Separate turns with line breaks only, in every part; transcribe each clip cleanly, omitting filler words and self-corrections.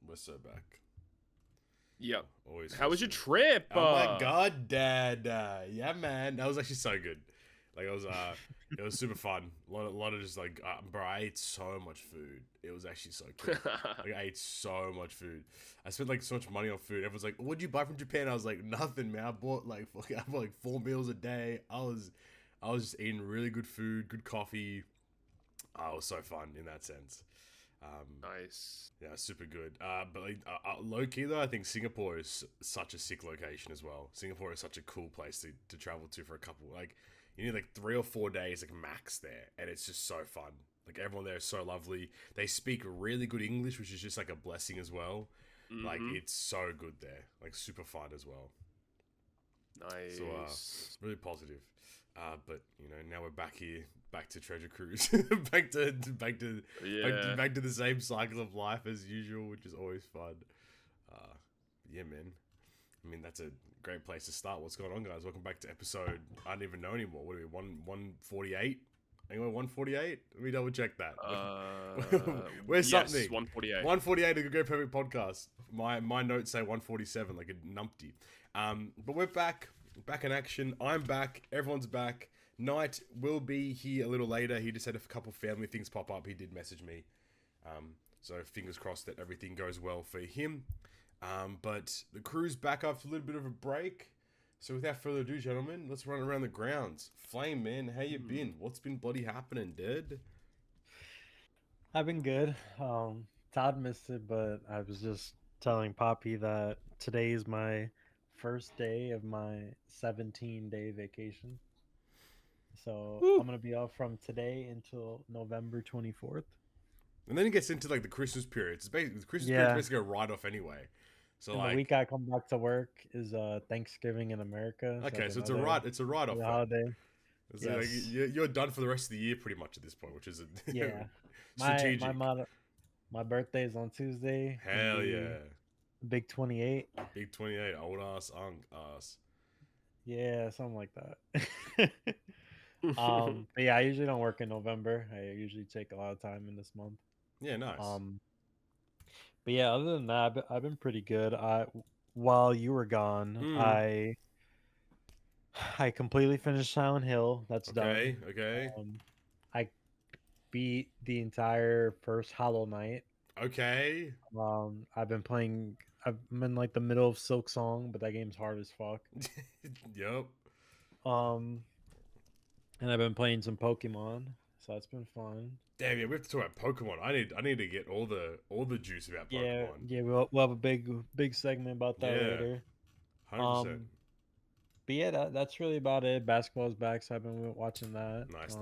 We're so back.
Yep.
Always.
How was your trip?
Oh my god, Dad. Yeah, man. That was actually so good. Like it was super fun. A lot of just like, bro, I ate so much food. It was actually so good. Like I ate so much food. I spent like so much money on food. Everyone's like, "What'd you buy from Japan?" I was like, "Nothing, man. I bought like 4 meals a day. I was just eating really good food, good coffee. Oh, it was so fun in that sense.
Nice.
Yeah, super good. But like low key though, I think Singapore is such a sick location as well. Singapore is such a cool place to travel to for a couple. Like you need like 3 or 4 days like max there, and it's just so fun. Like everyone there is so lovely. They speak really good English, which is just like a blessing as well. Like it's so good there. Like super fun as well.
Nice.
So really positive. But you know, now we're back here, back to Treasure Cruise, back to the same cycle of life as usual, which is always fun. Yeah, man. I mean, that's a great place to start. What's going on, guys? Welcome back to episode. I don't even know anymore. What are we? 148. Anyway, 148. Let me double check that. Where's something?
148.
148. A Great Perfect Podcast. My notes say 147, like a numpty. But we're back in action. I'm back. Everyone's back. Knight will be here a little later. He just had a couple family things pop up. He did message me. So fingers crossed that everything goes well for him. But the crew's back after a little bit of a break. So without further ado, gentlemen, let's run around the grounds. Flame, man, how you been? What's been bloody happening, dude?
I've been good. Todd missed it, but I was just telling Poppy that today is my first day of my 17-day vacation. So I'm going to be off from today until November 24th.
And then it gets into like the Christmas period. It's basically the Christmas period's basically a write-off anyway. So
and
like
the week I come back to work is Thanksgiving in America.
Okay, so it's a write-off.
Holiday.
It's like you're done for the rest of the year pretty much at this point, which is strategic.
My birthday is on Tuesday.
Hell yeah.
Big 28.
Big 28, old ass, ass.
Yeah, something like that. But yeah, I usually don't work in November. I usually take a lot of time in this month.
Yeah, nice.
But yeah, other than that, I've been pretty good. While you were gone, I completely finished Silent Hill. That's done.
Okay.
I beat the entire first Hollow Knight.
Okay.
I've been playing. I'm in like the middle of Silk Song, but that game's hard as fuck.
Yep.
And I've been playing some Pokemon, so that's been fun.
Damn, yeah, we have to talk about Pokemon. I need to get all the juice about Pokemon.
Yeah, we'll have a big segment about that later.
100%.
But yeah, that's really about it. Basketball's back, so I've been watching that.
Nice.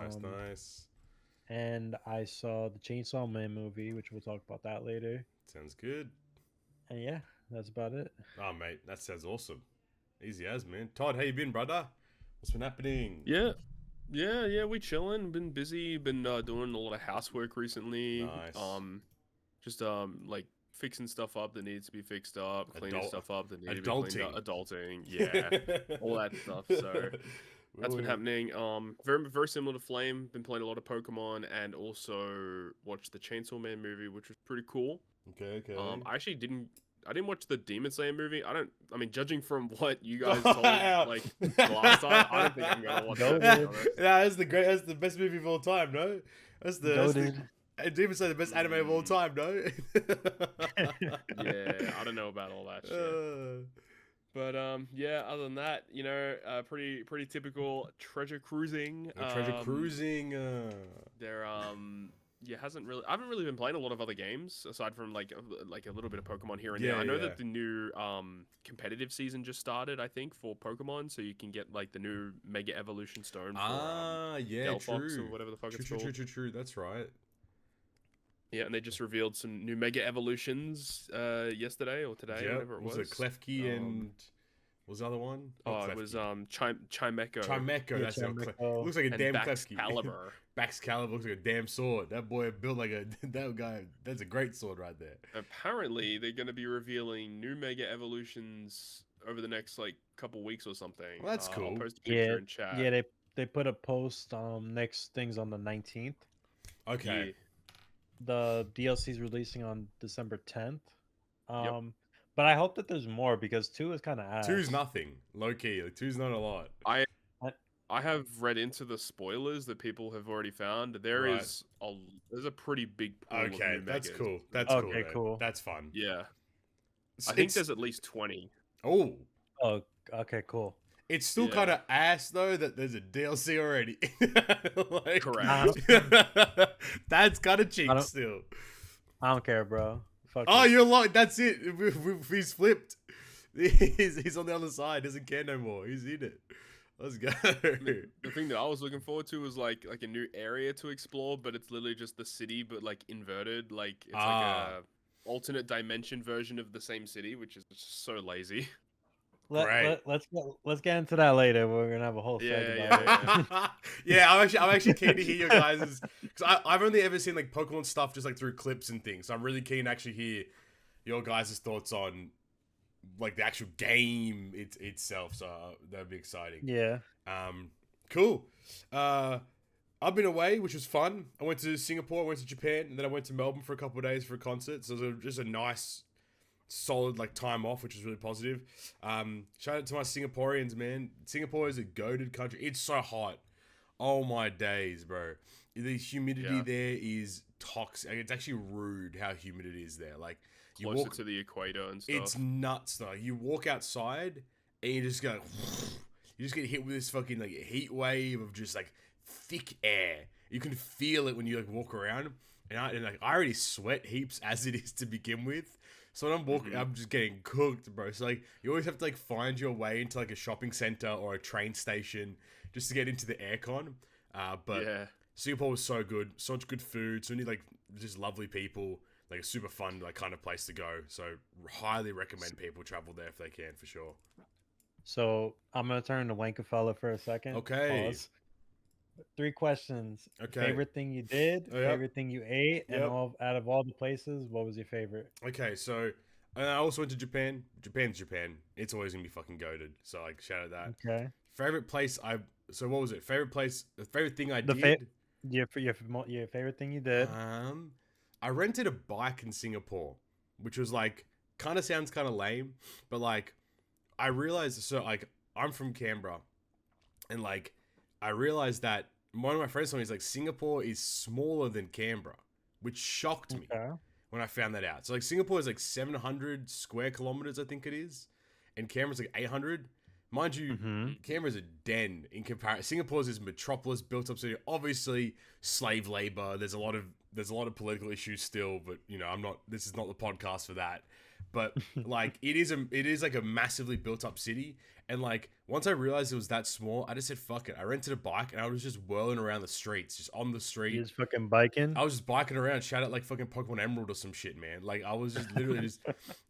And I saw the Chainsaw Man movie, which we'll talk about that later.
Sounds good.
And yeah, that's about it.
Oh, mate, that sounds awesome. Easy as, man. Todd, how you been, brother? What's been happening?
Yeah, we chilling. Been busy. Been doing a lot of housework recently.
Nice.
Just like fixing stuff up that needs to be fixed up, cleaning stuff up that needs to be cleaned up. Adulting, yeah, all that stuff. So that's been happening. Very similar to Flame. Been playing a lot of Pokemon and also watched the Chainsaw Man movie, which was pretty cool.
Okay.
I actually didn't watch the Demon Slayer movie. I mean, judging from what you guys told like last time, I don't think I'm gonna watch it.
Yeah, that's the best movie of all time, no? That's the Demon Slayer, the best anime of all time, no?
Yeah, I don't know about all that shit. But yeah, other than that, you know, pretty typical treasure cruising. There I haven't really been playing a lot of other games aside from like a little bit of Pokemon here and there. I know that the new competitive season just started, I think, for Pokemon, so you can get like the new Mega Evolution Stone for Delphox or whatever the fuck it's called.
True, that's right.
Yeah, and they just revealed some new Mega Evolutions yesterday or today, whatever it was.
Was it Klefki and what was the other one?
It was Chimecho.
Chimecho, that's
Chimecho.
Looks like a damn Klefki.
Baxcalibur.
Baxcalibur looks like a damn sword. That boy built like that guy. That's a great sword right there.
Apparently, they're going to be revealing new Mega Evolutions over the next like couple weeks or something.
Well, that's cool.
I'll post a picture in chat.
Yeah, they put a post next things on the 19th.
Okay.
The DLC's releasing on December 10th.
Yep.
But I hope that there's more because 2 is kind of ass.
2's nothing, low key. Like, 2's not a lot.
I have read into the spoilers that people have already found. There's a pretty big pool of new
that's
megas.
cool. That's
okay,
cool.
cool.
That's fun.
Yeah. I think there's at least 20.
Oh,
okay, cool.
It's still kind of ass though that there's a DLC already. Like,
correct.
That's kind of cheap still.
I don't care, bro. Fuck
oh,
it.
you're locked. That's it. He's flipped. He's on the other side. Doesn't care no more. He's in it. Let's go.
The thing that I was looking forward to was like a new area to explore, but it's literally just the city, but like inverted. Like it's like a alternate dimension version of the same city, which is just so lazy.
Let's get into that later. We're gonna have a whole thread
about it. Yeah, I'm actually keen to hear your guys' because I've only ever seen like Pokemon stuff just like through clips and things. So I'm really keen to actually hear your guys' thoughts on like the actual game itself. So that'd be exciting.
Yeah.
Cool. I've been away, which was fun. I went to Singapore, I went to Japan, and then I went to Melbourne for a couple of days for a concert. So it was just a nice, solid like time off, which was really positive. Shout out to my Singaporeans, man. Singapore is a goated country. It's so hot. Oh my days, bro. The humidity there is toxic. It's actually rude how humid it is there. Like
closer to the equator and stuff.
It's nuts though. You walk outside and you just go, you just get hit with this fucking like heat wave of just like thick air. You can feel it when you like walk around, and I already sweat heaps as it is to begin with. So when I'm walking, I'm just getting cooked, bro. So like you always have to like find your way into like a shopping center or a train station just to get into the aircon. But Singapore was so good, so much good food, so many like just lovely people, like a super fun like kind of place to go. So highly recommend people travel there if they can for sure.
So I'm gonna turn to Wankafella for a second.
Okay.
Pause. 3 questions.
Okay.
Favorite thing you did, favorite thing you ate, and out of all the places, what was your favorite?
Okay, so I also went to Japan. Japan's Japan. It's always gonna be fucking goated. So like shout out that.
Okay.
Favorite place so what was it? Favorite place, the favorite thing I did?
Your favorite thing you did.
I rented a bike in Singapore, which was like kind of sounds kind of lame, but like I realized, so like I'm from Canberra, and like I realized that one of my friends told me, he's like, Singapore is smaller than Canberra, which shocked me when I found that out. So like Singapore is like 700 square kilometers, I think it is, and Canberra's like 800. Mind you, Canberra's a den in comparison. Singapore's this metropolis built up city. Obviously, slave labor. There's a lot of political issues still, but you know, this is not the podcast for that. But like it is like a massively built up city, and like once I realized it was that small, I just said fuck it. I rented a bike and I was just whirling around the streets, just on the street.
You just fucking biking?
I was just biking around, shout out like fucking Pokemon Emerald or some shit, man. Like I was just literally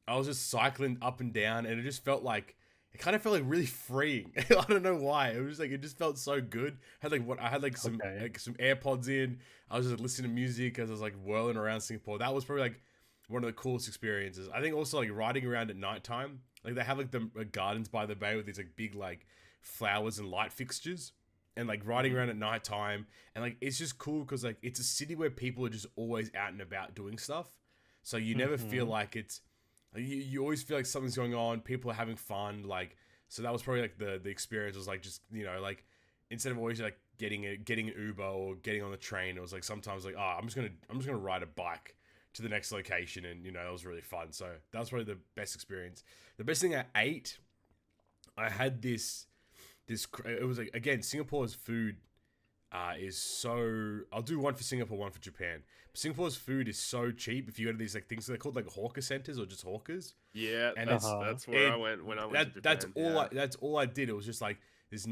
I was just cycling up and down, and it just felt like kind of felt like really freeing. I don't know why. It was like it just felt so good. I had some AirPods in. I was just listening to music as I was like whirling around Singapore. That was probably like one of the coolest experiences. I think also like riding around at nighttime. Like they have like the gardens by the bay with these like big like flowers and light fixtures, and like riding around at nighttime, and like it's just cool because like it's a city where people are just always out and about doing stuff. So you never feel like it's you always feel like something's going on. People are having fun. Like so that was probably like the experience was like just you know like instead of always like getting an Uber or getting on the train, it was like sometimes like I'm just gonna ride a bike to the next location, and you know that was really fun. So that was probably the best experience. The best thing I ate, I had this it was like, again, Singapore's food is so, I'll do one for Singapore, one for Japan. But Singapore's food is so cheap. If you go to these like things, they're called like hawker centers or just hawkers.
Yeah, and that's where I went when I went to Japan.
That's all I did. It was just like this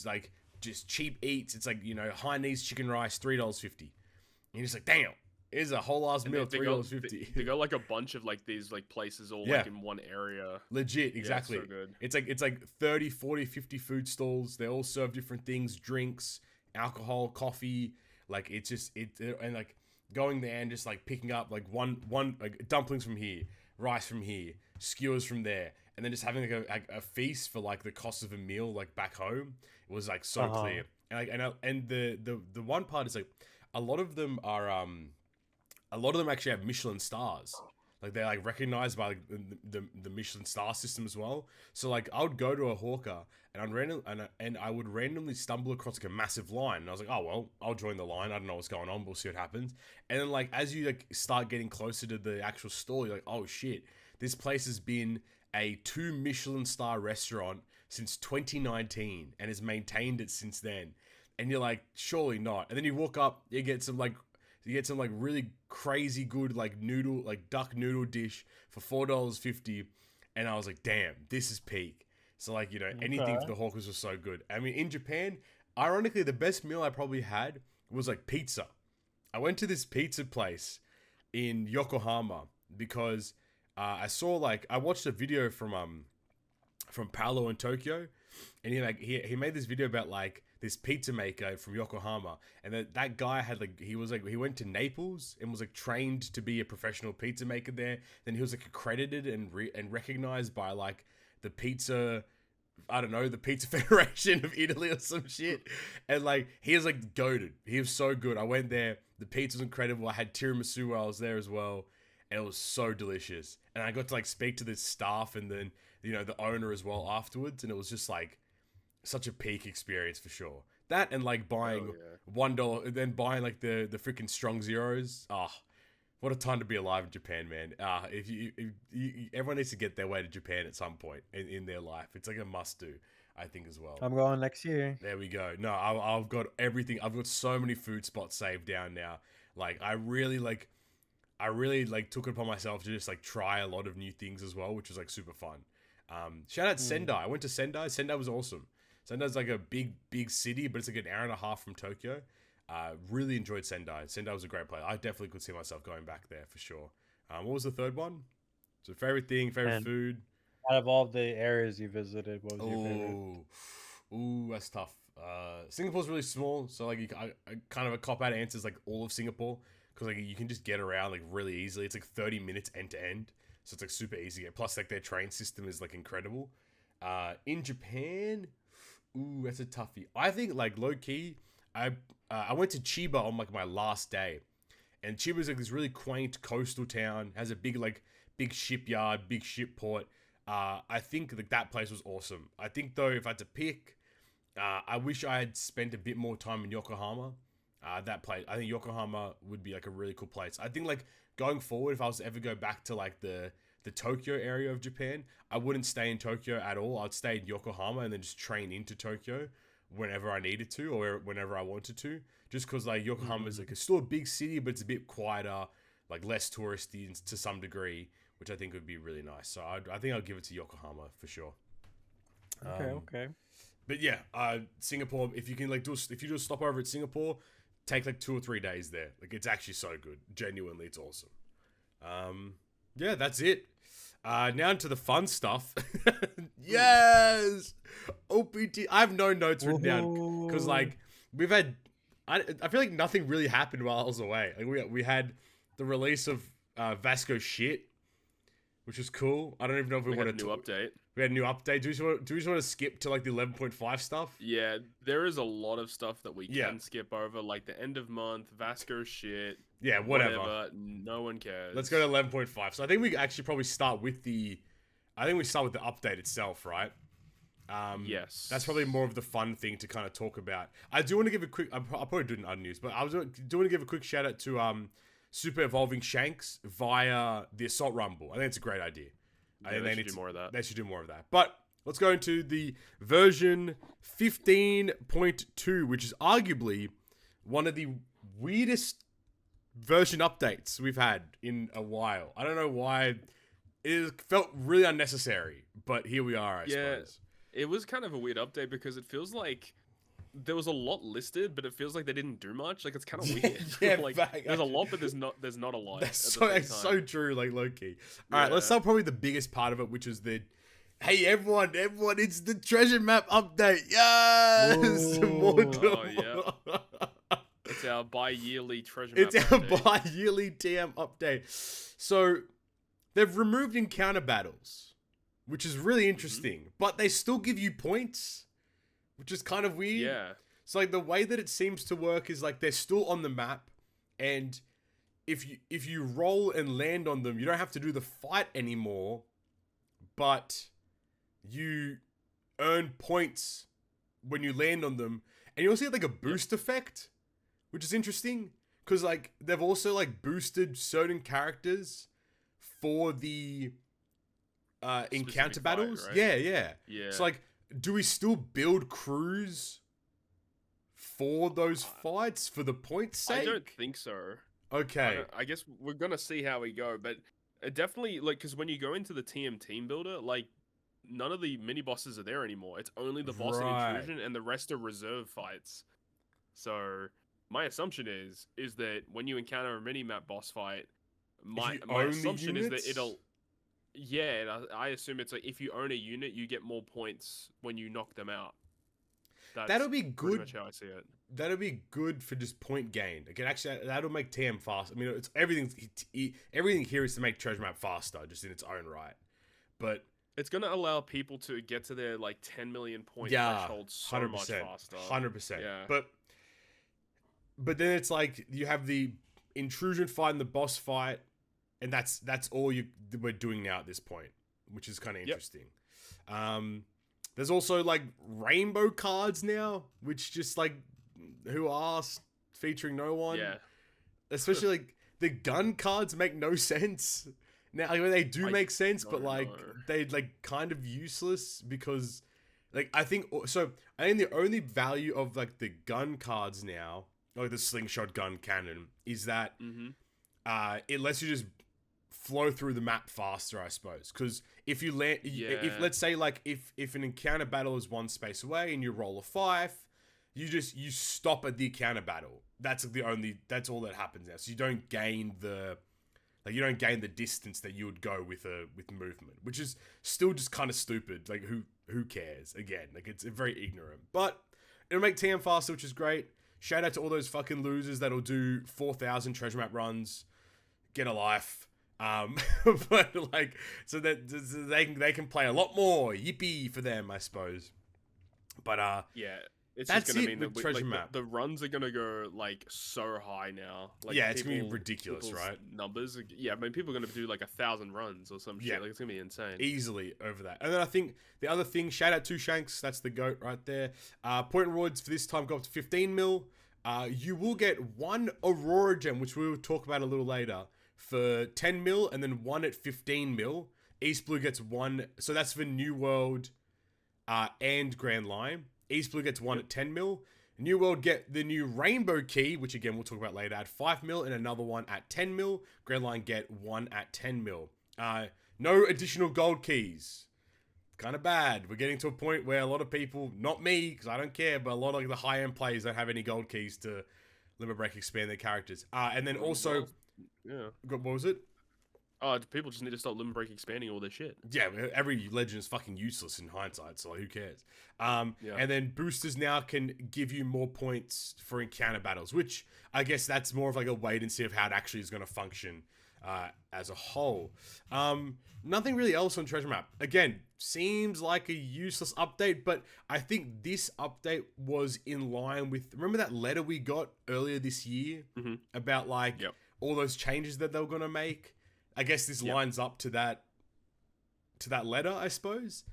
like just cheap eats. It's like, you know, Hainanese chicken rice, $3.50. And you're just like, damn. Here's a whole ass meal, $3.50.
They got like a bunch of like these like places all like in one area.
Legit, exactly.
Yeah, it's
It's
so good.
like 30, 40, 50 food stalls. They all serve different things, drinks, alcohol, coffee. Like it's just and like going there and just like picking up like one like dumplings from here, rice from here, skewers from there, and then just having like a feast for like the cost of a meal like back home. It was like so clear. And the one part is like a lot of them actually have Michelin stars. Like they're like recognized by like, the Michelin star system as well. So like I would go to a hawker and I would randomly stumble across like a massive line, and I was like, oh well, I'll join the line. I don't know what's going on, we'll see what happens. And then like as you like start getting closer to the actual store, you're like, oh shit, this place has been a 2 Michelin star restaurant since 2019 and has maintained it since then. And you're like, surely not. And then you walk up, you get some really crazy good duck noodle dish for $4.50, and I was like, damn, this is peak. So like, anything for the hawkers was so good. I mean, in Japan, ironically, the best meal I probably had was like pizza. I went to this pizza place in Yokohama because I watched a video from Paolo in Tokyo, and he made this video about like this pizza maker from Yokohama, and that guy had he went to Naples and was like trained to be a professional pizza maker there. Then he was like accredited and recognized by like the pizza Federation of Italy or some shit. And like he is like goated. He was so good. I went there. The pizza was incredible. I had tiramisu while I was there as well, and it was so delicious. And I got to like speak to the staff and then the owner as well afterwards, and it was just like such a peak experience for sure. That and like buying $1 and then buying like the freaking strong zeros. What a time to be alive in Japan, man. If you everyone needs to get their way to Japan at some point in their life. It's like a must do, I think, as well.
I'm going next year.
There we go. No, I've got everything. I've got so many food spots saved down now. Like I really took it upon myself to just like try a lot of new things as well, which was like super fun. Shout out Sendai. I went to Sendai. Sendai was awesome. Sendai's like a big city, but it's like an hour and a half from Tokyo. Really enjoyed Sendai. Sendai was a great place. I definitely could see myself going back there for sure. What was the third one? So favorite food?
Out of all the areas you visited, what was your favorite?
Ooh, that's tough. Singapore's really small, so like I kind of a cop-out answer is like all of Singapore, because like you can just get around like really easily. It's like 30 minutes end to end, so it's like super easy. Plus like their train system is like incredible. In Japan, ooh, that's a toughie. I think like low key, I went to Chiba on like my last day, and Chiba's like this really quaint coastal town, has a big shipyard, big ship port. I think like that place was awesome. I think though, if I had to pick, I wish I had spent a bit more time in Yokohama. That place, I think Yokohama would be like a really cool place. I think like going forward, if I was to ever go back to like the Tokyo area of Japan, I wouldn't stay in Tokyo at all. I'd stay in Yokohama and then just train into Tokyo whenever I needed to or whenever I wanted to. Just because like Yokohama is like still a big city, but it's a bit quieter, like less touristy to some degree, which I think would be really nice. So I think I'll give it to Yokohama for sure.
Okay.
But yeah, Singapore. If you can if you do a stopover at Singapore, take like 2 or 3 days there. Like it's actually so good. Genuinely, it's awesome. Yeah, that's it. Now into the fun stuff. Yes! OPT. I have no notes written down because like we've had. I feel like nothing really happened while I was away. Like we had the release of Vasco shit, which was cool. I don't even know if we want
to new update.
We had a new update. Do we just want to skip to like the 11.5 stuff?
Yeah, there is a lot of stuff that we can skip over, like the end of month, Vasco shit.
Yeah, whatever.
No one cares.
Let's go to 11.5. So I think we actually probably start with the update itself, right?
Yes.
That's probably more of the fun thing to kind of talk about. I do want to give a quick. I'll probably do it in other news, but I do want to give a quick shout out to Super Evolving Shanks via the Assault Rumble. I think it's a great idea.
Yeah, they should do more of that.
They should do more of that. But let's go into the version 15.2, which is arguably one of the weirdest version updates we've had in a while. I don't know why. It felt really unnecessary, but here we are, I suppose.
It was kind of a weird update because it feels like there was a lot listed, but it feels like they didn't do much. Like it's kind of weird. Like there's a lot, but there's not a lot.
That's so true. Like low key. All right, let's start probably the biggest part of it, which is the hey everyone, it's the treasure map update. Yes.
Oh yeah. It's our bi-yearly treasure map.
It's our bi-yearly TM update. So they've removed encounter battles, which is really interesting, but they still give you points, which is kind of weird.
Yeah.
So like the way that it seems to work is like they're still on the map, and if you roll and land on them, you don't have to do the fight anymore, but you earn points when you land on them, and you also get like a boost effect, which is interesting because like they've also like boosted certain characters for the encounter
Specific
battles.
fight, right?
Yeah. So like, do we still build crews for those fights for the points' sake?
I don't think so.
Okay.
I guess we're gonna see how we go, but it definitely, like, because when you go into the team builder, like, none of the mini bosses are there anymore. It's only the boss and intrusion, and the rest are reserve fights. So my assumption is that when you encounter a mini map boss fight, my assumption is that it'll. Yeah, I assume it's like if you own a unit, you get more points when you knock them out.
That'll be good.
Pretty much how I see it.
That'll be good for just point gain. Again, actually, that'll make TM fast. I mean, it's everything here is to make treasure map faster, just in its own right. But
it's gonna allow people to get to their like 10 million point threshold so much faster.
100%.
Yeah.
But then it's like you have the intrusion fight and the boss fight, and that's all we're doing now at this point, which is kind of interesting. There's also like rainbow cards now, which just like who asked, featuring no one.
Yeah.
Especially like the gun cards make no sense. Now like, they do make sense, but like they're like kind of useless because like I think the only value of like the gun cards now, like the slingshot gun cannon, is that it lets you just flow through the map faster, I suppose. Because if you land, if let's say like if an encounter battle is one space away and you roll a 5, you stop at the encounter battle. That's all that happens now. So you don't gain the distance that you would go with movement, which is still just kind of stupid. Like who cares? Again, like it's very ignorant, but it'll make TM faster, which is great. Shout out to all those fucking losers that'll do 4,000 treasure map runs. Get a life. But like, so that they can play a lot more. Yippee for them, I suppose. But
yeah, it's
that's
just gonna
it
mean
with
that
treasure map.
The runs are gonna go like so high now. Like,
yeah, it's gonna be ridiculous, right?
Numbers. Yeah, I mean, people are gonna do like 1,000 runs or some shit. Like, it's gonna be insane.
Easily over that. And then I think the other thing, shout out to Shanks, that's the GOAT right there. Point rewards for this time go up to 15 mil. You will get one Aurora gem, which we will talk about a little later, for 10 mil, and then one at 15 mil. East Blue gets one, so that's for New World and Grand Line. East Blue gets one at 10 mil. New World get the new Rainbow Key, which again we'll talk about later, at 5 mil, and another one at 10 mil. Grand Line get one at 10 mil. No additional gold keys. Kind of bad. We're getting to a point where a lot of people, not me, because I don't care, but a lot of the high-end players don't have any gold keys to Limit Break expand their characters. And then also...
Yeah.
What was it?
People just need to stop Limit Break expanding all their shit.
Yeah, every legend is fucking useless in hindsight, so like, who cares? And then boosters now can give you more points for encounter battles, which I guess that's more of like a wait and see of how it actually is going to function as a whole. Nothing really else on Treasure Map. Again, seems like a useless update, but I think this update was in line with... Remember that letter we got earlier this year about like all those changes that they were going to make? I guess this lines up to that letter, I suppose.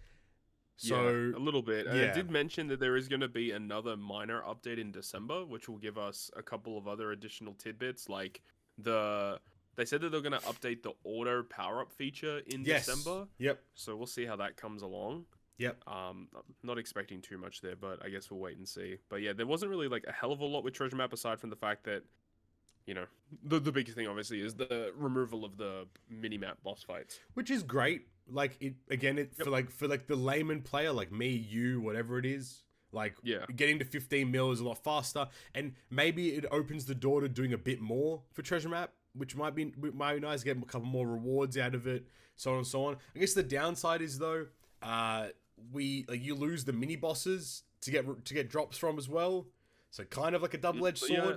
So
a little bit. And I did mention that there is going to be another minor update in December, which will give us a couple of other additional tidbits. Like they said that they're going to update the auto power-up feature in December.
Yep.
So we'll see how that comes along.
Yep.
I'm not expecting too much there, but I guess we'll wait and see. But yeah, there wasn't really like a hell of a lot with Treasure Map aside from the fact that, you know, the biggest thing obviously is the removal of the mini-map boss fights,
which is great. Like it again, for the layman player like me, you, whatever it is, like getting to 15 mil is a lot faster, and maybe it opens the door to doing a bit more for Treasure Map, which might be nice. Get a couple more rewards out of it, so on and so on. I guess the downside is though, you lose the mini bosses to get drops from as well, so kind of like a double-edged sword.
Yeah.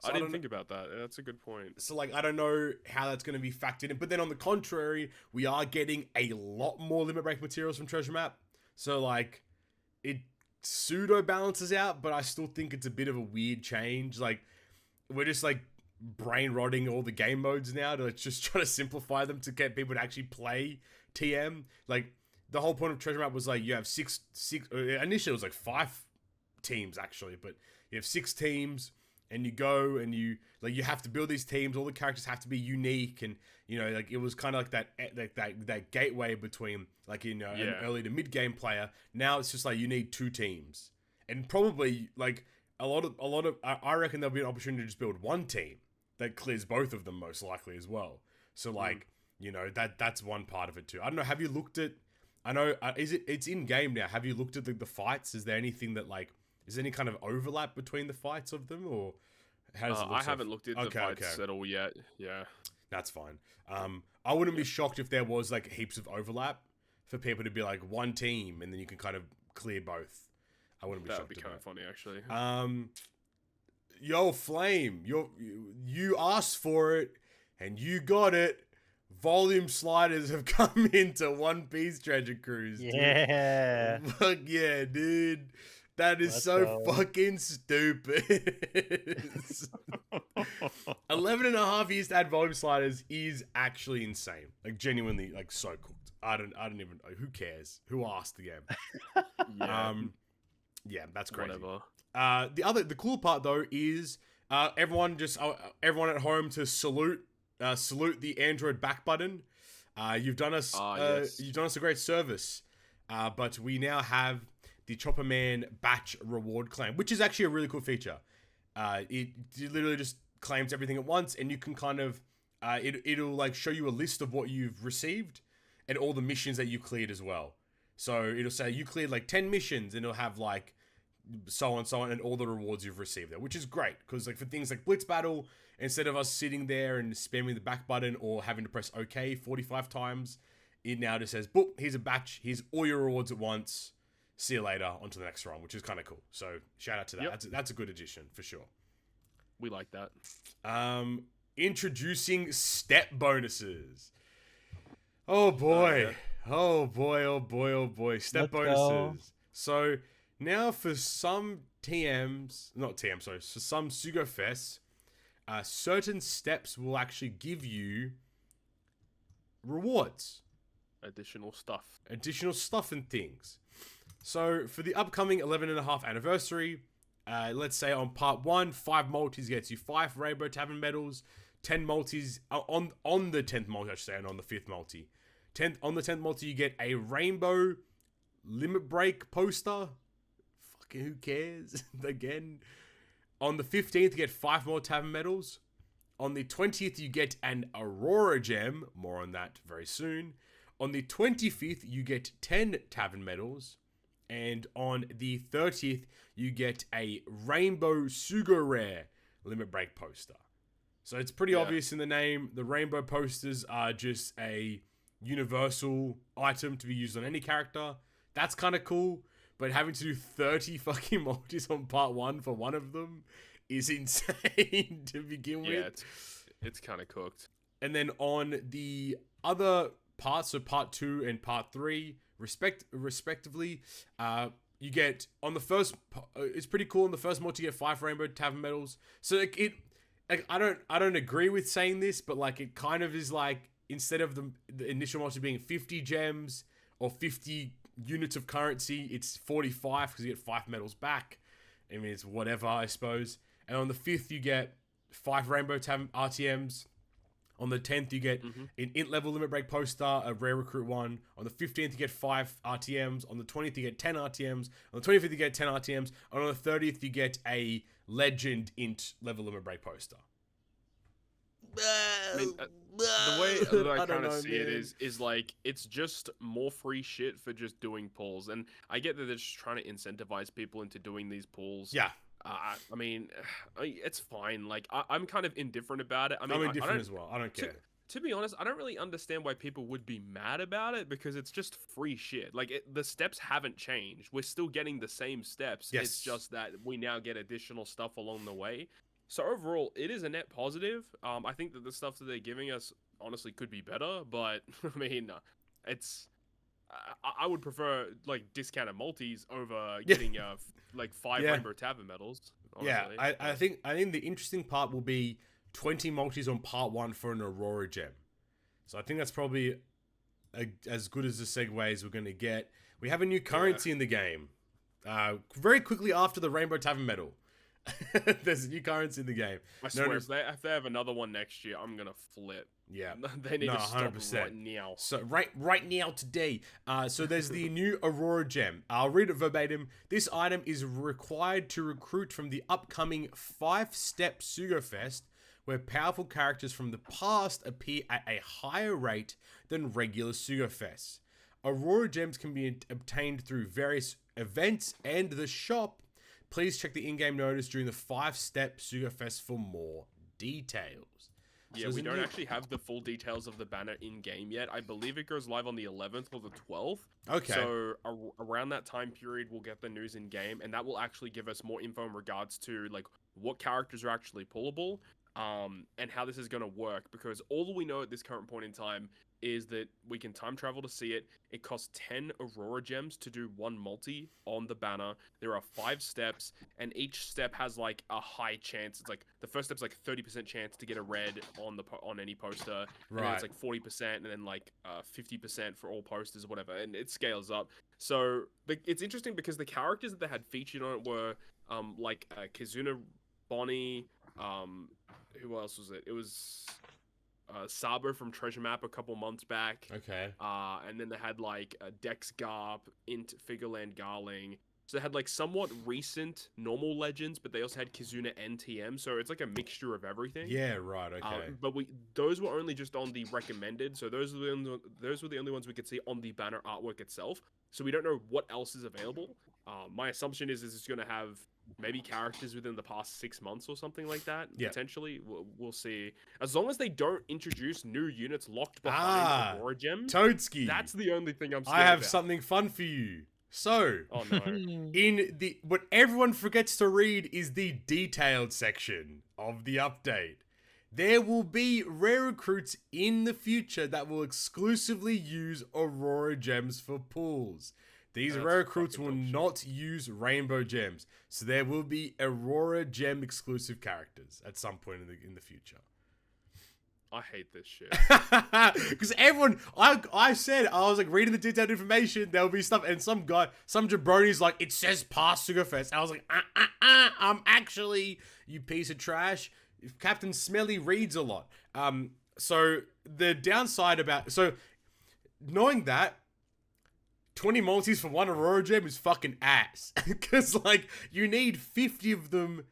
So I didn't think about that. That's a good point.
So, like, I don't know how that's going to be factored in. But then on the contrary, we are getting a lot more Limit Break materials from Treasure Map. So, like, it pseudo balances out, but I still think it's a bit of a weird change. Like, we're just, like, brain rotting all the game modes now to just try to simplify them to get people to actually play TM. Like, the whole point of Treasure Map was like you have six. Initially, it was like 5 teams actually, but you have 6 teams, and you go and you have to build these teams. All the characters have to be unique, and like it was kind of like that gateway between an early to mid game player. Now it's just like you need 2 teams, and probably like a lot of I reckon there'll be an opportunity to just build 1 team that clears both of them most likely as well. So like that's one part of it too. I don't know. Have you looked at? I know it's in game now. Have you looked at the fights? Is there anything that is there any kind of overlap between the fights of them, or how does it look?
I haven't looked at the fights at all yet. Yeah,
that's fine. I wouldn't be shocked if there was like heaps of overlap for people to be like 1 team, and then you can kind of clear both. I wouldn't be shocked.
That would be kind of funny, actually.
Yo, Flame, you asked for it, and you got it. Volume sliders have come into One Piece Treasure Cruise.
Yeah.
Dude. Fuck yeah, dude. That is fucking stupid. 11.5 years to add volume sliders is actually insane. Like, genuinely, like, so cooked. I don't even know. Who cares? Who asked the game? Yeah, that's crazy.
Whatever.
The cool part though is everyone at home to salute the Android back button. You've done us a great service. But we now have the Chopper Man batch reward claim, which is actually a really cool feature. It literally just claims everything at once, and you can kind of it'll like show you a list of what you've received and all the missions that you cleared as well. So it'll say you cleared like 10 missions, and it'll have like so on, and all the rewards you've received there, which is great because like for things like Blitz Battle, instead of us sitting there and spamming the back button or having to press OK 45 times, it now just says, boop, here's a batch, here's all your rewards at once, see you later, on to the next run, which is kind of cool. So shout out to that. Yep. That's a good addition for sure.
We like that.
Introducing step bonuses. Oh boy. Oh boy. Step bonuses. Go. So now for some for some Sugo Fests, certain steps will actually give you rewards.
Additional stuff
and things. So for the upcoming 11.5 anniversary, let's say on part 1, 5 multis gets you 5 Rainbow Tavern medals, 10 multis on the 10th multi, I should say, and on the 5th multi. On the 10th multi, you get a Rainbow Limit Break poster. Fucking who cares? Again. On the 15th, you get 5 more Tavern medals. On the 20th, you get an Aurora Gem. More on that very soon. On the 25th, you get 10 Tavern medals. And on the 30th, you get a Rainbow Sugo Rare Limit Break poster. So it's pretty obvious in the name. The rainbow posters are just a universal item to be used on any character. That's kind of cool. But having to do 30 fucking multis on part 1 for one of them is insane to begin with.
Yeah, it's kind of cooked.
And then on the other parts, so part 2 and part 3, respectively, you get on the first. It's pretty cool. In the first multi, you get 5 Rainbow Tavern medals. So I don't agree with saying this, but like it kind of is like instead of the initial multi being 50 gems or 50 units of currency, it's 45 because you get 5 medals back. I mean, it's whatever, I suppose. And on the 5th, you get 5 Rainbow Tavern RTMs. On the 10th, you get an int level limit break poster, a rare recruit one. On the 15th, you get 5 RTMs. On the 20th, you get 10 RTMs. On the 25th, you get 10 RTMs. And on the 30th, you get a legend int level limit break poster.
I mean, the way that I kind of see it is like it's just more free shit for just doing pulls, and I get that they're just trying to incentivize people into doing these pulls.
Yeah.
I mean, it's fine. Like I'm kind of indifferent about it. I mean,
I'm indifferent as well. I don't care.
To be honest, I don't really understand why people would be mad about it because it's just free shit. Like the steps haven't changed. We're still getting the same steps.
Yes.
It's just that we now get additional stuff along the way. So overall, it is a net positive. I think that the stuff that they're giving us honestly could be better, but I mean, it's. I would prefer like discounted multis over getting like 5 Rainbow Tavern medals. Honestly.
Yeah, I think the interesting part will be 20 multis on part 1 for an Aurora gem. So I think that's probably as good as the segue as we're going to get. We have a new currency in the game. Very quickly after the Rainbow Tavern Medal. There's a new currency in the game.
I swear, if they have another one next year, I'm going to flip.
Yeah.
They need to stop 100%. Right now.
So right now today. So there's the new Aurora gem. I'll read it verbatim. This item is required to recruit from the upcoming 5-step Sugo Fest, where powerful characters from the past appear at a higher rate than regular Sugo Fests. Aurora gems can be obtained through various events and the shop. Please check the in-game notice during the 5-step Sugo Fest for more details.
Yeah, we don't actually have the full details of the banner in-game yet. I believe it goes live on the 11th or the 12th.
Okay.
So around that time period, we'll get the news in-game, and that will actually give us more info in regards to like what characters are actually pullable, and how this is going to work. Because all we know at this current point in time is that we can time travel to see it. It costs 10 Aurora gems to do 1 multi on the banner. There are 5 steps, and each step has like a high chance. It's like the first step's like 30% chance to get a red on any poster.
Right.
And then it's like 40%, and then like 50% for all posters or whatever, and it scales up. So it's interesting because the characters that they had featured on it were like Kizuna, Bonnie. Who else was it? It was Sabo from Treasure Map a couple months back.
Okay.
And then they had like Dex Garp, Int Figureland Garling. So they had like somewhat recent normal legends, but they also had Kizuna and TM. So it's like a mixture of everything.
Yeah, right. Okay.
But those were only just on the recommended. So those were the only ones we could see on the banner artwork itself. So we don't know what else is available. My assumption is it's going to have maybe characters within the past 6 months or something like that.
Yeah.
Potentially, we'll see. As long as they don't introduce new units locked behind Aurora gems,
Toadski.
that's the only thing I'm scared
I have
about.
something fun for you. So,
oh no.
What everyone forgets to read is the detailed section of the update. There will be rare recruits in the future that will exclusively use Aurora gems for pulls. These rare recruits will not use rainbow gems, so there will be Aurora gem exclusive characters at some point in the future.
I hate this shit.
Because everyone, I said, I was like reading the detailed information, there'll be stuff, and some jabroni's like, it says past Sugar Fest. I was like, I'm actually, you piece of trash. Captain Smelly reads a lot. So the downside knowing that, 20 multis for 1 Aurora gem is fucking ass. Because, like, you need 50 of them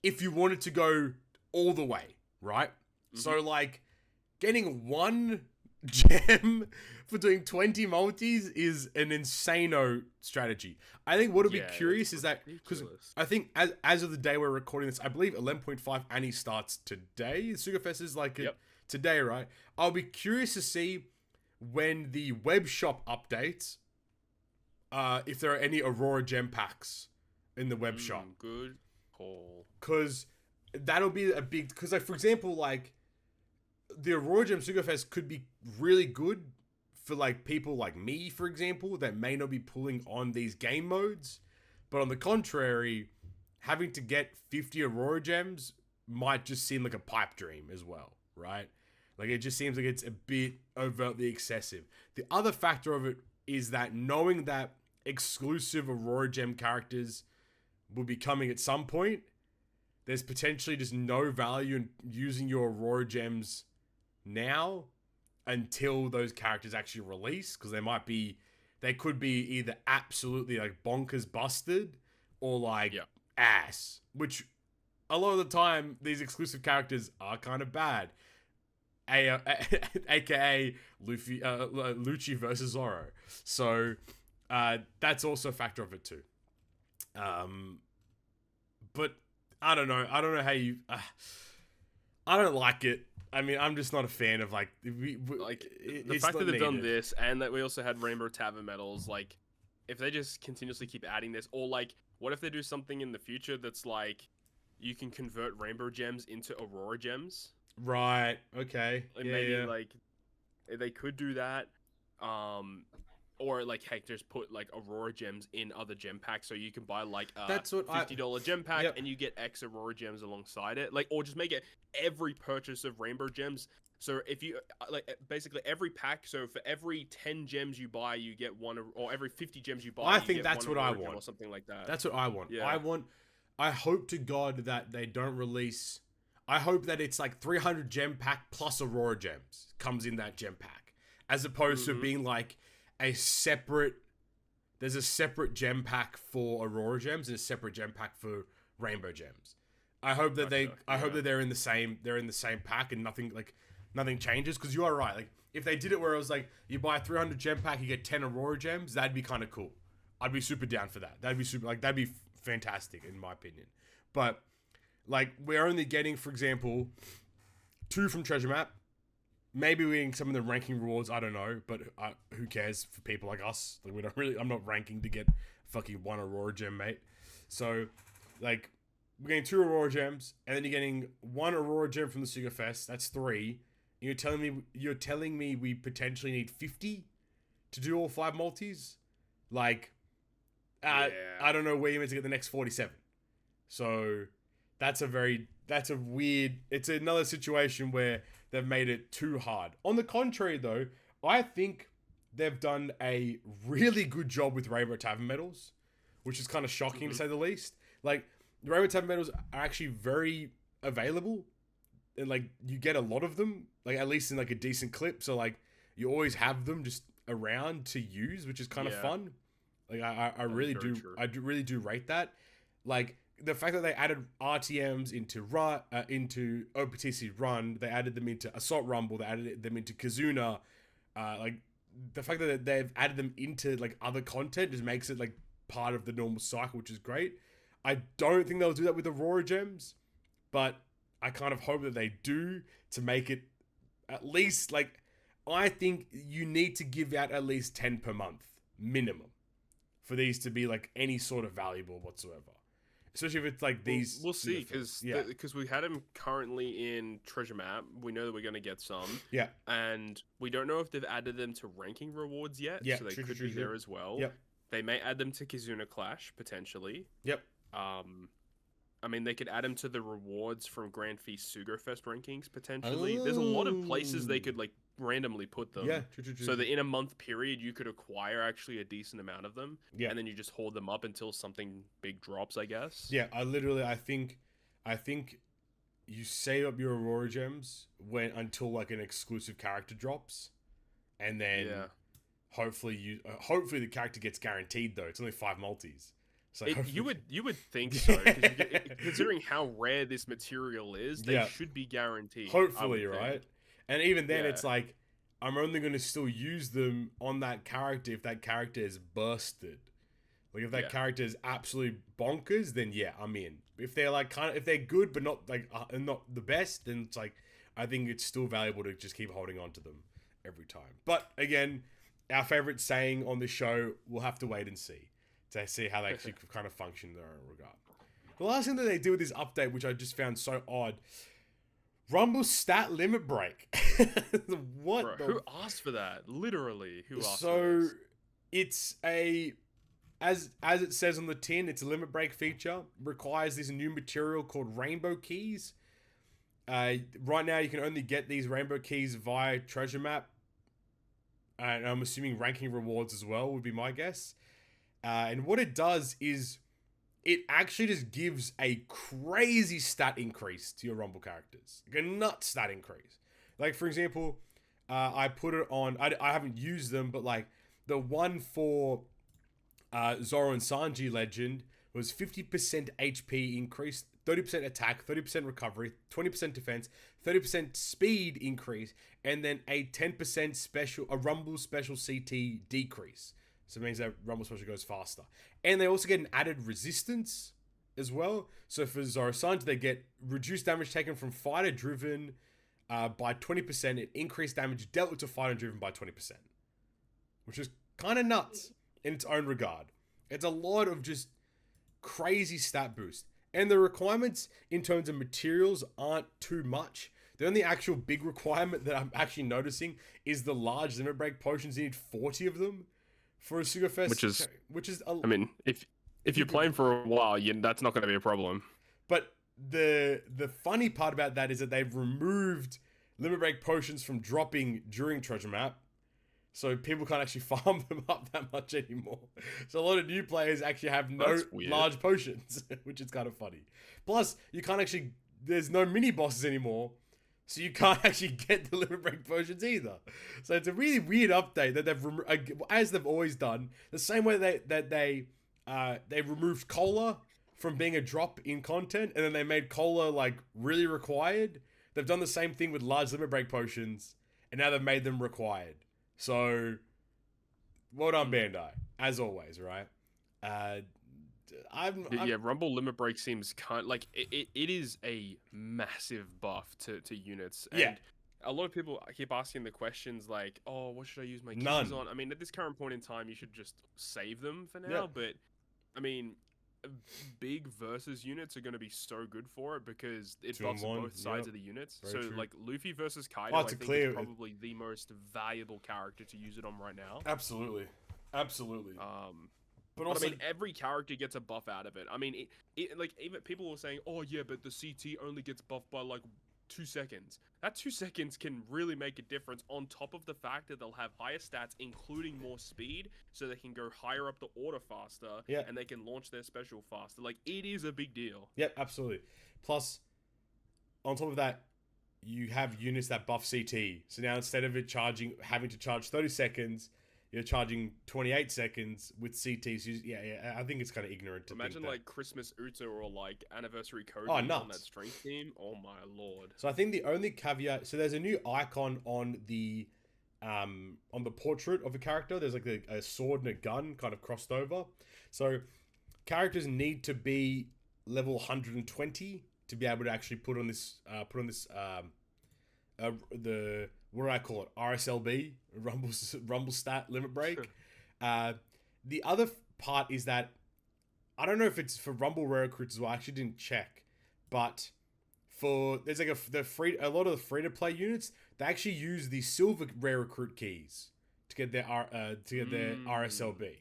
if you want it to go all the way, right? Mm-hmm. So, like, getting 1 gem for doing 20 multis is an insano strategy. I think what'll be curious is that, because I think as of the day we're recording this, I believe 11.5 Annie starts today. Sugafest is like today, right? I'll be curious to see when the web shop updates, if there are any Aurora gem packs in the web shop.
Good call.
Because that'll be a big... Because, like, for example, like, the Aurora Gem Sugar Fest could be really good for, like, people like me, for example, that may not be pulling on these game modes. But on the contrary, having to get 50 Aurora Gems might just seem like a pipe dream as well, right? Like, it just seems like it's a bit overtly excessive. The other factor of it is that knowing that exclusive Aurora Gem characters will be coming at some point, there's potentially just no value in using your Aurora Gems now until those characters actually release, because they could be either absolutely like bonkers busted or like ass, which a lot of the time these exclusive characters are kind of bad. AKA Lucci versus Zoro. So that's also a factor of it too. But I don't know how you... I don't like it. I mean, I'm just not a fan of, like... the
fact that they've done this, and that we also had Rainbow Tavern medals, like, if they just continuously keep adding this, or, like, what if they do something in the future that's, like, you can convert Rainbow Gems into Aurora Gems?
Right, okay.
Like, maybe, like, they could do that. or like heck, just put like Aurora gems in other gem packs, so you can buy like a
That's what
$50 gem pack,
Yep.
and you get X Aurora gems alongside it. Like, or just make it every purchase of rainbow gems. So if you like basically every pack, so for every 10 gems you buy, you get one, or every 50 gems you buy,
I
you
think
get
that's
one
what I
Aurora gem
want.
or something like that.
That's what I want.
Yeah.
I hope to God that they don't release. I hope that it's like 300 gem pack plus Aurora gems comes in that gem pack, as opposed to being like a separate. There's a separate gem pack for Aurora gems and a separate gem pack for rainbow gems. I hope that I hope that they're in the same pack and nothing changes, because you are right. Like, if they did it where it was like you buy a 300 gem pack, you get 10 Aurora gems, that'd be kind of cool. I'd be super down for that. That'd be fantastic in my opinion. But like, we're only getting, for example, 2 from Treasure Map. Maybe we're getting some of the ranking rewards. I don't know, but who cares for people like us? Like, we don't really. I'm not ranking to get fucking 1 Aurora gem, mate. So, like, we're getting 2 Aurora gems, and then you're getting 1 Aurora gem from the Sugar Fest. That's 3. You're telling me we potentially need 50 to do all 5 multis? Like, I don't know where you're meant to get the next 47. So that's a weird. It's another situation where they've made it too hard. On the contrary, though, I think they've done a really good job with Rainbow Tavern medals, which is kind of shocking to say the least. Like, the Rainbow Tavern medals are actually very available, and like, you get a lot of them, like at least in like a decent clip. So like, you always have them just around to use, which is kind of fun. Like, I really do. True. I really do rate that. Like, the fact that they added RTMs into OPTC Run, they added them into Assault Rumble, they added them into Kizuna. Like, the fact that they've added them into like other content just makes it like part of the normal cycle, which is great. I don't think they'll do that with Aurora gems, but I kind of hope that they do, to make it at least like, I think you need to give out at least 10 per month minimum for these to be like any sort of valuable whatsoever. Especially if it's like these.
We'll see, because we had them currently in Treasure Map. We know that we're going to get some.
Yeah.
And we don't know if they've added them to ranking rewards yet.
Yeah,
so they could be there as well.
Yep.
They may add them to Kizuna Clash, potentially.
Yep.
I mean, they could add them to the rewards from Grand Feast Sugar Fest rankings, potentially. There's a lot of places they could like randomly put them.
Yeah,
so that in a month period, you could acquire actually a decent amount of them.
Yeah.
And then you just hold them up until something big drops, I guess.
Yeah, I think you save up your Aurora gems until like an exclusive character drops, and then hopefully the character gets guaranteed, though. It's only 5 multis. So
you would think so, considering how rare this material is, they should be guaranteed.
Hopefully, right? And even then, it's like, I'm only going to still use them on that character if that character is bursted. Like, if that character is absolutely bonkers, then I'm in. If they're like if they're good but not like not the best, then it's like, I think it's still valuable to just keep holding on to them every time. But again, our favorite saying on the show, we'll have to wait and see to see how they actually kind of function in their own regard. The last thing that they did with this update, which I just found so odd, Rumble stat limit break. What?
Bro, who asked for that? Literally, who asked for
So
this?
It's as it says on the tin, it's a limit break feature. Requires this new material called rainbow keys. Right now, you can only get these rainbow keys via Treasure Map. And I'm assuming ranking rewards as well would be my guess. And what it does is it actually just gives a crazy stat increase to your Rumble characters. Like a nut stat increase. Like, for example, I put it on... I haven't used them, but like the one for Zoro and Sanji Legend was 50% HP increase, 30% attack, 30% recovery, 20% defense, 30% speed increase, and then a 10% Rumble special CT decrease. So it means that Rumble Special goes faster. And they also get an added resistance as well. So for Zoro Sanji, they get reduced damage taken from fighter driven by 20%, and increased damage dealt to fighter driven by 20%. Which is kind of nuts in its own regard. It's a lot of just crazy stat boost. And the requirements in terms of materials aren't too much. The only actual big requirement that I'm actually noticing is the large limit break potions. You need 40 of them. for a Sugafest,
which is I mean, if you're playing for a while, that's not going to be a problem.
But the funny part about that is that they've removed limit break potions from dropping during treasure map, so people can't actually farm them up that much anymore. So a lot of new players actually have no large potions, which is kind of funny. Plus, you can't actually, there's no mini bosses anymore, so you can't actually get the limit break potions either. So it's a really weird update that they've as they've always done, the same way they removed cola from being a drop in content, and then they made cola like really required. They've done the same thing with large limit break potions, and now they've made them required. So, well done, Bandai, as always, right?
Rumble limit break seems kind like it is a massive buff to units. And a lot of people keep asking the questions like, "Oh, what should I use my keys on?" I mean, at this current point in time, you should just save them for now. Yeah. But I mean, big versus units are going to be so good for it because it buffs both sides of the units. Very true. Like Luffy versus Kaido, I think is probably the most valuable character to use it on right now.
Absolutely.
But also, I mean, every character gets a buff out of it. I mean, like even people were saying, "Oh yeah, but the CT only gets buffed by like 2 seconds." That 2 seconds can really make a difference on top of the fact that they'll have higher stats, including more speed, so they can go higher up the order faster, and they can launch their special faster. Like, it is a big deal.
Yep, absolutely. Plus, on top of that, you have units that buff CT. So now instead of having to charge 30 seconds, you're charging 28 seconds with CTs. I think it's kind of ignorant to
imagine
think
like Christmas Uta or like Anniversary Cody
on
that strength team. Oh my lord!
So I think the only caveat, so there's a new icon on the portrait of a character. There's like a sword and a gun kind of crossed over. So characters need to be level 120 to be able to actually put on this the, what do I call it? RSLB, Rumble Stat Limit Break. The other part is that I don't know if it's for Rumble Rare Recruits as well. I actually didn't check, but there's like a lot of the free to play units, they actually use the silver Rare Recruit keys to get their RSLB,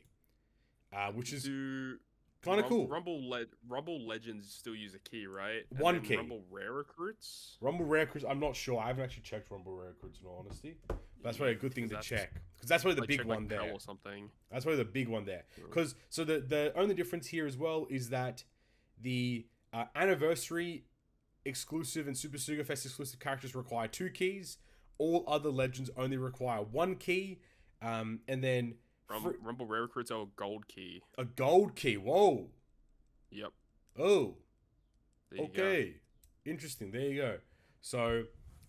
which is kind of cool.
Rumble Legends still use a key, right?
And one key.
Rumble Rare Recruits?
Rumble Rare Recruits, I'm not sure. I haven't actually checked Rumble Rare Recruits in all honesty. But that's probably a good thing to check. Because that's probably the big one there.
Or something.
That's probably the big one there. Because so the only difference here as well is that the Anniversary exclusive and Super Sugafest exclusive characters require 2 keys. All other Legends only require 1 key. And then
Rumble Rare Recruits are a gold key.
A gold key. Whoa.
Yep.
Oh. Okay. Interesting. There you go. So,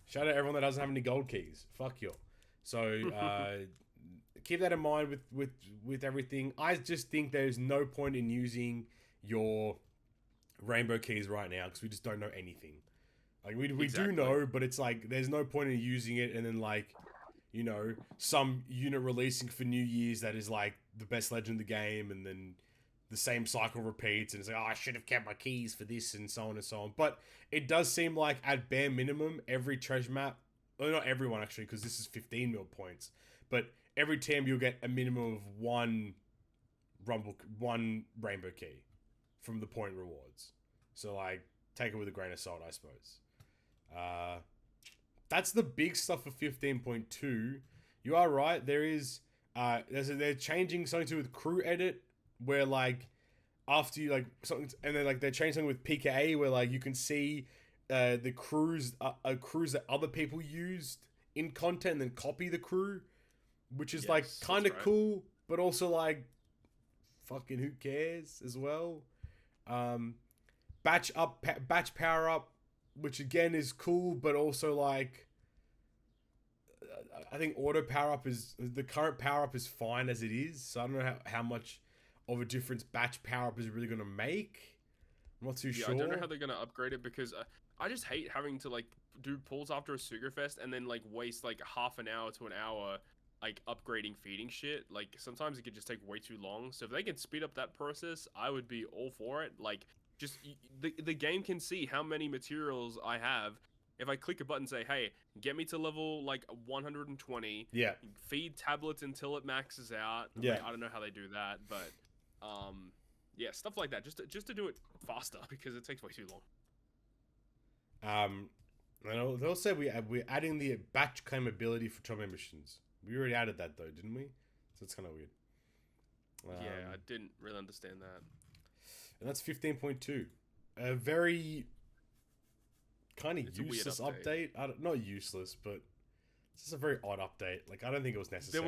shout out everyone that doesn't have any gold keys. Fuck you. So, keep that in mind with everything. I just think there's no point in using your rainbow keys right now because we just don't know anything. Like we do know, but it's like there's no point in using it and then like, you know, some unit releasing for New Year's that is like the best legend in the game, and then the same cycle repeats, and it's like, oh, I should have kept my keys for this, and so on and so on. But it does seem like at bare minimum, every treasure map, well, not everyone actually, because this is 15 mil points, but every team you'll get a minimum of one rainbow key from the point rewards. So like, take it with a grain of salt, I suppose. That's the big stuff for 15.2. You are right. They're changing something to do with crew edit, where like after you like something, and then like they're changing something with PKA, where like you can see the crews that other people used in content, and then copy the crew, which is like kind of cool, but also like fucking who cares as well. Batch power up, which again is cool, but also like I think auto power up the current power up is fine as it is. So I don't know how much of a difference batch power up is really going to make. I'm not too sure.
I don't know how they're going to upgrade it because I just hate having to like do pulls after a Sugarfest and then like waste like half an hour to an hour like upgrading feeding shit. Like sometimes it could just take way too long. So if they can speed up that process, I would be all for it. Like just the game can see how many materials I have if I click a button and say, hey, get me to level like 120,
Yeah.
feed tablets until it maxes out.
Yeah.
Like, I don't know how they do that, but yeah, stuff like that. Just to do it faster because it takes way too long.
They'll say we're adding the batch claim ability for tournament missions. We already added that though, didn't we? So it's kind of weird.
Yeah, I didn't really understand that. And
that's 15.2. A very kind of useless update. Not useless, but it's just a very odd update. Like, I don't think it was necessary.
There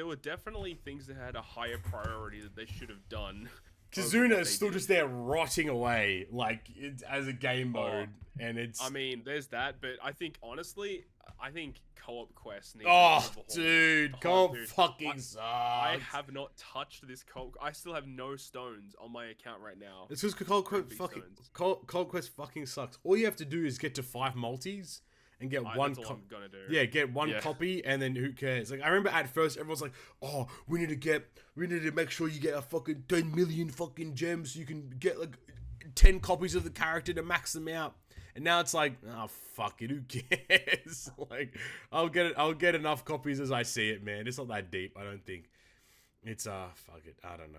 were definitely things that had a higher priority that they should have done.
Kizuna is still just there rotting away, like, as a game mode, and it's...
I mean, there's that, but I think, honestly, co-op quest needs
dude, co-op fucking sucks.
I have not touched this co-op. I still have no stones on my account right now.
It's because co-op quest fucking sucks. All you have to do is get to 5 multis and get one.
That's all I'm gonna do.
Yeah, get one copy, and then who cares? Like, I remember at first everyone's like, "Oh, we need to make sure you get a fucking 10 million fucking gems so you can get like 10 copies of the character to max them out." And now it's like, oh fuck it, who cares? Like, I'll get enough copies as I see it, man. It's not that deep, I don't think. It's fuck it, I don't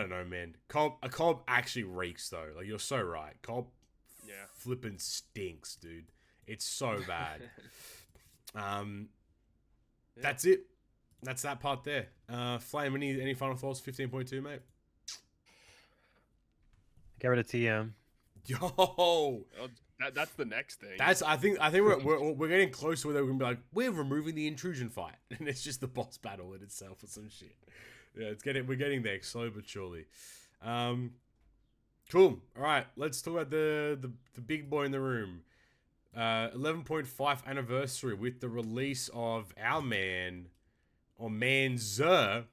know, man. Co-op actually reeks though. Like, you're so right. Co-op flipping stinks, dude. It's so bad. That's it. That's that part there. Flame, any final thoughts? 15.2, mate.
Get rid of TM.
Yo,
that's the next thing.
I think we're getting close to where we're gonna be like, we're removing the intrusion fight, and it's just the boss battle in itself or some shit. Yeah, we're getting there slowly but surely. Cool. All right, let's talk about the big boy in the room. 11.5 anniversary with the release of our man, or Zoro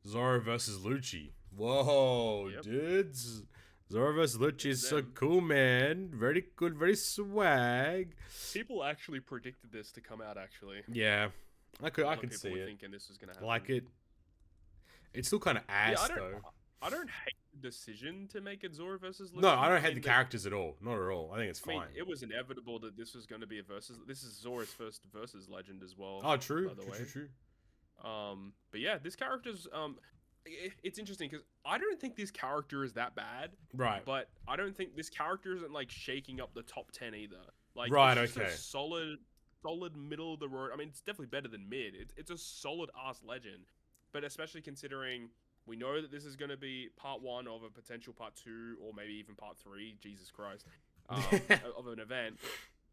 vs Lucci. Whoa, dudes. Zoro vs Lucci is so cool, man. Very good, very swag.
People actually predicted this to come out, actually.
Yeah, I could see it.
Thinking this was gonna happen.
Like it. It's still kind of ass though.
I don't hate the decision to make it Zoro versus Lucci.
No, I don't hate the characters at all. Not at all. I think it's fine.
Mean, it was inevitable that this was going to be a versus. This is Zoro's first versus legend as well.
Oh, true.
By the way. True. But yeah, this character's it's interesting because I don't think this character is that bad.
Right.
But I don't think this character isn't like shaking up the top 10 either. Like,
right.
It's
Okay.
A solid middle of the road. I mean, it's definitely better than mid. It's a solid ass legend, but especially considering. We know that this is going to be part 1 of a potential part 2, or maybe even part 3. Jesus Christ, of an event,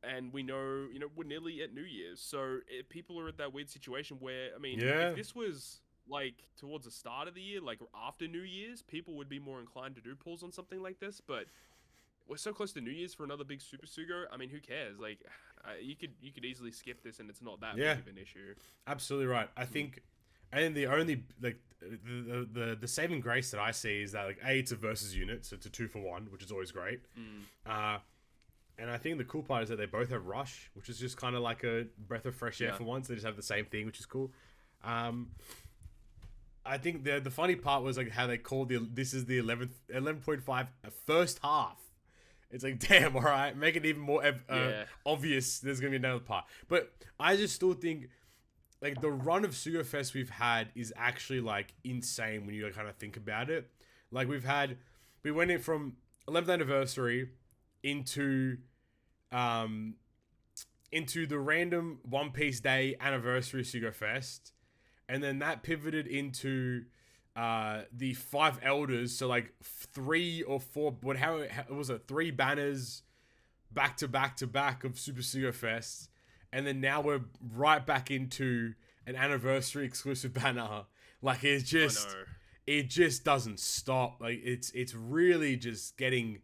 and we know, we're nearly at New Year's, so people are at that weird situation where, I mean, if this was like towards the start of the year, like after New Year's, people would be more inclined to do pulls on something like this. But we're so close to New Year's for another big Super Sugo. I mean, who cares? Like, you could easily skip this, and it's not that big of an issue.
Absolutely right. I think. And the only the saving grace that I see is that like it's a versus unit, so it's a 2-for-1, which is always great. And I think the cool part is that they both have rush, which is just kind of like a breath of fresh air for once. They just have the same thing, which is cool. I think the funny part was like how they called this is the 11.5 first half. It's like, damn, all right, make it even more obvious. There's gonna be another part, but I just still think. Like, the run of Sugo Fest we've had is actually, like, insane when you kind of think about it. Like, we went in from 11th anniversary into the random One Piece Day anniversary Sugo Fest. And then that pivoted into the 5 elders. So, like, 3 or 4, how was it? 3 banners back to back to back of Super Sugo Fest. And then now we're right back into an anniversary exclusive banner. Like, it just doesn't stop. Like, it's really just getting.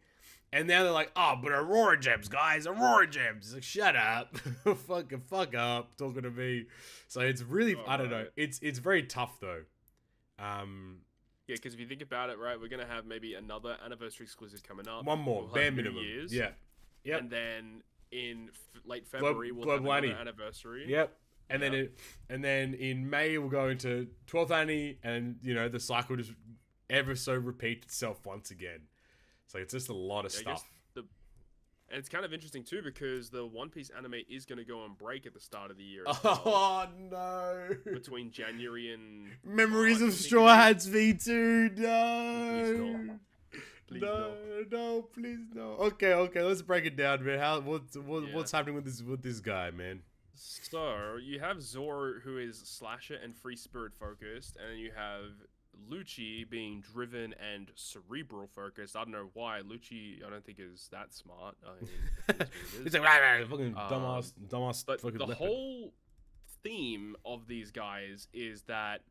And now they're like, oh, but Aurora Gems, guys, Aurora Gems. It's like, shut up, fuck up, talking to me. So it's really, I don't know. It's very tough though.
Yeah, because if you think about it, right, we're gonna have maybe another anniversary exclusive coming up.
One more, bare minimum.
Year's,
yeah. Yep.
And then in late February we'll have another anniversary.
Yep. And then in May we'll go into 12th annie, and the cycle just ever so repeats itself once again. So it's just a lot of stuff.
And it's kind of interesting too because the One Piece anime is going to go on break at the start of the year. As well,
Oh no!
between January and
Memories
March,
of Straw Hats V2.
Please
No, please no. Okay, let's break it down, man. What's happening with this guy, man?
So you have Zoro, who is slasher and free spirit focused, and then you have Lucci being driven and cerebral focused. I don't know why Lucci. I don't think is that smart. I mean,
It's like fucking dumbass.
But
fucking
the
leopard.
whole theme of these guys is that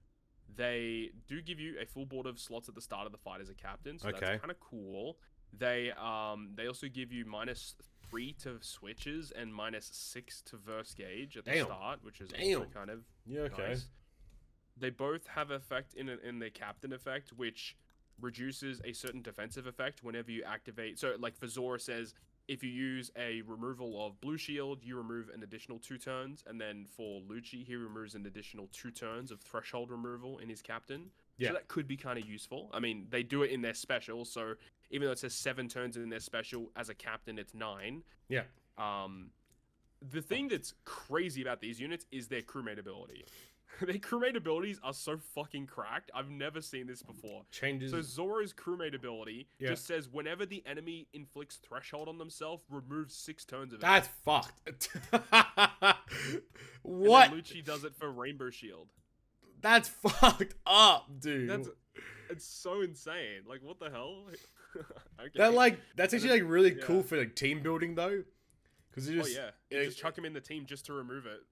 they do give you a full board of slots at the start of the fight as a captain, so that's kind of cool. They also give you -3 to switches and -6 to verse gauge at the start, which is also kind of nice. They both have effect in the captain effect, which reduces a certain defensive effect whenever you activate. So, like for Zoro says, if you use a removal of blue shield, you remove an additional 2 turns, and then for Lucci, he removes an additional 2 turns of threshold removal in his captain. Yeah. So that could be kind of useful. I mean, they do it in their special, so even though it says 7 turns in their special, as a captain, it's 9.
Yeah.
The thing that's crazy about these units is their crewmate ability. Their crewmate abilities are so fucking cracked. I've never seen this before.
Changes.
So Zoro's crewmate ability just says whenever the enemy inflicts threshold on themselves, remove 6 turns of it.
That's fucked. What?
And then Lucci does it for Rainbow Shield.
That's fucked up, dude.
It's so insane. Like, what the hell?
Okay. That's actually like really cool for like team building though. Because you
just chuck him in the team just to remove it.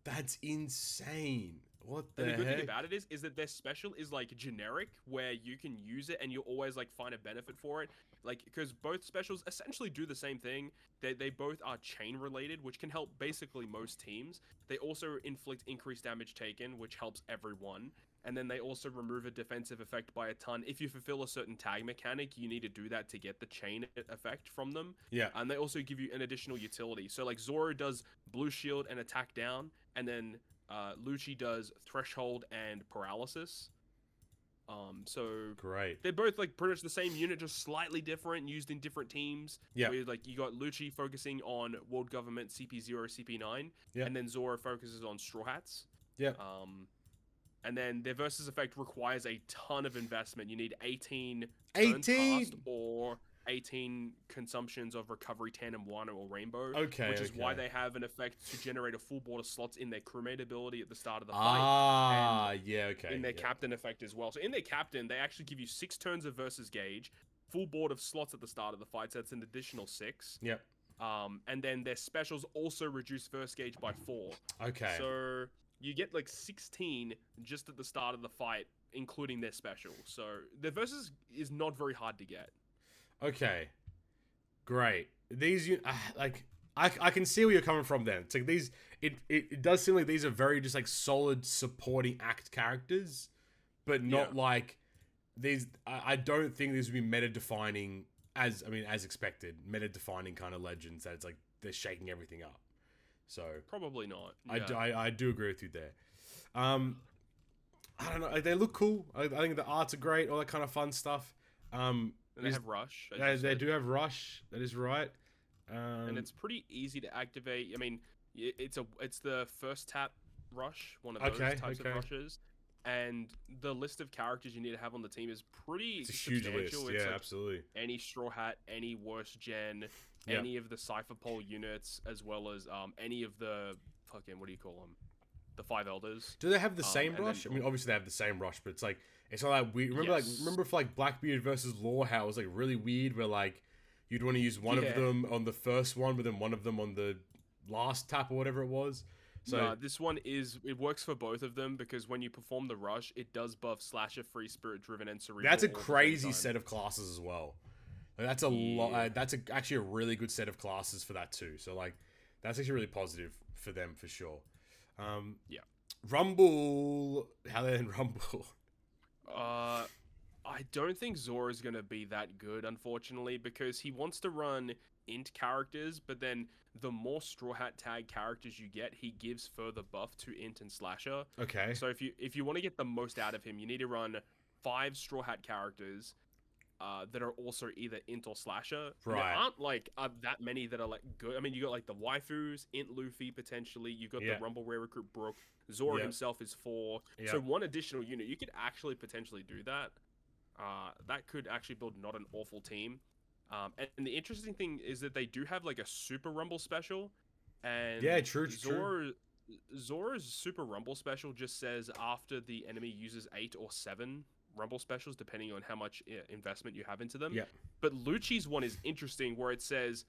That's insane. What the
heck? And the good thing
heck?
about it is that their special is like generic, where you can use it and you always like find a benefit for it. Like, because both specials essentially do the same thing. They both are chain related, which can help basically most teams. They also inflict increased damage taken, which helps everyone. And then they also remove a defensive effect by a ton. If you fulfill a certain tag mechanic, you need to do that to get the chain effect from them.
Yeah.
And they also give you an additional utility. So like Zoro does blue shield and attack down, and then Lucci does threshold and paralysis. So
great.
They're both like pretty much the same unit, just slightly different, used in different teams.
Yeah.
Where, like, you got Lucci focusing on World Government CP0, CP9, and then Zoro focuses on Straw Hats.
Yeah.
And then their versus effect requires a ton of investment. You need 18 turns passed or 18 consumptions of Recovery Tandem 1 or Rainbow.
Okay.
Which is why they have an effect to generate a full board of slots in their crewmate ability at the start of the fight.
Okay.
In their captain effect as well. So in their captain, they actually give you 6 turns of versus gauge, full board of slots at the start of the fight, so that's an additional 6.
Yep.
And then their specials also reduce verse gauge by 4.
Okay.
So you get like 16 just at the start of the fight, including their special. So their versus is not very hard to get.
Okay. Great. These I can see where you're coming from then. It's like these it does seem like these are very just like solid supporting act characters, but not like these I don't think these would be meta defining as expected, meta defining kind of legends that it's like they're shaking everything up. So
probably not.
Yeah. I do agree with you there. I don't know. Like, they look cool. I think the arts are great. All that kind of fun stuff.
And they have rush.
They do have rush. That is right.
And it's pretty easy to activate. I mean, it's the first tap rush, one of those types of rushes. And the list of characters you need to have on the team is pretty substantial.
Huge list.
It's
like absolutely.
Any Straw Hat, any Worst Gen, any of the Cypher Pole units, as well as any of the fucking, what do you call them? The 5 Elders.
Do they have the same rush? I mean, obviously they have the same rush, but it's not like weird. Remember for like Blackbeard versus Law, how it was like really weird, where like you'd want to use one of them on the first one, but then one of them on the last tap or whatever it was. So
no, this one it works for both of them, because when you perform the rush, it does buff Slasher, Free Spirit, Driven, and Cerebral.
That's a crazy set of classes as well. Like, that's a lot. That's actually a really good set of classes for that too. So like, that's actually really positive for them for sure. Rumble. How they in Rumble?
I don't think Zoro's gonna be that good, unfortunately, because he wants to run int characters, but then the more Straw Hat tag characters you get, he gives further buff to int and slasher.
Okay.
So if you want to get the most out of him, you need to run 5 Straw Hat characters, that are also either int or slasher.
Right.
There aren't like that many that are like good. I mean, you got like the waifus, int Luffy potentially. You got the Rumble Rare recruit Brook. Zoro himself is 4. So one additional unit, you could actually potentially do that. That could actually build not an awful team. And the interesting thing is that they do have like a Super Rumble special. And
true.
Zoro's Super Rumble special just says after the enemy uses 8 or 7 Rumble specials, depending on how much investment you have into them.
Yeah.
But Lucci's one is interesting, where it says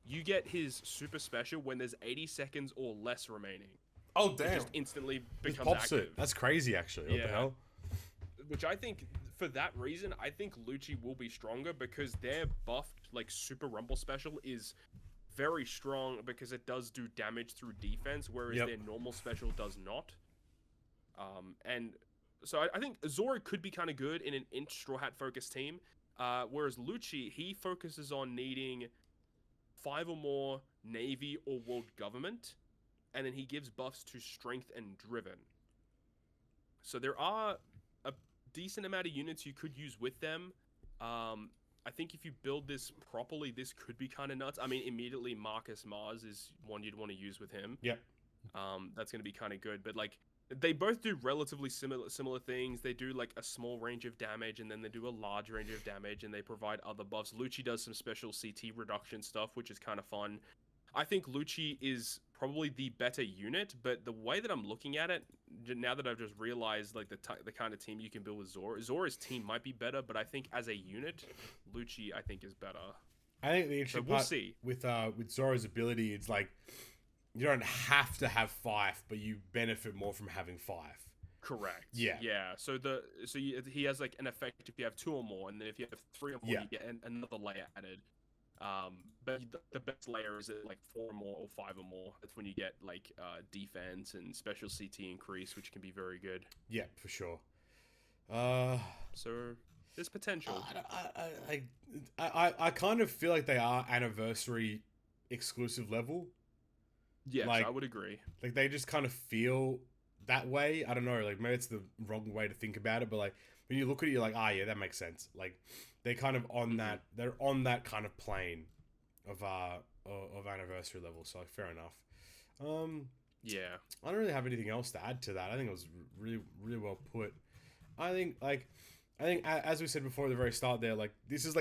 you get his super special when there's 80 seconds or less remaining.
Oh, damn.
It just instantly becomes
pops
active.
It. That's crazy, actually. What the hell?
Which I think, for that reason, I think Lucci will be stronger because their buffed, like, Super Rumble special is very strong because it does do damage through defense, whereas their normal special does not. And so I think Zoro could be kind of good in an int Straw Hat focused team, whereas Lucci, he focuses on needing 5 or more Navy or World Government, and then he gives buffs to Strength and Driven. So there are a decent amount of units you could use with them. I think if you build this properly, this could be kind of nuts. I mean, immediately Marcus Mars is one you'd want to use with him.
Yep.
That's going to be kind of good, but like, they both do relatively similar things. They do like a small range of damage, and then they do a large range of damage, and they provide other buffs. Lucci does some special CT reduction stuff, which is kind of fun. I think Lucci is probably the better unit, but the way that I'm looking at it, now that I've just realized like the kind of team you can build with Zoro, Zoro's team might be better, but I think as a unit, Lucci I think is better.
I think the interesting part with Zoro's ability, it's like, you don't have to have 5, but you benefit more from having 5.
Correct.
Yeah.
Yeah. So he has like an effect if you have 2 or more, and then if you have 3 or more, you get another layer added. But the best layer is at like 4 or more or 5 or more. That's when you get like defense and special CT increase, which can be very good.
Yeah, for sure.
So there's potential.
I kind of feel like they are anniversary exclusive level.
Yes,
like,
I would agree.
Like, they just kind of feel that way. I don't know. Like, maybe it's the wrong way to think about it, but like, when you look at it, you're like, yeah, that makes sense. Like, they're kind of on that. They're on that kind of plane of anniversary level. So, like, fair enough.
Yeah. I
don't really have anything else to add to that. I think it was really, really well put. I think as we said before at the very start there, like, this is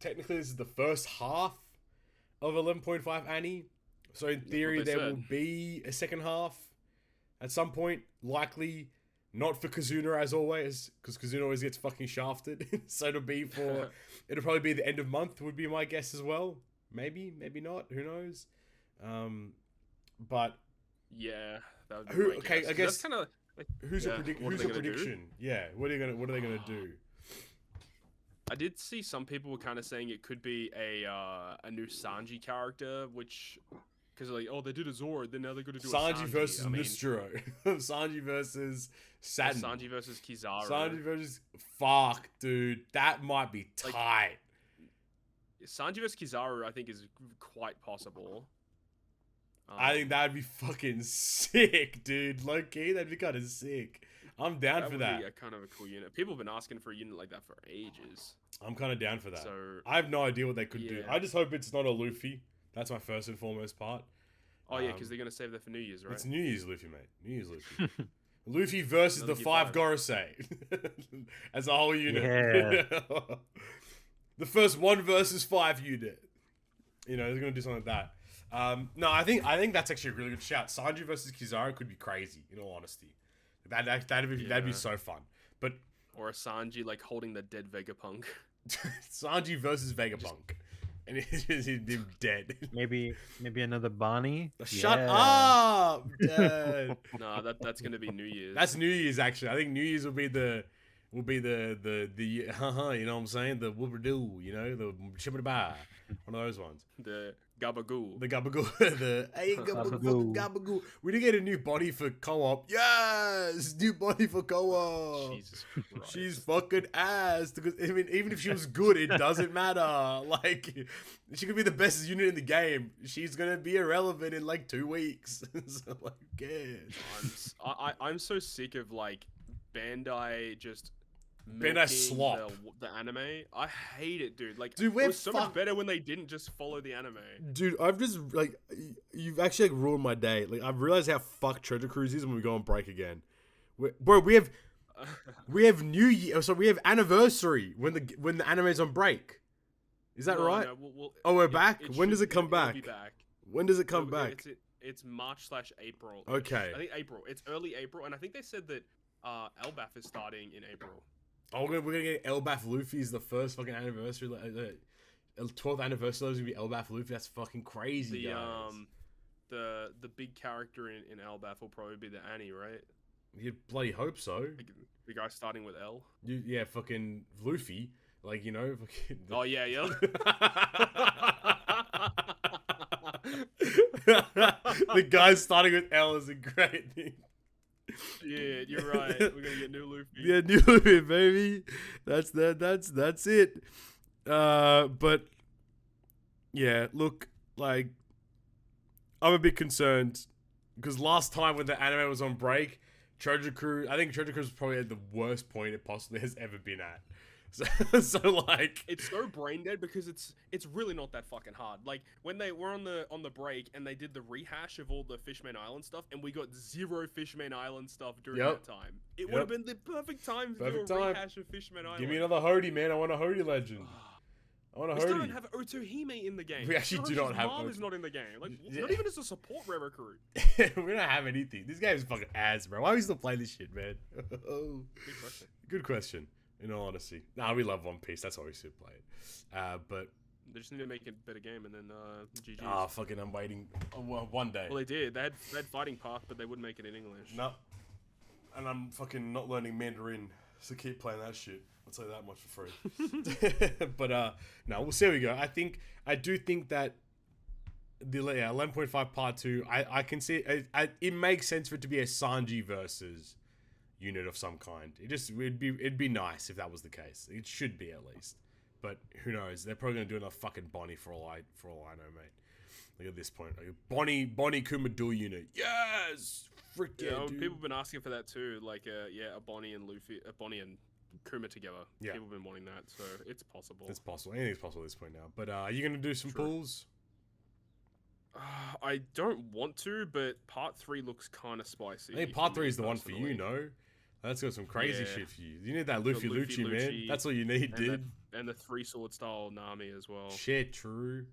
technically the first half of 11.5 Annie. So in theory, there will be a second half at some point. Likely not for Kazuna as always, because Kazuna always gets fucking shafted. So it'll probably be the end of month would be my guess as well. Maybe not. Who knows? But
yeah, that would be my guess.
I guess
kind of like,
who's your prediction? Yeah, what are they gonna do?
I did see some people were kind of saying it could be a new Sanji character, which. Because like, they did a Zoro, then now they're going to do
Sanji versus Misturo. Sanji versus Saturn.
Sanji versus Kizaru.
Sanji versus... Fuck, dude. That might be tight.
Sanji versus Kizaru, I think, is quite possible.
I think that'd be fucking sick, dude. Low-key, that'd be kind of sick. I'm down for that.
That would be kind of a cool unit. People have been asking for a unit like that for ages.
I'm kind of down for that.
So,
I have no idea what they could do. I just hope it's not a Luffy. That's my first and foremost part.
Oh, yeah, because they're going to save that for New Year's, right?
It's New Year's Luffy, mate. New Year's Luffy. Luffy versus the 5 Gorosei. As a whole unit.
Yeah.
The first 1 versus 5 unit. They're going to do something like that. No, I think that's actually a really good shout. Sanji versus Kizaru could be crazy, in all honesty. That'd be so fun.
Or a Sanji, like, holding the dead Vegapunk.
Sanji versus Vegapunk. And he's dead.
Maybe another Bonnie.
Shut up, Dad.
No, that's gonna be New Year's.
That's New Year's actually. I think New Year's will be the you know what I'm saying? The whoop-a-doo, the shibba-da-ba. One of those ones.
The Gabagoo.
The Gabagoo. The hey Gabagoo. We did get a new body for co-op. Yes! New body for co-op.
Jesus Christ.
She's fucking ass. Because, I mean, even if she was good, it doesn't matter. Like, she could be the best unit in the game. She's gonna be irrelevant in like 2 weeks. So, like, who cares?
I'm so sick of, like, Bandai just
been a slop.
The anime. I hate it, dude. Like,
dude,
it was so much better when they didn't just follow the anime.
Dude, I've just like you've actually like ruined my day. Like I've realized how fucked Treasure Cruise is when we go on break again. Bro, we have New Year. So we have anniversary when the anime's on break. Is that right? No, we're back. When does it come back? When does it come back?
It's March/April.
Okay.
I think April. It's early April, and I think they said that Elbaf is starting in April.
Oh, we're gonna get Elbaf Luffy's the first fucking anniversary. The 12th anniversary is gonna be Elbaf Luffy. That's fucking crazy, guys.
The big character in Elbaf will probably be the Annie, right?
You bloody hope so.
The guy starting with L.
Yeah, fucking Luffy. Like, you know, fucking...
Oh yeah.
The guy starting with L is a great thing.
Yeah, you're right. We're gonna get new Luffy.
Yeah, new Luffy, baby. That's it. But yeah, look, like, I'm a bit concerned because last time when the anime was on break, Treasure Cruise was probably at the worst point it possibly has ever been at. So like,
it's so brain dead because it's really not that fucking hard. Like when they were on the break and they did the rehash of all the Fishman Island stuff, and we got zero Fishman Island stuff during that time. It would have been the perfect time to do a rehash of Fishman Island.
Give me another Hody, man. I want a Hody legend. I want a Hody.
We still don't have Otohime in the game.
We actually do not have.
Mom is not in the game. Like not even as a support rare recruit.
We don't have anything. This game is fucking ass, bro. Why are we still playing this shit, man? Good question. In all honesty, we love One Piece. That's why we should play it. But
they just need to make a better game, and then GG.
Fucking, I'm waiting one day.
Well, they did. They had Fighting Path, but they wouldn't make it in English.
No. And I'm fucking not learning Mandarin, so keep playing that shit. I'll tell you that much for free. But no, we'll see how we go. I do think that the 11.5 part 2. I can see it makes sense for it to be a Sanji versus unit of some kind. It'd be nice if that was the case. It should be at least. But who knows? They're probably gonna do another fucking Bonnie for all I know, mate. Like at this point, like Bonnie Kuma dual unit. Yes, frick yeah, dude.
People have been asking for that too. Like a Bonnie and Luffy, Bonnie and Kuma together. Yeah, people have been wanting that, so it's possible.
It's possible. Anything's possible at this point now. But are you gonna do some pulls?
I don't want to, but part 3 looks kind of spicy.
I think part 3 is the one for you, no? That's got some crazy shit for you. You need that Luffy Lucci, man. That's all you need, dude.
And the 3-sword style Nami as well.
Shit, true.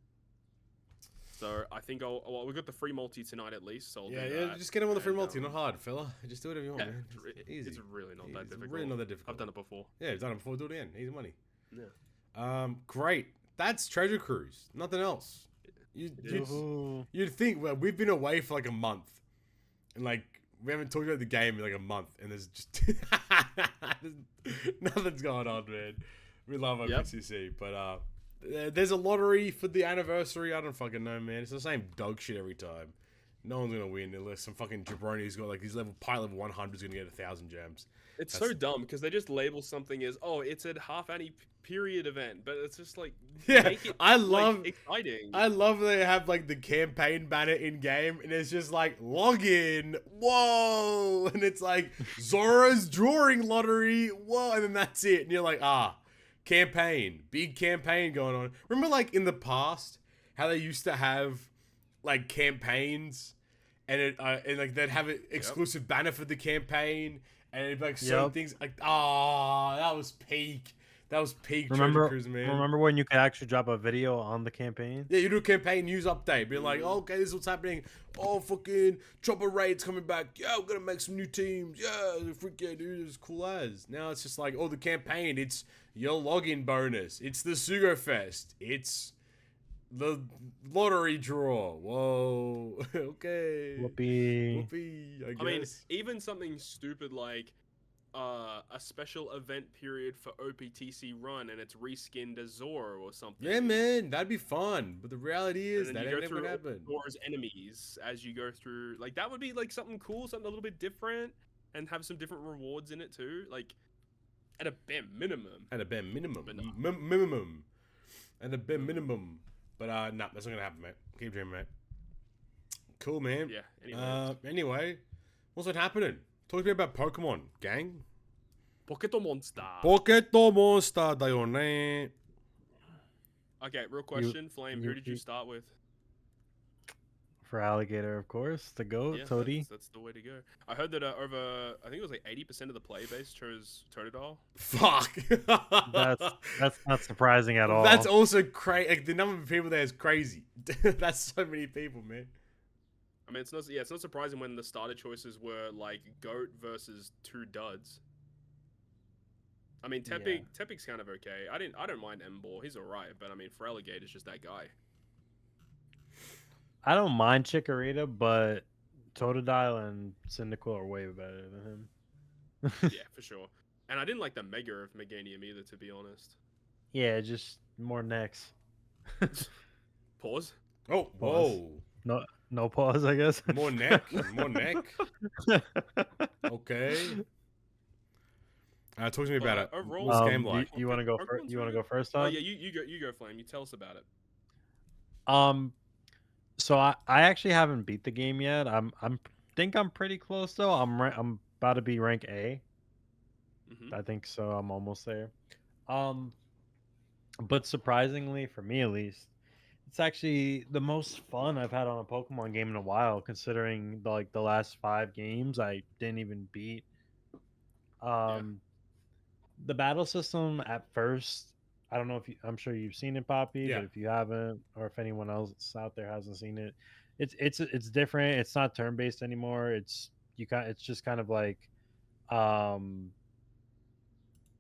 So I think we got the free multi tonight at least. So I'll do that.
Just get him on the free multi. Not hard, fella. Just do whatever you want, man.
Easy. It's really not that difficult.
Really not that difficult.
I've done it before.
Yeah, you've done it before. Do it again. Easy money.
Yeah.
Great. That's Treasure Cruise. Nothing else. You'd think, well, we've been away for like a month, and like we haven't talked about the game in like a month, and there's just nothing's going on, man. We love OPTC, but there's a lottery for the anniversary. I don't fucking know, man. It's the same dog shit every time. No one's gonna win unless some fucking jabroni who's got like his pilot level 100 is gonna get 1,000 gems.
It's so dumb because they just label something as it's a half annie period event, but it's just like make it, exciting.
I love that they have like the campaign banner in game, and it's just like login, whoa, and it's like Zoro's drawing lottery, whoa, and then that's it, and you're like campaign, big campaign going on. Remember like in the past how they used to have like campaigns, and like they'd have an exclusive banner for the campaign. And it'd be like certain things like, that was peak. That was peak Treasure Cruise, man.
Remember when you could actually drop a video on the campaign?
Yeah, you do a campaign news update. Being like, okay, this is what's happening. Oh, fucking Chopper Raid's coming back. Yeah, we're going to make some new teams. Yeah, freak yeah, dude, it's cool as. Now it's just like, the campaign. It's your login bonus. It's the Sugo Fest. It's the lottery draw. Whoa. Okay.
Whoopee,
I guess.
I mean, even something stupid like a special event period for OPTC run and it's reskinned as Zoro or something.
Yeah, man, that'd be fun. But the reality is that ain't never gonna happen.
Zoro's enemies as you go through. Like that would be like something cool, something a little bit different, and have some different rewards in it too. Like at a bare minimum.
At a bare minimum. Minimum. At a bare minimum. But nah, that's not gonna happen, mate. Keep dreaming, mate. Cool, man.
Yeah.
Anyway, what's been happening? Talk to me about Pokemon, gang.
Poketo Monster.
Poketo Monster だよね.
Okay, real question, Flame. Who did you start with?
For Alligator, of course. The GOAT,
Yeah,
Toadie.
That's the way to go. I heard that over, I think it was like 80% of the play base chose Totodile.
Fuck.
That's not surprising at all.
That's also crazy. Like, the number of people there is crazy. That's so many people, man.
I mean, it's not surprising when the starter choices were like GOAT versus 2 duds. I mean, Tepig's kind of okay. I don't mind Embor. He's alright, but I mean, for Alligator's just that guy.
I don't mind Chikorita, but Totodile and Cyndaquil are way better than him.
Yeah, for sure. And I didn't like the Mega of Meganium either, to be honest.
Yeah, just more necks.
Pause.
Oh,
pause.
Whoa.
No pause, I guess.
More neck. Okay. Talk to me about it.
Overall,
what's the game like?
You want to go first? You want to go first, Todd?
Oh yeah, you go, Flame. You tell us about it.
So I actually haven't beat the game yet. I'm pretty close though. I'm about to be rank A. I think so. I'm almost there. But surprisingly for me at least, it's actually the most fun I've had on a Pokemon game in a while, considering the last 5 games I didn't even beat. The battle system at first, I don't know if I'm sure you've seen it, Poppy, but if you haven't, or if anyone else out there hasn't seen it, it's different. It's not turn based anymore. It's just kind of like,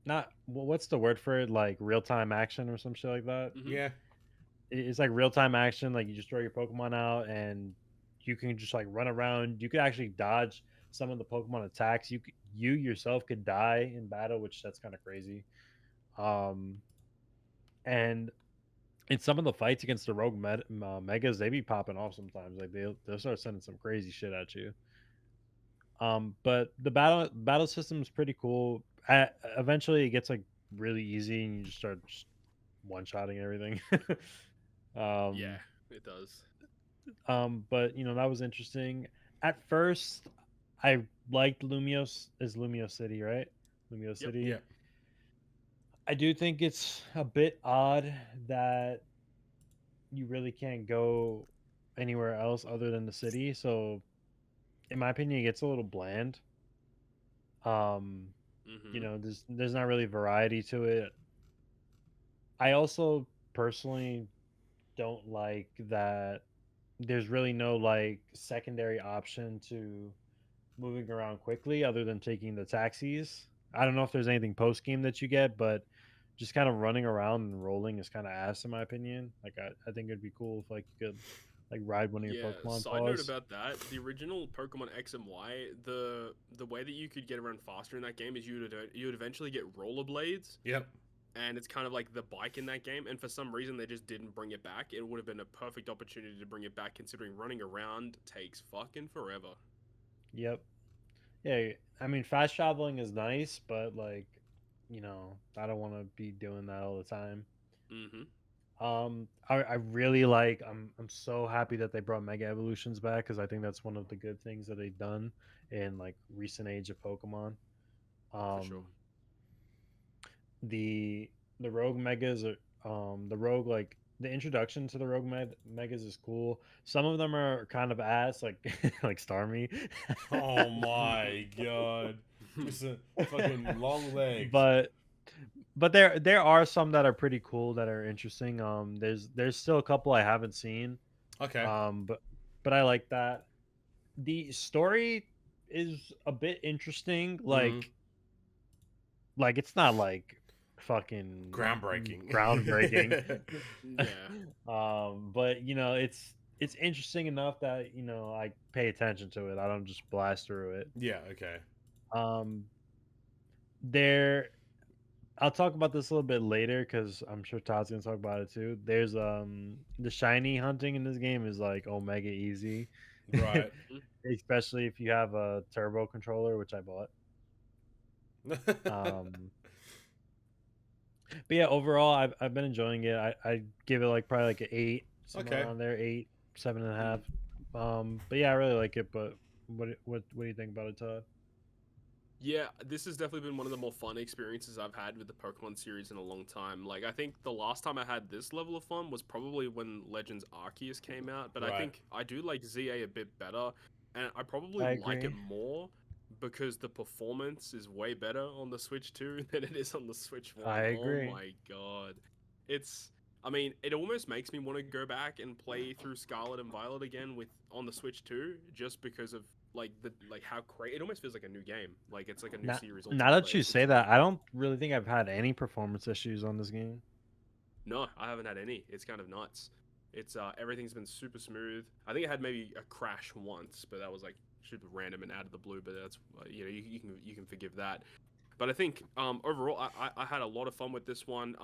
not what's the word for it? Like real time action or some shit like that.
Yeah,
it's like real time action. Like you just throw your Pokemon out and you can just like run around. You could actually dodge some of the Pokemon attacks. You yourself could die in battle, which that's kind of crazy. And in some of the fights against the rogue megas, they be popping off sometimes. Like they'll start sending some crazy shit at you. But the battle system is pretty cool. Eventually, it gets like really easy, and you just start one-shotting everything.
Yeah, it does.
But that was interesting. At first, I liked Lumios. Is Lumio City, right? Lumio City.
Yeah.
I do think it's a bit odd that you really can't go anywhere else other than the city. So, in my opinion, it gets a little bland. There's not really variety to it. I also personally don't like that there's really no like secondary option to moving around quickly other than taking the taxis. I don't know if there's anything post game that you get, but just kind of running around and rolling is kind of ass in my opinion. Like I think it'd be cool if like you could like ride one of your Pokemon.
Side note about that: the original Pokemon X and Y, the way that you could get around faster in that game is you would eventually get rollerblades.
Yep.
And it's kind of like the bike in that game, and for some reason they just didn't bring it back. It would have been a perfect opportunity to bring it back, considering running around takes fucking forever.
Yep. Yeah, I mean, fast traveling is nice, but like, I don't want to be doing that all the time. I really like. I'm so happy that they brought Mega Evolutions back because I think that's one of the good things that they've done in like recent age of Pokemon.
For sure.
The Rogue Megas are the Rogue like the introduction to the Rogue Megas is cool. Some of them are kind of ass, like like Starmie.
Oh my god, just a fucking long legs.
But there are some that are pretty cool that are interesting. There's still a couple I haven't seen.
Okay.
But I like that. The story is a bit interesting. Like it's not like fucking
groundbreaking.
Yeah. But it's interesting enough that I pay attention to it. I don't just blast through it.
Yeah. Okay.
I'll talk about this a little bit later because I'm sure Todd's gonna talk about it too. There's the shiny hunting in this game is like omega easy,
right?
Especially if you have a turbo controller, which I bought. But yeah, overall, I've been enjoying it. I give it like probably like an 8, somewhere around there, 8, 7.5. But yeah, I really like it. But what do you think about it, Todd?
Yeah, this has definitely been one of the more fun experiences I've had with the Pokemon series in a long time. Like, I think the last time I had this level of fun was probably when Legends Arceus came out, but I
Right.
think I do like ZA a bit better, and I probably
I
like it
agree.
more because the performance is way better on the Switch 2 than it is on the Switch 1.
I
Oh
agree.
my god. It's I mean, it almost makes me want to go back and play through Scarlet and Violet again with on the Switch 2 just because of like how great it almost feels like a new game. Like it's like a new
Now,
series
now
altogether.
that you say that, I don't really think I've had any performance issues on this game.
No, I haven't had any. It's kind of nuts. It's everything's been super smooth. I think I had maybe a crash once, but that was like super random and out of the blue. But that's you can forgive that. But I think overall I had a lot of fun with this one.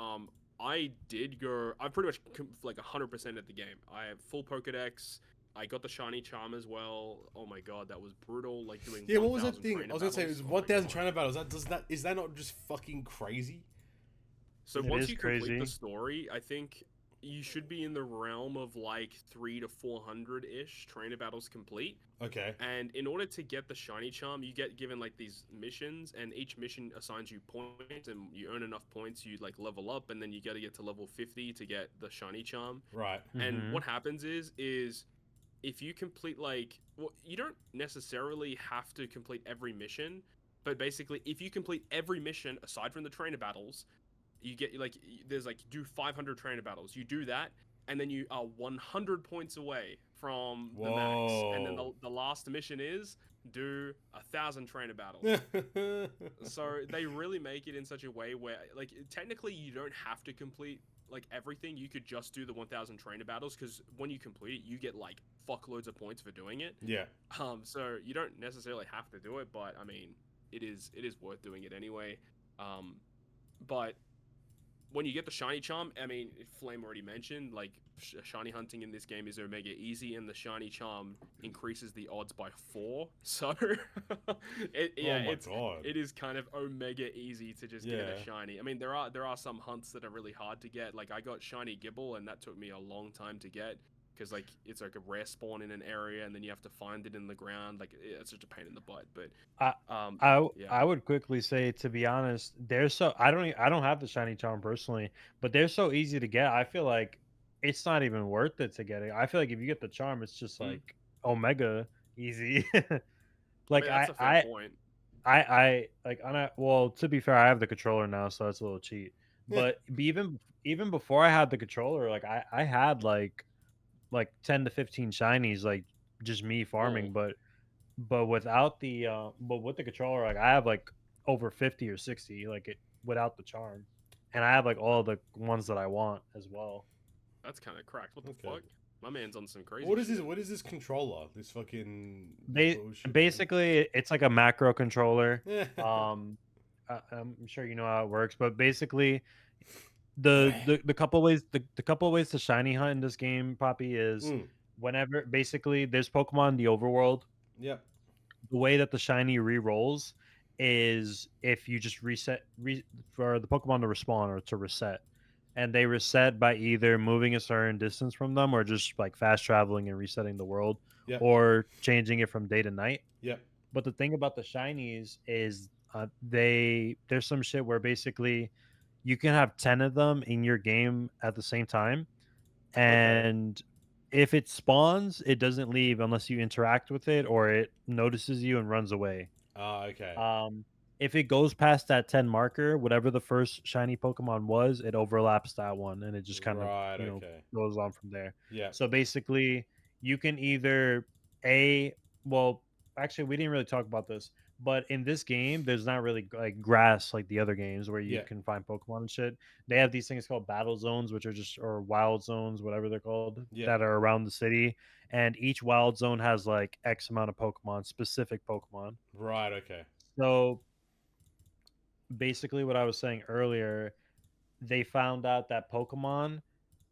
I did go. I pretty much like 100% at the game. I have full Pokedex. I got the shiny charm as well. Oh my god, that was brutal. Like doing
Yeah, what was that
1,000
thing?
trainer
I was gonna say it
battles.
was
Oh my
1,000
god.
trainer battles. Is that not just fucking crazy?
So
It
once
is
you complete the
crazy.
story, I think you should be in the realm of like 300 to 400 ish trainer battles complete.
Okay.
And in order to get the shiny charm, you get given like these missions, and each mission assigns you points, and you earn enough points, you like level up, and then you got to get to level 50 to get the shiny charm.
Right.
And
Mm-hmm.
what happens is if you complete like, well, you don't necessarily have to complete every mission, but basically if you complete every mission aside from the trainer battles, you get like there's like do 500 trainer battles. You do that, and then you are 100 points away from the max. And then
Whoa.
the last mission is do 1,000 trainer battles. So they really make it in such a way where like technically you don't have to complete like everything. You could just do the 1,000 trainer battles because when you complete it, you get like fuckloads of points for doing it.
Yeah.
So you don't necessarily have to do it, but I mean, it is worth doing it anyway. But when you get the shiny charm, I mean, Flame already mentioned, like, shiny hunting in this game is omega easy, and the shiny charm increases the odds by 4. So,
Oh my god.
it is kind of omega easy to just get a shiny. I mean, there are some hunts that are really hard to get. Like, I got shiny Gibble, and that took me a long time to get. Because like it's like a rare spawn in an area, and then you have to find it in the ground. Like it's such a pain in the butt. But
I
yeah,
I would quickly say, to be honest, they're so I don't have the shiny charm personally, but they're so easy to get. I feel like it's not even worth it to get it. I feel like if you get the charm, it's just
Mm.
like omega easy.
I
Like
mean that's a fair point.
I like on a well, to be fair, I have the controller now, so that's a little cheat. But even before I had the controller, like I had like 10 to 15 shinies, like just me
Oh,
farming, but without the but with the controller, like I have like over 50 or 60, like it without the charm. And I have like all the ones that I want as well.
that's kind of cracked. What the
Okay.
fuck? My man's on some crazy
What is
shit.
this? What is this controller? This fucking
They
bullshit.
basically it's like a macro controller.
Man.
I'm sure you know how it works, but basically the couple ways the couple ways to shiny hunt in this game, Poppy, is
Mm.
whenever basically there's Pokemon in the overworld.
Yep.
The way that the shiny re-rolls is if you just for the Pokemon to respawn or to reset, and they reset by either moving a certain distance from them or just like fast traveling and resetting the world,
Yep.
or changing it from day to night.
Yep.
But the thing about the shinies is there's some shit where basically you can have 10 of them in your game at the same time,
Okay.
and if it spawns, it doesn't leave unless you interact with it or it notices you and runs away.
Ah. Okay.
Um, if it goes past that 10 marker, whatever the first shiny Pokemon was, it overlaps that one and it just kind of,
Right. Okay.
goes on from there.
Yeah.
So basically, you can either a well, actually we didn't really talk about this, but in this game there's not really like grass like the other games where you
Yeah.
can find Pokemon and shit. They have these things called battle zones, which are just or wild zones, whatever they're called,
Yeah.
that are around the city, and each wild zone has like X amount of Pokemon, specific Pokemon.
Right. Okay.
So basically, what I was saying earlier, they found out that Pokemon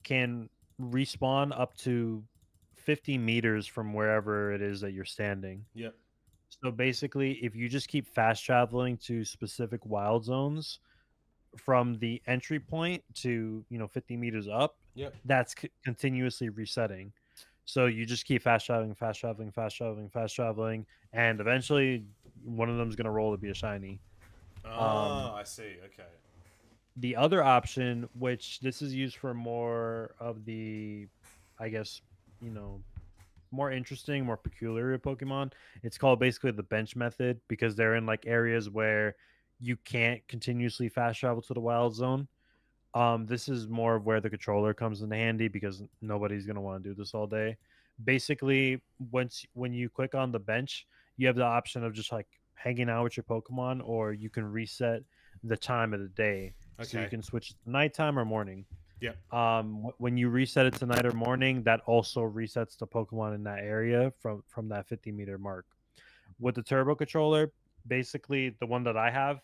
can respawn up to 50 meters from wherever it is that you're standing.
Yep.
So basically, if you just keep fast traveling to specific wild zones from the entry point to 50 meters up,
Yep.
that's continuously resetting. So you just keep fast traveling, fast traveling, fast traveling, fast traveling, and eventually one of them's gonna roll to be a shiny.
Oh, I see. Okay.
The other option, which this is used for more of the, I guess, more interesting, more peculiar Pokemon. It's called basically the bench method because they're in like areas where you can't continuously fast travel to the wild zone. This is more of where the controller comes in handy because nobody's gonna want to do this all day. Basically, when you click on the bench, you have the option of just like hanging out with your Pokemon, or you can reset the time of the day. So you
Okay.
can switch it to nighttime or morning.
Yep.
When you reset it to night or morning, that also resets the Pokemon in that area from that 50-meter mark. With the Turbo controller, basically the one that I have,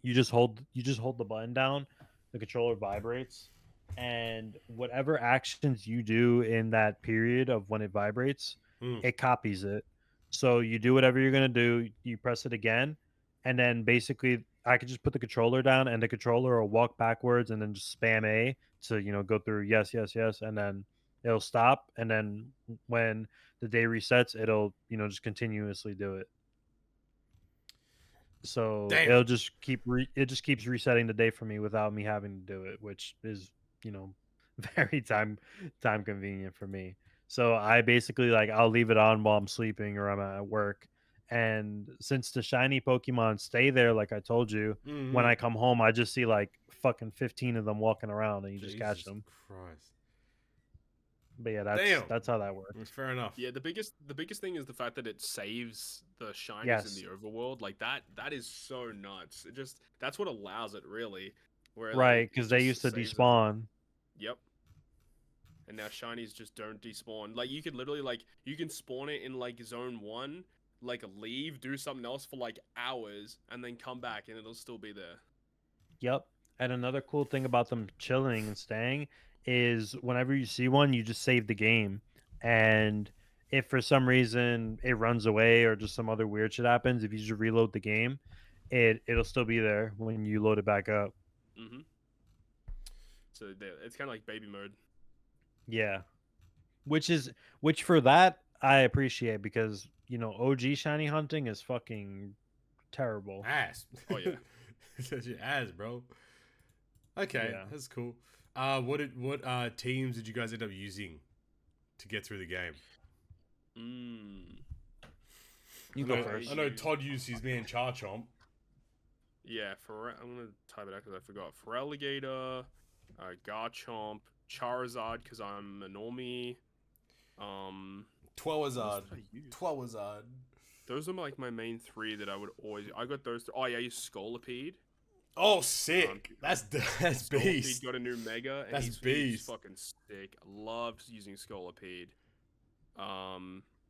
you just hold the button down, the controller vibrates, and whatever actions you do in that period of when it vibrates, it copies it. So you do whatever you're going to do, you press it again, and then basically I could just put the controller down and the controller will walk backwards and then just spam A to, go through yes, yes, yes, and then it'll stop, and then when the day resets, it'll, just continuously do it. So
Damn.
it'll just it just keeps resetting the day for me without me having to do it, which is, very time convenient for me. So I basically, like, I'll leave it on while I'm sleeping or I'm at work. And since the shiny Pokemon stay there, like I told you, when I come home, I just see like fucking 15 of them walking around, and you just catch them.
Christ.
But yeah, that's how that works.
Fair enough.
Yeah, the biggest thing is the fact that it saves the shinies in the overworld. Like that is so nuts. That's what allows it, really. Where,
right, because they used to despawn.
Yep. And now shinies just don't despawn. Like you could literally, like, you can spawn it in like zone 1, like leave, do something else for like hours, and then come back and it'll still be there.
Yep. And another cool thing about them chilling and staying is whenever you see one, you just save the game. And if for some reason it runs away or just some other weird shit happens, if you just reload the game, it'll still be there when you load it back up.
Mm-hmm. So it's kind of like baby mode.
Yeah. Which for that I appreciate, because OG shiny hunting is fucking terrible.
Ass.
Oh yeah.
That's your ass, bro. Okay, yeah. That's cool. What teams did you guys end up using to get through the game?
You go first.
I know Todd used his man Charchomp.
Yeah, I'm gonna type it out because I forgot. Feraligatr, Garchomp, Charizard because I'm a normie.
Twelazard. Those
are like my main 3 that I would always. I got those. Oh yeah, I used Scolipede.
Oh, sick! That's beast.
Got a new Mega. And
that's beast.
He's fucking sick. Loved using Scolipede.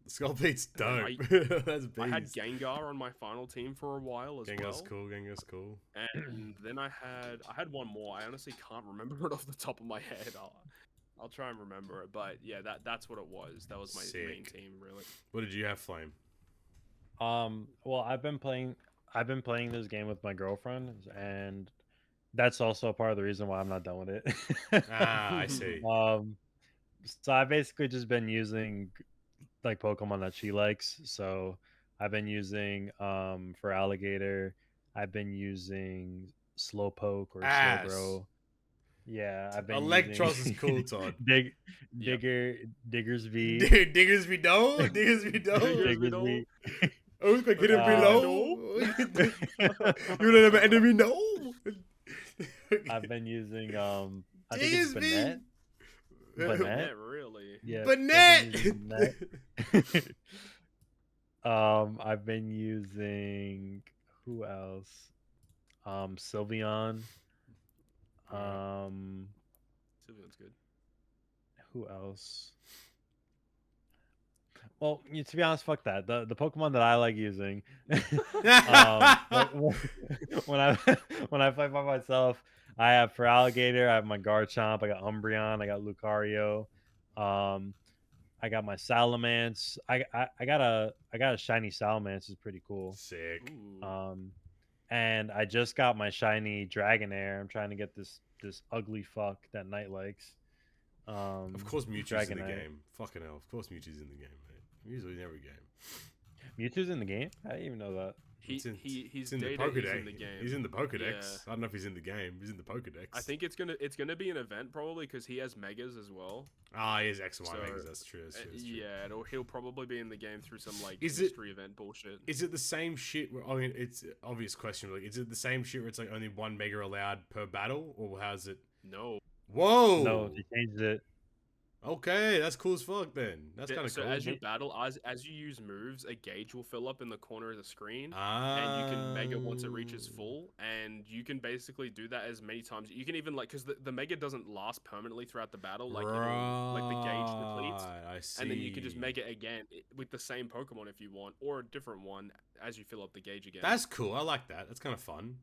Scollipede's dope. That's beast.
I had Gengar on my final team for a while as
Gengar's
well.
Gengar's cool.
And then I had one more. I honestly can't remember it off the top of my head. I'll try and remember it. But yeah, that's what it was. That was my main team, really.
What did you have, Flame?
Well, I've been playing this game with my girlfriend, and that's also part of the reason why I'm not done with it.
I see.
So I've basically just been using like Pokemon that she likes. So I've been using Feraligatr. I've been using Slowpoke or Slowbro. Yeah, I've been
Electros is cool, Todd.
Diggersby.
Diggersby no? Diggersby. Oh, I get it below. You let an enemy know.
I've been using I think it's Banette.
Banette, really?
Yeah.
Banette.
I've been using who else? Sylveon.
Sylveon's good.
Who else? Well, to be honest, fuck that. The Pokemon that I like using, when I play by myself, I have Feraligatr, I have my Garchomp, I got Umbreon, I got Lucario, I got my Salamence. I got a shiny Salamence, is pretty cool.
Sick.
And I just got my shiny Dragonair. I'm trying to get this ugly fuck that Knight likes.
Of course Mewtwo's in the game. Fucking hell. Of course Mewtwo's in the game, mate. Mewtwo's in every game.
Mewtwo's in the game? I didn't even know that.
He's
in
data
the Pokédex.
is in the game.
He's in the Pokédex.
Yeah.
I don't know if he's in the game. He's in the Pokédex.
I think it's gonna be an event probably because he has megas as well.
Ah, he has X and Y megas. That's true. That's true.
Yeah, he'll probably be in the game through some like
Is
mystery event bullshit.
Is it the same shit? I mean, it's an obvious question. Really, is it the same shit where it's like only one mega allowed per battle, or how's it?
No.
Whoa.
No, they changed it.
Okay, that's cool as fuck. Then that's kind of
so
cool.
as you battle, as you use moves, a gauge will fill up in the corner of the screen,
Ah.
and you can mega once it reaches full, and you can basically do that as many times. You can even like because the mega doesn't last permanently throughout the battle, like like the gauge depletes,
I see.
and then you can just mega again with the same Pokemon if you want, or a different one as you fill up the gauge again.
That's cool. I like that. That's kind of fun.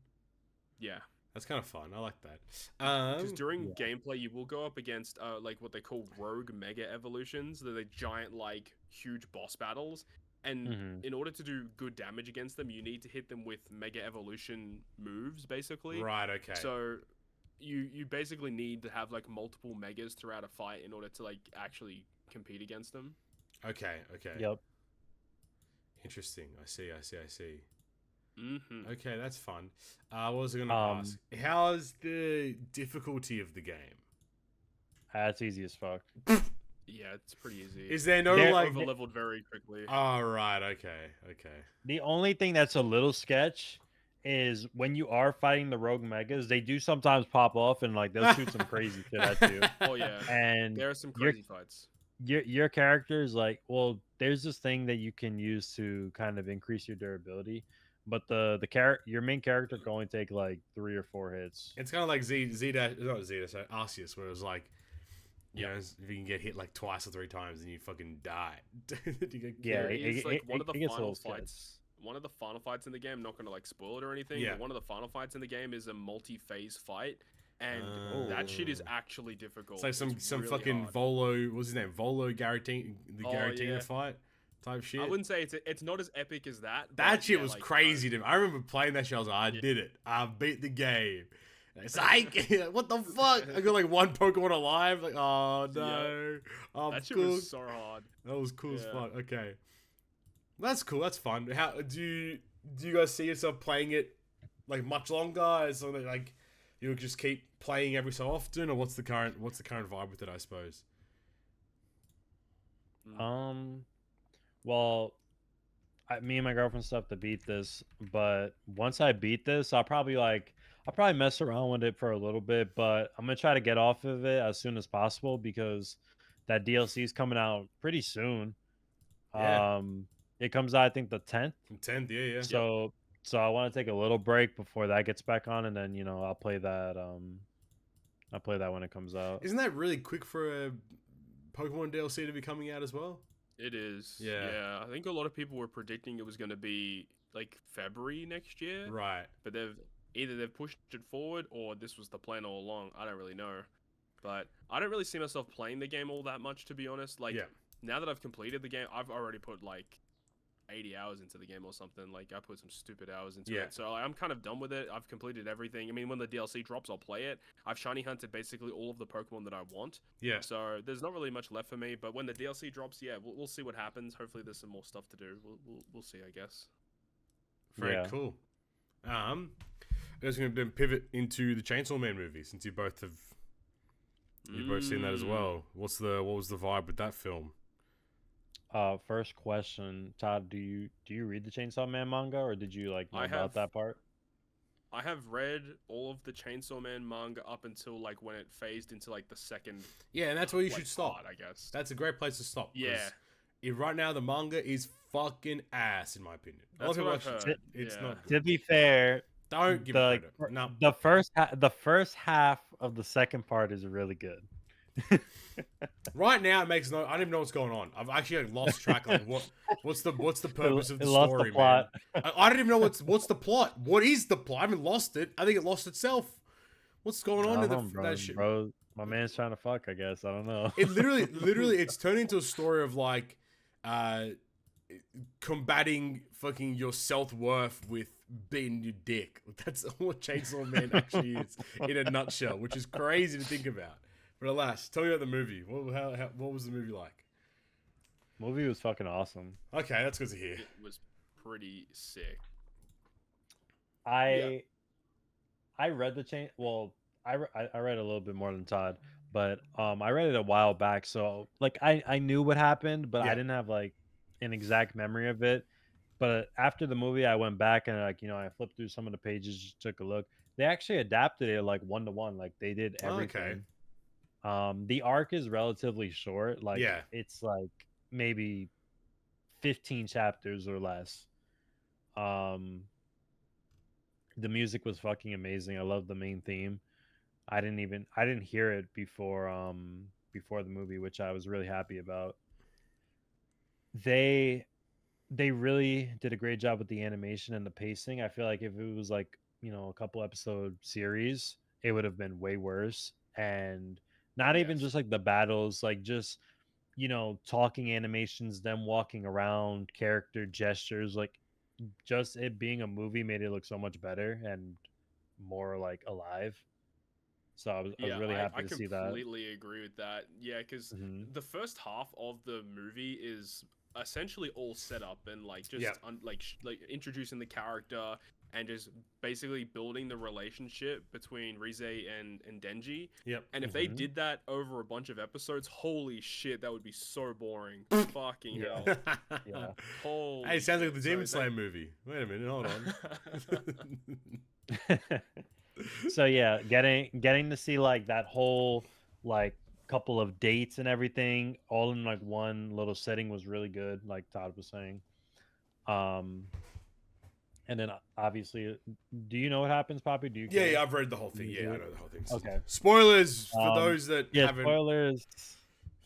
Yeah.
That's kind of fun. I like that.
Because during gameplay, you will go up against like what they call rogue mega evolutions. They're the giant, like, huge boss battles. And in order to do good damage against them, you need to hit them with mega evolution moves, basically.
Right, okay.
So you basically need to have, like, multiple megas throughout a fight in order to, like, actually compete against them.
Okay.
Yep.
Interesting. I see.
Mm-hmm.
Okay, that's fun. What was I going to ask? How's the difficulty of the game?
That's easy as fuck.
Yeah, it's pretty easy.
Is there no like
over-leveled very quickly?
Oh, right. Okay.
The only thing that's a little sketch is when you are fighting the rogue megas, they do sometimes pop off and like they'll shoot some crazy shit at you.
Oh yeah,
and
there are some crazy fights.
Your character is like, well, there's this thing that you can use to kind of increase your durability. But your main character can only take like 3 or 4 hits.
It's kind of like Arceus, where it was like, you know, if you can get hit like twice or 3 times, and you fucking die.
It's like one of the final fights. One of the final fights in the game. I'm not gonna like spoil it or anything.
Yeah.
But one of the final fights in the game is a multi-phase fight, and that shit is actually difficult.
It's like some
really
fucking
hard.
Volo. What's his name? Volo Garatina fight type shit.
I wouldn't say it's not as epic as that.
That shit was crazy to me. I remember playing that shit. I was like, I did it. I beat the game. It's like, what the fuck? I got like 1 Pokemon alive. Like, oh no.
Yeah. That shit was so hard.
That was cool as fuck. Okay, that's cool. That's fun. How do you guys see yourself playing it like much longer? Is something like you'll just keep playing every so often, or what's the current vibe with it? I suppose.
Well, me and my girlfriend still have to beat this, but once I beat this, I'll probably mess around with it for a little bit, but I'm gonna try to get off of it as soon as possible because that DLC is coming out pretty soon.
Yeah.
It comes out I think the 10th.
10th, yeah.
So I want to take a little break before that gets back on, and then I'll play that. I'll play that when it comes out.
Isn't that really quick for a Pokemon DLC to be coming out as well?
It is.
Yeah.
I think a lot of people were predicting it was going to be like February next year.
Right.
But they've pushed it forward, or this was the plan all along. I don't really know. But I don't really see myself playing the game all that much, to be honest. Like, now that I've completed the game, I've already put like 80 hours into the game or something. Like, I put some stupid hours into it. So I'm kind of done with it. I've completed everything. I mean, when the DLC drops, I'll play it. I've shiny hunted basically all of the Pokemon that I want. Yeah. So there's not really much left for me. But when the DLC drops, we'll see what happens. Hopefully there's some more stuff to do. We'll see, I guess.
Very cool. I was going to pivot into the Chainsaw Man movie, since you both seen that as well. What was the vibe with that film?
First question, Todd, do you read the Chainsaw Man manga, or did you know about that part?
I have read all of the Chainsaw Man manga up until like when it phased into like the second.
Yeah, and that's where you should stop.
I guess
that's a great place to stop.
Yeah.
Right now the manga is fucking ass, in my opinion.
That's what I've heard.
It's not good.
To be fair,
don't give it credit. No.
The first half of the second part is really good.
Right now, it makes I don't even know what's going on. I've actually lost track. Like, what's the purpose of the story, man? I don't even know what's the plot. What is the plot? I haven't lost it. I think it lost itself. What's going on in that shit?
Bro, my man's trying to fuck, I guess. I don't know.
It literally, it's turned into a story of like, combating fucking your self-worth with beating your dick. That's what Chainsaw Man actually is in a nutshell, which is crazy to think about. But alas, tell me about the movie. What was the movie like?
Movie was fucking awesome.
Okay, that's good to hear.
It was pretty sick.
I read the chain. Well, I read a little bit more than Todd, but I read it a while back, so like I knew what happened, but I didn't have like an exact memory of it. But after the movie, I went back and like I flipped through some of the pages, just took a look. They actually adapted it like 1-to-1, like they did everything. Okay. The arc is relatively short, like it's like maybe 15 chapters or less. The music was fucking amazing. I love the main theme. I didn't hear it before the movie, which I was really happy about. They really did a great job with the animation and the pacing. I feel like if it was like, a couple episode series, it would have been way worse. And not even just like the battles, like just talking animations, them walking around, character gestures, like just it being a movie made it look so much better and more like alive. So I was really happy to see that.
I completely agree with that. Yeah, because the first half of the movie is essentially all set up and like just like introducing the character and just basically building the relationship between Rize and Denji.
Yep.
And if they did that over a bunch of episodes, holy shit, that would be so boring. Fucking hell.
Yeah.
Holy
hey, it sounds like the Demon Slayer movie. Wait a minute, hold on.
So yeah, getting to see like that whole like couple of dates and everything all in like one little setting was really good, like Todd was saying. And then obviously, do you know what happens, Poppy? Do you care?
Yeah, I've read the whole thing. Yeah, I know the whole thing.
Okay.
Spoilers for those that haven't.
Spoilers.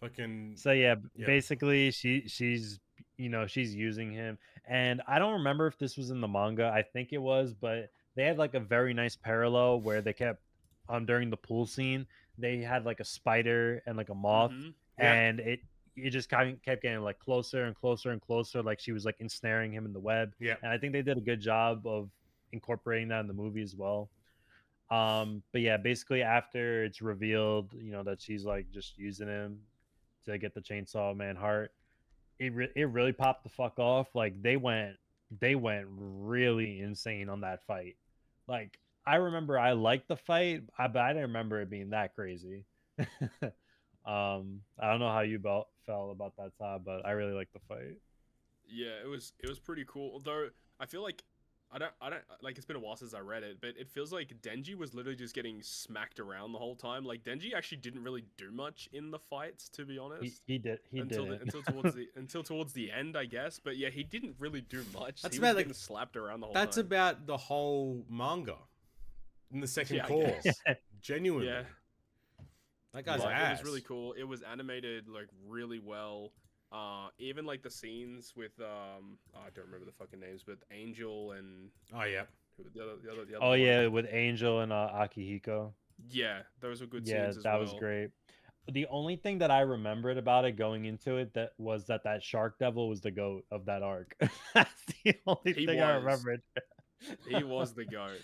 Fucking.
So basically, she's she's using him, and I don't remember if this was in the manga. I think it was, but they had like a very nice parallel where they kept during the pool scene, they had like a spider and like a moth, and it just kind of kept getting like closer and closer and closer, like she was like ensnaring him in the web.
Yeah.
And I think they did a good job of incorporating that in the movie as well. But yeah, basically after it's revealed, that she's like just using him to get the Chainsaw Man heart, it really popped the fuck off. Like they went really insane on that fight. Like I remember I liked the fight, but I didn't remember it being that crazy. I don't know how you felt about that, Todd, but I really liked the fight.
Yeah, it was pretty cool. Although I feel like I don't like, it's been a while since I read it, but it feels like Denji was literally just getting smacked around the whole time. Like Denji actually didn't really do much in the fights, to be honest.
He did
until towards the end, I guess. But yeah, he didn't really do much.
That's
he
about
was getting slapped around the whole
That's
time.
about the whole manga in the second course. Genuinely.
Yeah.
That guy's ass.
It was really cool. It was animated like really well. Even like the scenes with I don't remember the fucking names, but Angel and
the
other with Angel and Akihiko.
Yeah, those were good
scenes
as
well. Yeah, that was great. The only thing that I remembered about it going into it was that Shark Devil was the goat of that arc. That's the only thing I remembered.
He was the goat.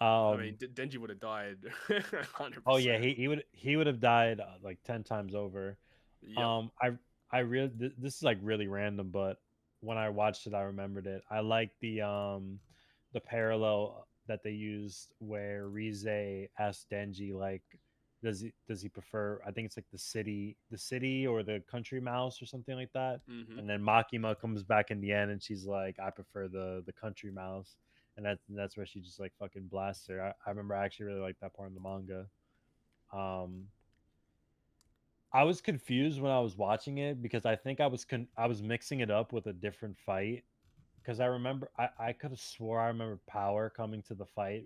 I mean, Denji would have died. 100%.
Oh yeah, he would have died like 10 times over. Yep. I really this is like really random, but when I watched it, I remembered it. I like the parallel that they used where Rize asked Denji like, does he prefer? I think it's like the city or the country mouse or something like that. And then Makima comes back in the end, and she's like, I prefer the country mouse. And that's where she just like fucking blasts her. I remember I actually really liked that part in the manga. I was confused when I was watching it because I think I was mixing it up with a different fight. Because I remember I could have swore I remember Power coming to the fight,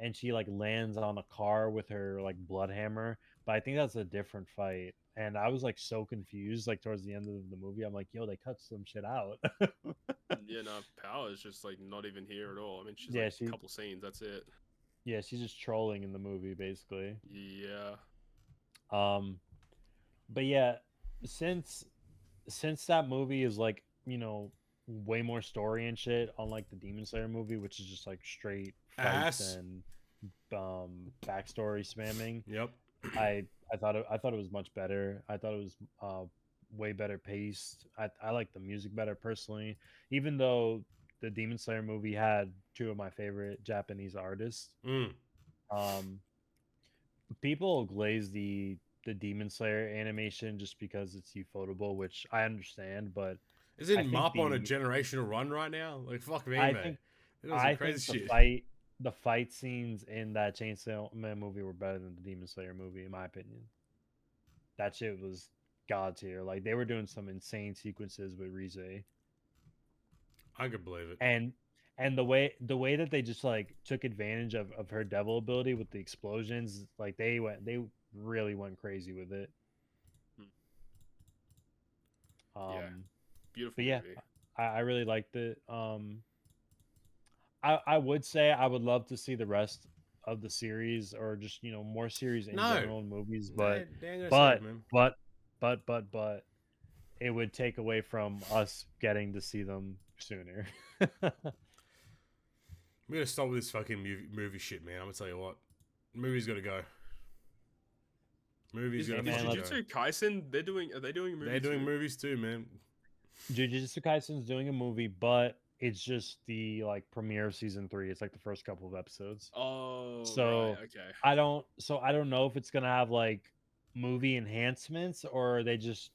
and she like lands on a car with her like blood hammer. But I think that's a different fight. And I was like so confused like towards the end of the movie. I'm like, yo, they cut some shit out.
Yeah, no, Power is just like not even here at all. I mean, she's like a couple scenes, that's it.
Yeah, she's just trolling in the movie basically.
Yeah.
But yeah, since that movie is like, way more story and shit, unlike the Demon Slayer movie, which is just like straight fights and backstory spamming.
Yep.
I thought it was much better. I thought it was way better paced. I like the music better personally, even though the Demon Slayer movie had two of my favorite Japanese artists. Um, people glaze the Demon Slayer animation just because it's ufotable, which I understand, but
isn't Mop on a generational run right now? Like, fuck me, mate.
I think the fight scenes in that Chainsaw Man movie were better than the Demon Slayer movie, in my opinion. That shit was god tier. Like, they were doing some insane sequences with Rize.
I could believe it.
And the way that they just like took advantage of her devil ability with the explosions, like they really went crazy with it.
Yeah, beautiful.
But yeah, movie. I really liked it. I would say I would love to see the rest of the series, or just more series in general in movies, but it would take away from us getting to see them sooner.
I'm gonna stop with this fucking movie shit, man. I'm gonna tell you what, movies gotta go. Movies gotta go.
Jujutsu Kaisen, are they doing movies?
They're doing movies too, man.
Jujutsu Kaisen's doing a movie, but it's just the like premiere of season 3. It's like the first couple of episodes.
Oh,
so
right, okay.
I don't know if it's gonna have like movie enhancements, or are they just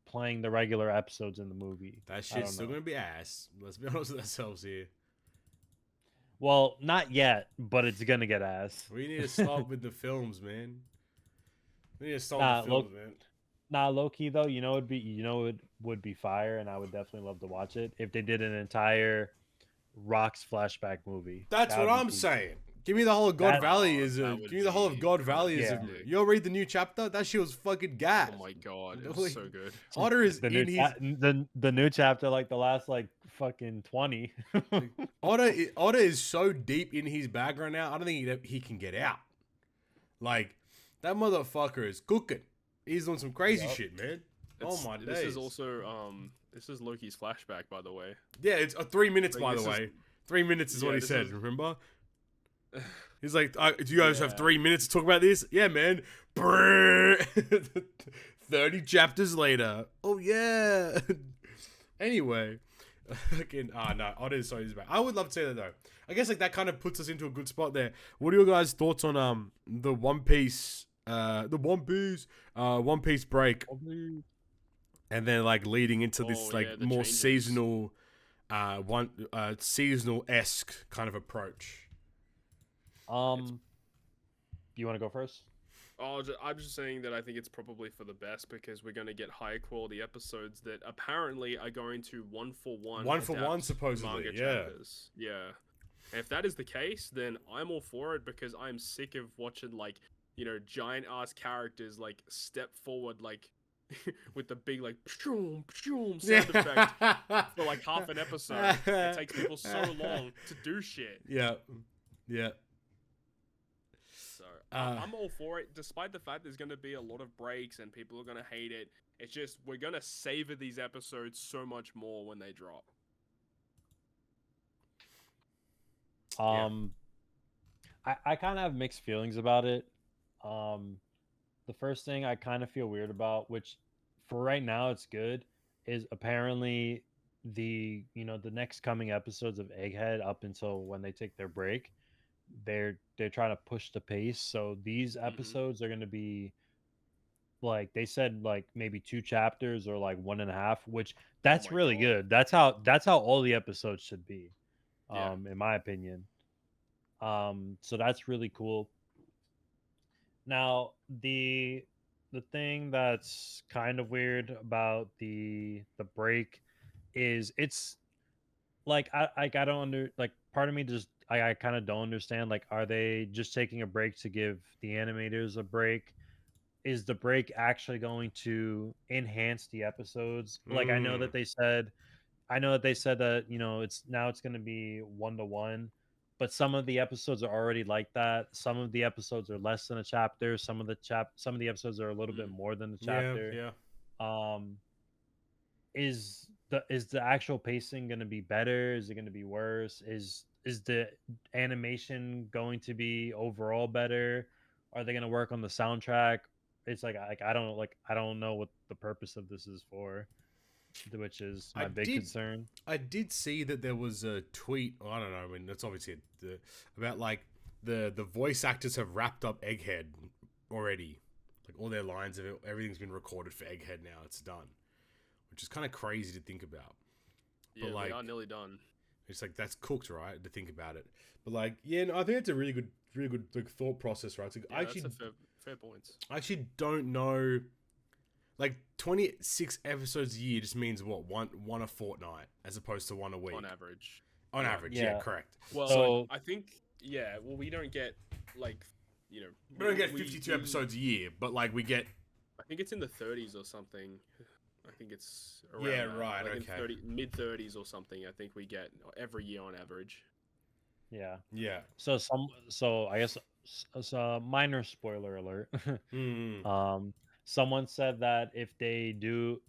playing the regular episodes in the movie.
That shit's still gonna be ass. Let's be honest with ourselves here.
Well, not yet, but it's gonna get ass.
We need to stop with the films, man. We need to stop with the films, man.
Nah, low key though, it would be fire, and I would definitely love to watch it if they did an entire Rocks flashback movie.
That's what I'm saying. Give me the whole of God Valley give me the whole of God Valley you all read the new chapter? That shit was fucking gas.
Oh my god, it was so good.
Otter is
the new chapter, like the last like fucking 20.
Otter is so deep in his bag right now. I don't think he can get out. Like, that motherfucker is cooking. He's doing some crazy shit, man. My days.
This is also this is Loki's flashback, by the way.
Yeah, it's 3 minutes, by the way. 3 minutes is what he said. Remember? He's like, do you guys have 3 minutes to talk about this? Yeah, man. 30 chapters later. Oh, yeah. Anyway. No, Otter is so easy back. I would love to say that, though. I guess like that kind of puts us into a good spot there. What are your guys' thoughts on the One Piece break? And then like leading into this more changes. Seasonal seasonal-esque kind of approach.
You want to go first?
I'm just saying that I think it's probably for the best, because we're going to get high quality episodes that apparently are going to one for one
supposedly,
chapters. Yeah. And if that is the case, then I'm all for it, because I'm sick of watching like, giant ass characters like step forward like with the big like sound effect for like half an episode. It takes people so long to do shit.
Yeah.
So I'm all for it, despite the fact there's going to be a lot of breaks and people are going to hate it. It's just we're going to savor these episodes so much more when they drop.
I kind of have mixed feelings about it. The first thing I kind of feel weird about, which for right now it's good, is apparently the next coming episodes of Egghead, up until when they take their break, they're trying to push the pace. So these episodes are going to be like, they said like maybe 2 chapters or like 1.5, which that's really good. That's how all the episodes should be, in my opinion. So that's really cool. Now, the thing that's kind of weird about the break is it's like I don't part of me just I kind of don't understand, like, are they just taking a break to give the animators a break? Is the break actually going to enhance the episodes? Like, I know that they said that it's going to be 1-to-1. But some of the episodes are already like that. Some of the episodes are less than a chapter. Some of the episodes are a little bit more than a chapter.
Yeah.
Is the actual pacing going to be better? Is it going to be worse? Is the animation going to be overall better? Are they going to work on the soundtrack? it's like I don't know what the purpose of this is for, which is my big concern.
I did see that there was a tweet. I don't know. I mean, that's obviously about like the voice actors have wrapped up Egghead already. Like all their lines of it, everything's been recorded for Egghead now. It's done, which is kind of crazy to think about.
Yeah, but like, we are nearly done.
It's like that's cooked, right? To think about it, but like, yeah, no, I think it's a really good like thought process, right? It's like,
yeah, that's a fair points.
I actually don't know. Like 26 episodes a year just means what one a fortnight as opposed to one a week
on average.
On average, yeah, correct.
Well, so I think we don't get like we
don't get 52 episodes a year, but like we get.
I think it's in the 30s or something. I think it's around
right,
like
okay.
In mid-30s or something. I think we get every year on average.
Yeah.
Yeah.
So I guess minor spoiler alert. Someone said that if they do,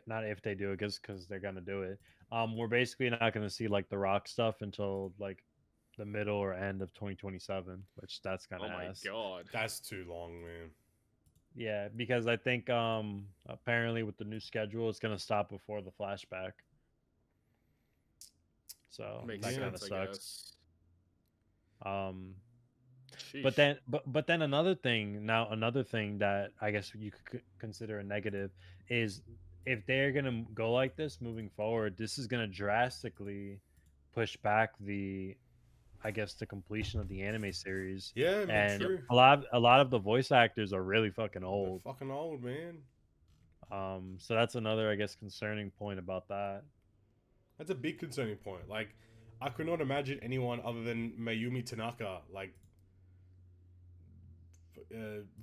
not if they do, because they're gonna do it. We're basically not gonna see like the Rock stuff until like the middle or end of 2027, which that's kind of.
Oh my god,
that's too long, man.
Yeah, because I think apparently with the new schedule, it's gonna stop before the flashback. So that kind of sucks.
Sheesh.
But then another thing that I guess you could consider a negative is if they're gonna go like this moving forward, this is gonna drastically push back the completion of the anime series.
Yeah,
and
true.
a lot of the voice actors are really fucking old.
They're fucking old, man.
So that's another, I guess, concerning point about that.
That's a big concerning point. Like, I could not imagine anyone other than Mayumi Tanaka, like,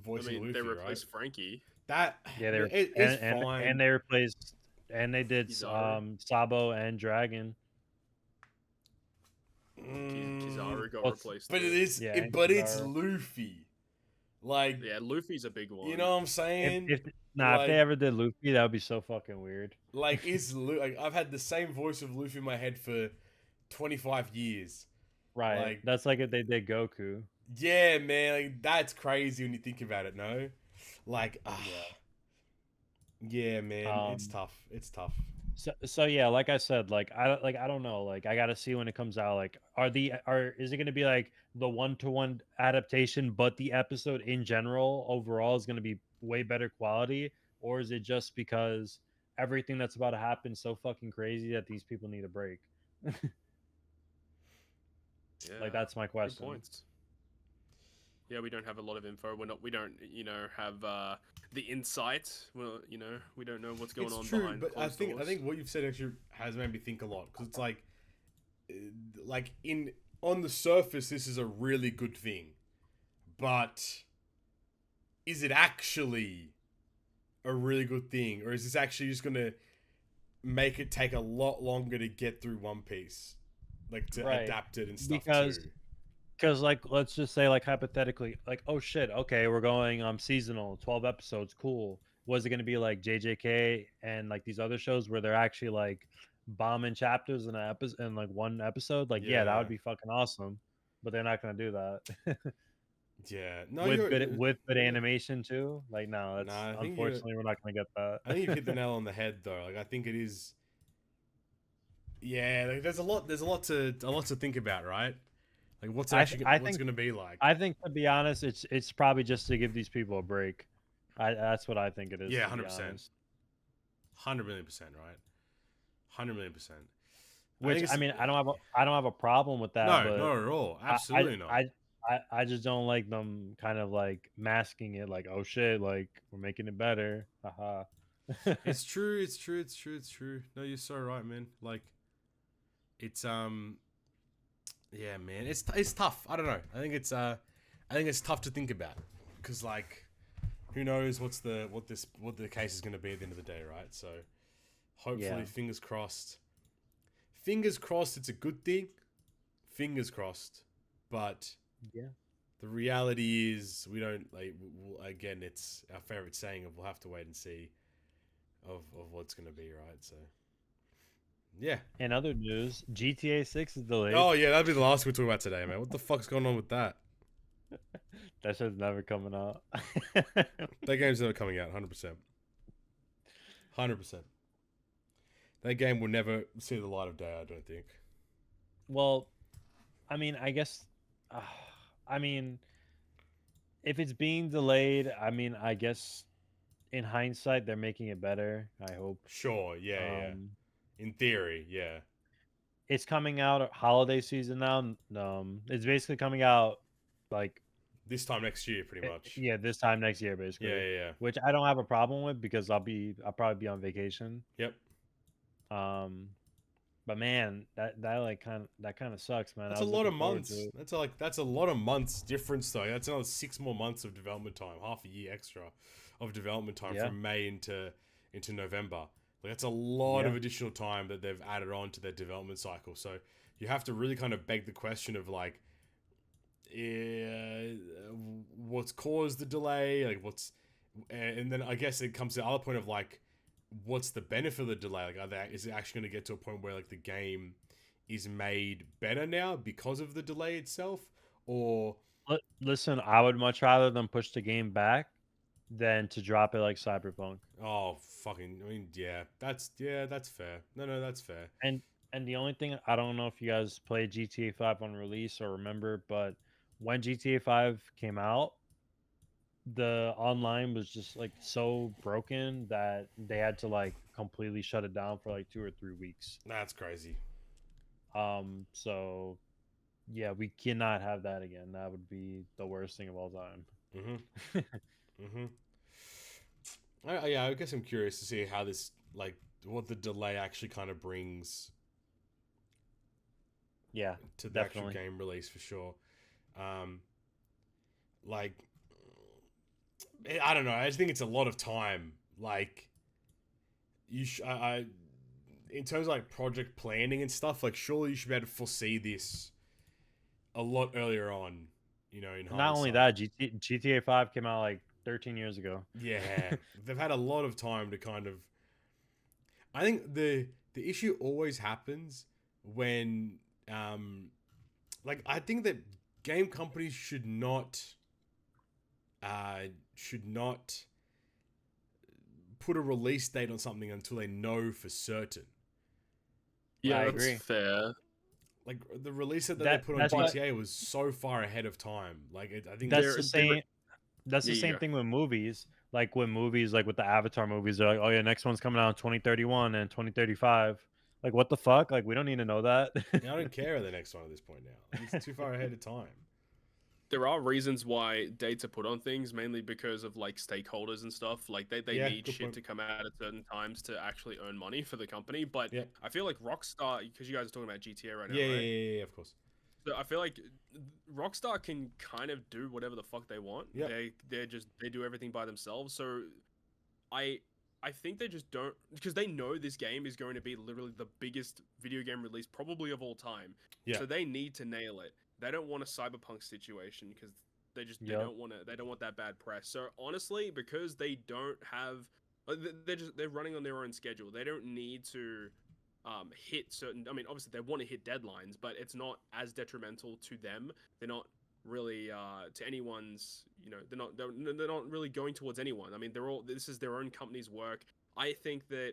voicing Luffy,
they replaced Frankie.
It's fine.
And they replaced, and they did Sabo and Dragon.
Kizaru got replaced.
But it's Luffy. Like,
yeah, Luffy's a big one.
You know what I'm saying?
If they ever did Luffy, that would be so fucking weird.
Like, like I've had the same voice of Luffy in my head for 25 years.
Right. Like, that's like if they did Goku.
Yeah, man. Like, that's crazy when you think about it, no? Like, yeah, man. It's tough. It's tough.
So yeah, like I said, I don't know, like I gotta see when it comes out. Like, is it gonna be like the 1-to-1 adaptation, but the episode in general overall is gonna be way better quality, or is it just because everything that's about to happen is so fucking crazy that these people need a break? Like, that's my question.
Good points. Yeah, we don't have a lot of info. We don't have the insight. Well, we don't know what's going on behind
but
closed doors.
I think what you've said actually has made me think a lot, because it's like on the surface, this is a really good thing, but is it actually a really good thing, or is this actually just gonna make it take a lot longer to get through One Piece, like to adapt it and stuff
Because, like, let's just say, like, hypothetically, like, oh shit, okay, we're going seasonal, 12 episodes, cool. Was it going to be like JJK and like these other shows where they're actually like bombing chapters in like one episode? Like, yeah, that would be fucking awesome. But they're not going to do that.
Yeah, no,
with good animation too. Like, no, unfortunately, we're not going to get that.
I think you hit the nail on the head, though. Like, I think it is. Yeah, like, there's a lot to think about, right? Like, what's going to be like?
I think, to be honest, it's probably just to give these people a break. That's what I think it is.
Yeah, 100%. 100 million %, right? 100 million %.
Which, I mean, I don't have a problem with that.
No, not at all. Absolutely not.
I just don't like them kind of like masking it, like, oh shit, like we're making it better. Haha.
It's true. No, you're so right, man. Like, it's yeah, man, it's tough. I don't know. I think it's tough to think about, because, like, who knows what the case is going to be at the end of the day, right? So hopefully, fingers crossed. Fingers crossed, it's a good thing. Fingers crossed, but the reality is we don't again. It's our favorite saying of we'll have to wait and see of what's going to be, right? So. Yeah.
In other news, GTA 6 is delayed.
Oh, yeah, that'd be the last we're talking about today, man. What the fuck's going on with that?
That shit's never coming out.
That game's never coming out. 100%. 100%. That game will never see the light of day, I don't think.
Well, I mean, I guess, I mean, if it's being delayed, I mean, I guess in hindsight they're making it better. I hope.
Sure, yeah. In theory, yeah.
It's coming out holiday season now. It's basically coming out like
this time next year, pretty much.
Yeah, this time next year, basically.
Yeah.
Which I don't have a problem with because I'll probably be on vacation.
Yep.
But man, that kind of sucks, man.
That's a lot of months. That's a lot of months difference though. That's another 6 more months of development time, half a year extra of development time from May into November. Like that's a lot of additional time that they've added on to their development cycle. So you have to really kind of beg the question of like, what's caused the delay? Like and then I guess it comes to the other point of like, what's the benefit of the delay? Like, is it actually going to get to a point where like the game is made better now because of the delay itself? Or
listen, I would much rather them push the game back than to drop it like Cyberpunk.
Oh, fucking! I mean, that's fair. No, that's fair.
And the only thing, I don't know if you guys played GTA 5 on release or remember, but when GTA 5 came out, the online was just like so broken that they had to like completely shut it down for like 2 or 3 weeks.
That's crazy.
So yeah, we cannot have that again. That would be the worst thing of all time.
I guess I'm curious to see how this, like, what the delay actually kind of brings.
Yeah,
to the actual game release for sure. Like, I don't know. I just think it's a lot of time. Like, in terms of like project planning and stuff, like surely you should be able to foresee this a lot earlier on. You know, in hindsight.
Not only that, GTA 5 came out like 13 years ago.
Yeah, they've had a lot of time to kind of. I think the issue always happens when, like, I think that game companies should not put a release date on something until they know for certain.
Yeah, I agree. Fair.
Like the release that they put on GTA was so far ahead of time. Like I think
that's the same. That's the same thing with movies. Like with movies, like with the Avatar movies, they're like, "Oh yeah, next one's coming out in 2031 and 2035." Like, what the fuck? Like, we don't need to know that.
I don't care the next one at this point now. Like, it's too far ahead of time.
There are reasons why dates are put on things, mainly because of like stakeholders and stuff. Like they need shit to come out at certain times to actually earn money for the company. But I feel like Rockstar, because you guys are talking about GTA right now, right?
Yeah, of course.
So I feel like Rockstar can kind of do whatever the fuck they want.
Yep.
They do everything by themselves. So I think they just don't, because they know this game is going to be literally the biggest video game release probably of all time. Yeah. So they need to nail it. They don't want a Cyberpunk situation because they don't want that bad press. So honestly, because they don't have, they're running on their own schedule. They don't need to hit certain. I mean, obviously they want to hit deadlines, but it's not as detrimental to them. They're not really to anyone's. You know, they're not really going towards anyone. I mean, this is their own company's work. I think that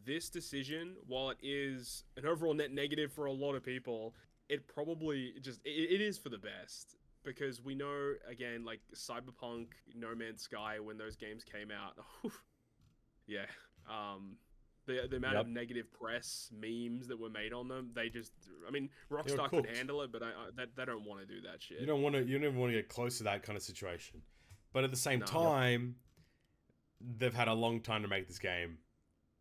this decision, while it is an overall net negative for a lot of people, it probably it is for the best, because we know, again, like Cyberpunk, No Man's Sky, when those games came out, yeah, the amount of negative press, memes that were made on them, I mean, Rockstar could handle it, but they don't want to do that shit.
You never want to get close to that kind of situation. But at the same time, they've had a long time to make this game.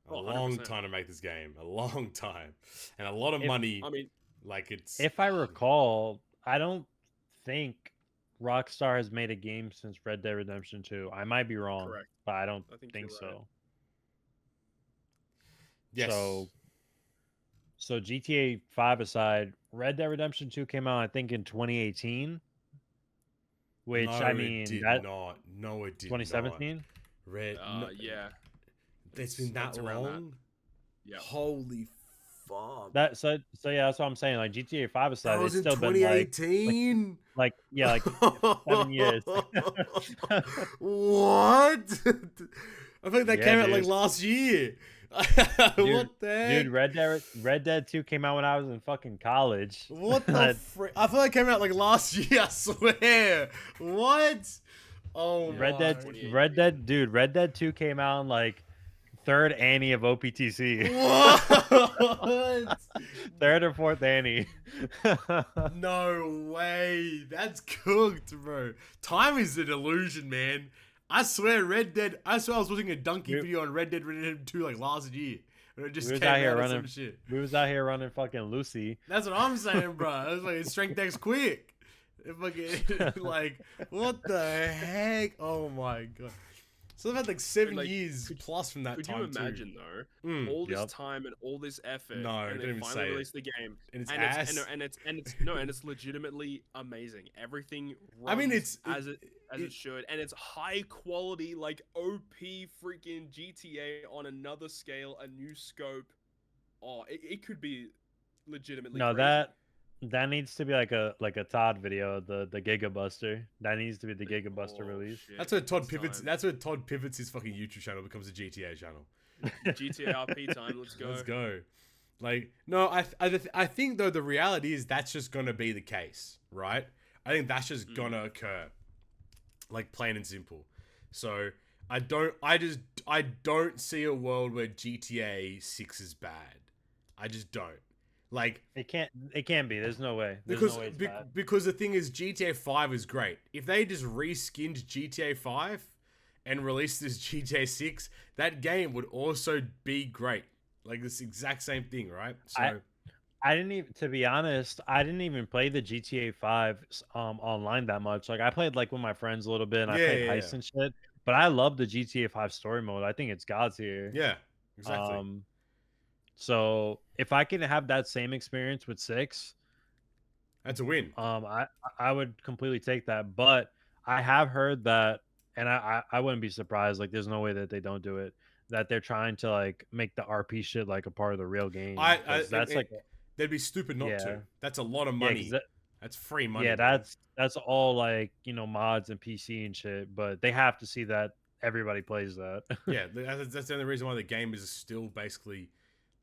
A long time to make this game. A long time. And a lot of money. I mean, like, it's...
If I recall, I don't think Rockstar has made a game since Red Dead Redemption 2. I might be wrong, correct, but I don't think so. Right.
Yes.
So GTA 5 aside, Red Dead Redemption 2 came out, I think, in 2018. Which,
no,
I mean...
it did not. No, it did
2017?
Not.
Yeah.
It's been that long? Yeah. Holy fuck.
So yeah, that's what I'm saying. Like, GTA 5 aside,
that was in 2018?
like 7 years.
What? I think that
Yeah,
came out like
dude.
last year. What the heck?
Dude, Red Dead 2 came out when I was in fucking college.
What the frick? I thought it came out like last year, I swear. What? Oh
Red
my.
Red Dead 2 came out in like third Annie of OPTC.
What?
Third or fourth Annie.
No way. That's cooked, bro. Time is an illusion, man. I swear I was watching a donkey video on Red Dead Redemption 2 like last year. And it just
we was
came
out
out
here
of
running
some shit.
We was out here running fucking Lucy.
That's what I'm saying, bro. I was like, it's strength X quick. It fucking, like, what the heck? Oh my god. So they've had like 7 years plus from that
could
time.
Could you imagine though, all this time and all this effort, and they finally released the game,
and it's
it's legitimately amazing. Everything runs as it should, and it's high quality, like OP freaking GTA on another scale, a new scope. Oh, it could be legitimately.
No,
crazy.
That needs to be like a Todd video, the Giga Buster. That needs to be the Giga Buster release.
Shit. That's where Todd pivots. That's where Todd pivots his fucking YouTube channel, becomes a GTA channel.
GTA RP time. Let's go.
Let's go. Like, no, I think though the reality is that's just gonna be the case, right? I think that's just gonna occur, like plain and simple. So I don't see a world where GTA 6 is bad. I just don't. Like
it can't be. There's no way.
Because the thing is, GTA 5 is great. If they just reskinned GTA 5 and released this GTA 6, that game would also be great. Like this exact same thing, right? So
I didn't even, to be honest, I didn't even play the GTA 5 online that much. Like I played like with my friends a little bit, and I played Heist and shit. But I love the GTA 5 story mode. I think it's God's here.
Yeah, exactly.
So if I can have that same experience with 6,
that's a win.
I would completely take that. But I have heard that, and I wouldn't be surprised. Like, there's no way that they don't do it. That they're trying to like make the RP shit like a part of the real game.
They'd be stupid not to. That's a lot of money. That's free money.
Yeah, that's all like, you know, mods and PC and shit. But they have to see that everybody plays that.
Yeah, that's the only reason why the game is still basically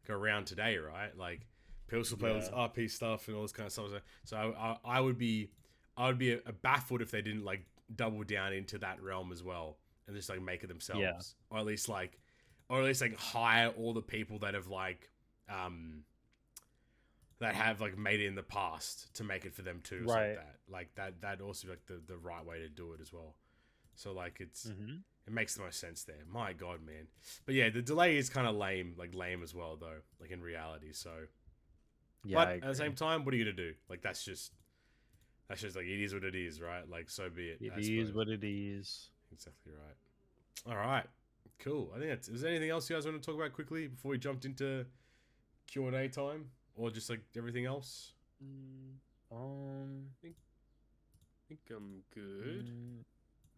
around today, right? Like people still play all this RP stuff and all this kind of stuff. So I would be baffled if they didn't like double down into that realm as well and just like make it themselves, or at least like hire all the people that have like made it in the past to make it for them too, right? Like that also like the right way to do it as well. So like it's. It makes the most sense there. My God, man. But yeah, the delay is kind of lame as well, though. Like in reality, so. Yeah. But at the same time, what are you gonna do? Like that's just like it is what it is, right? Like so be it.
It is what it is.
Exactly right. All right, cool. I think that's. Is there anything else you guys want to talk about quickly before we jumped into Q&A time, or just like everything else?
I think I'm good.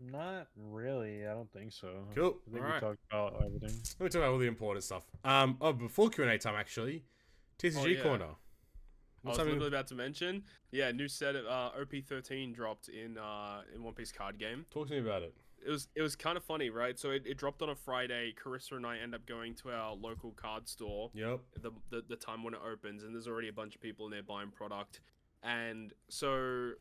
Not really. I don't think so.
Cool.
I think we talked about everything.
Let me talk about all the important stuff. Before Q&A time, actually, TCG Corner.
I was literally about to mention. Yeah, new set of OP13 dropped in One Piece card game.
Talk to me about it.
It was kind of funny, right? So it dropped on a Friday. Carissa and I end up going to our local card store.
Yep.
The time when it opens, and there's already a bunch of people in there buying product, and so.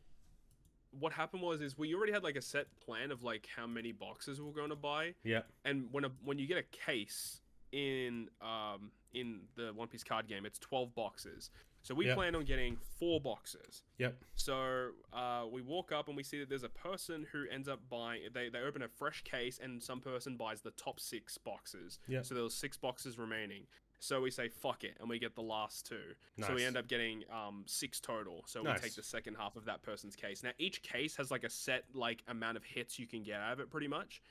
What happened is we already had like a set plan of like how many boxes we're going to buy.
Yeah.
And when you get a case in the One Piece card game, it's 12 boxes. So we plan on getting 4 boxes.
Yep.
So we walk up and we see that there's a person who ends up buying. They open a fresh case and some person buys the top 6 boxes.
Yeah.
So there was 6 boxes remaining. So we say fuck it, and we get the last 2.
Nice.
So we end up getting 6 total. So we take the second half of that person's case. Now each case has like a set like amount of hits you can get out of it, pretty much.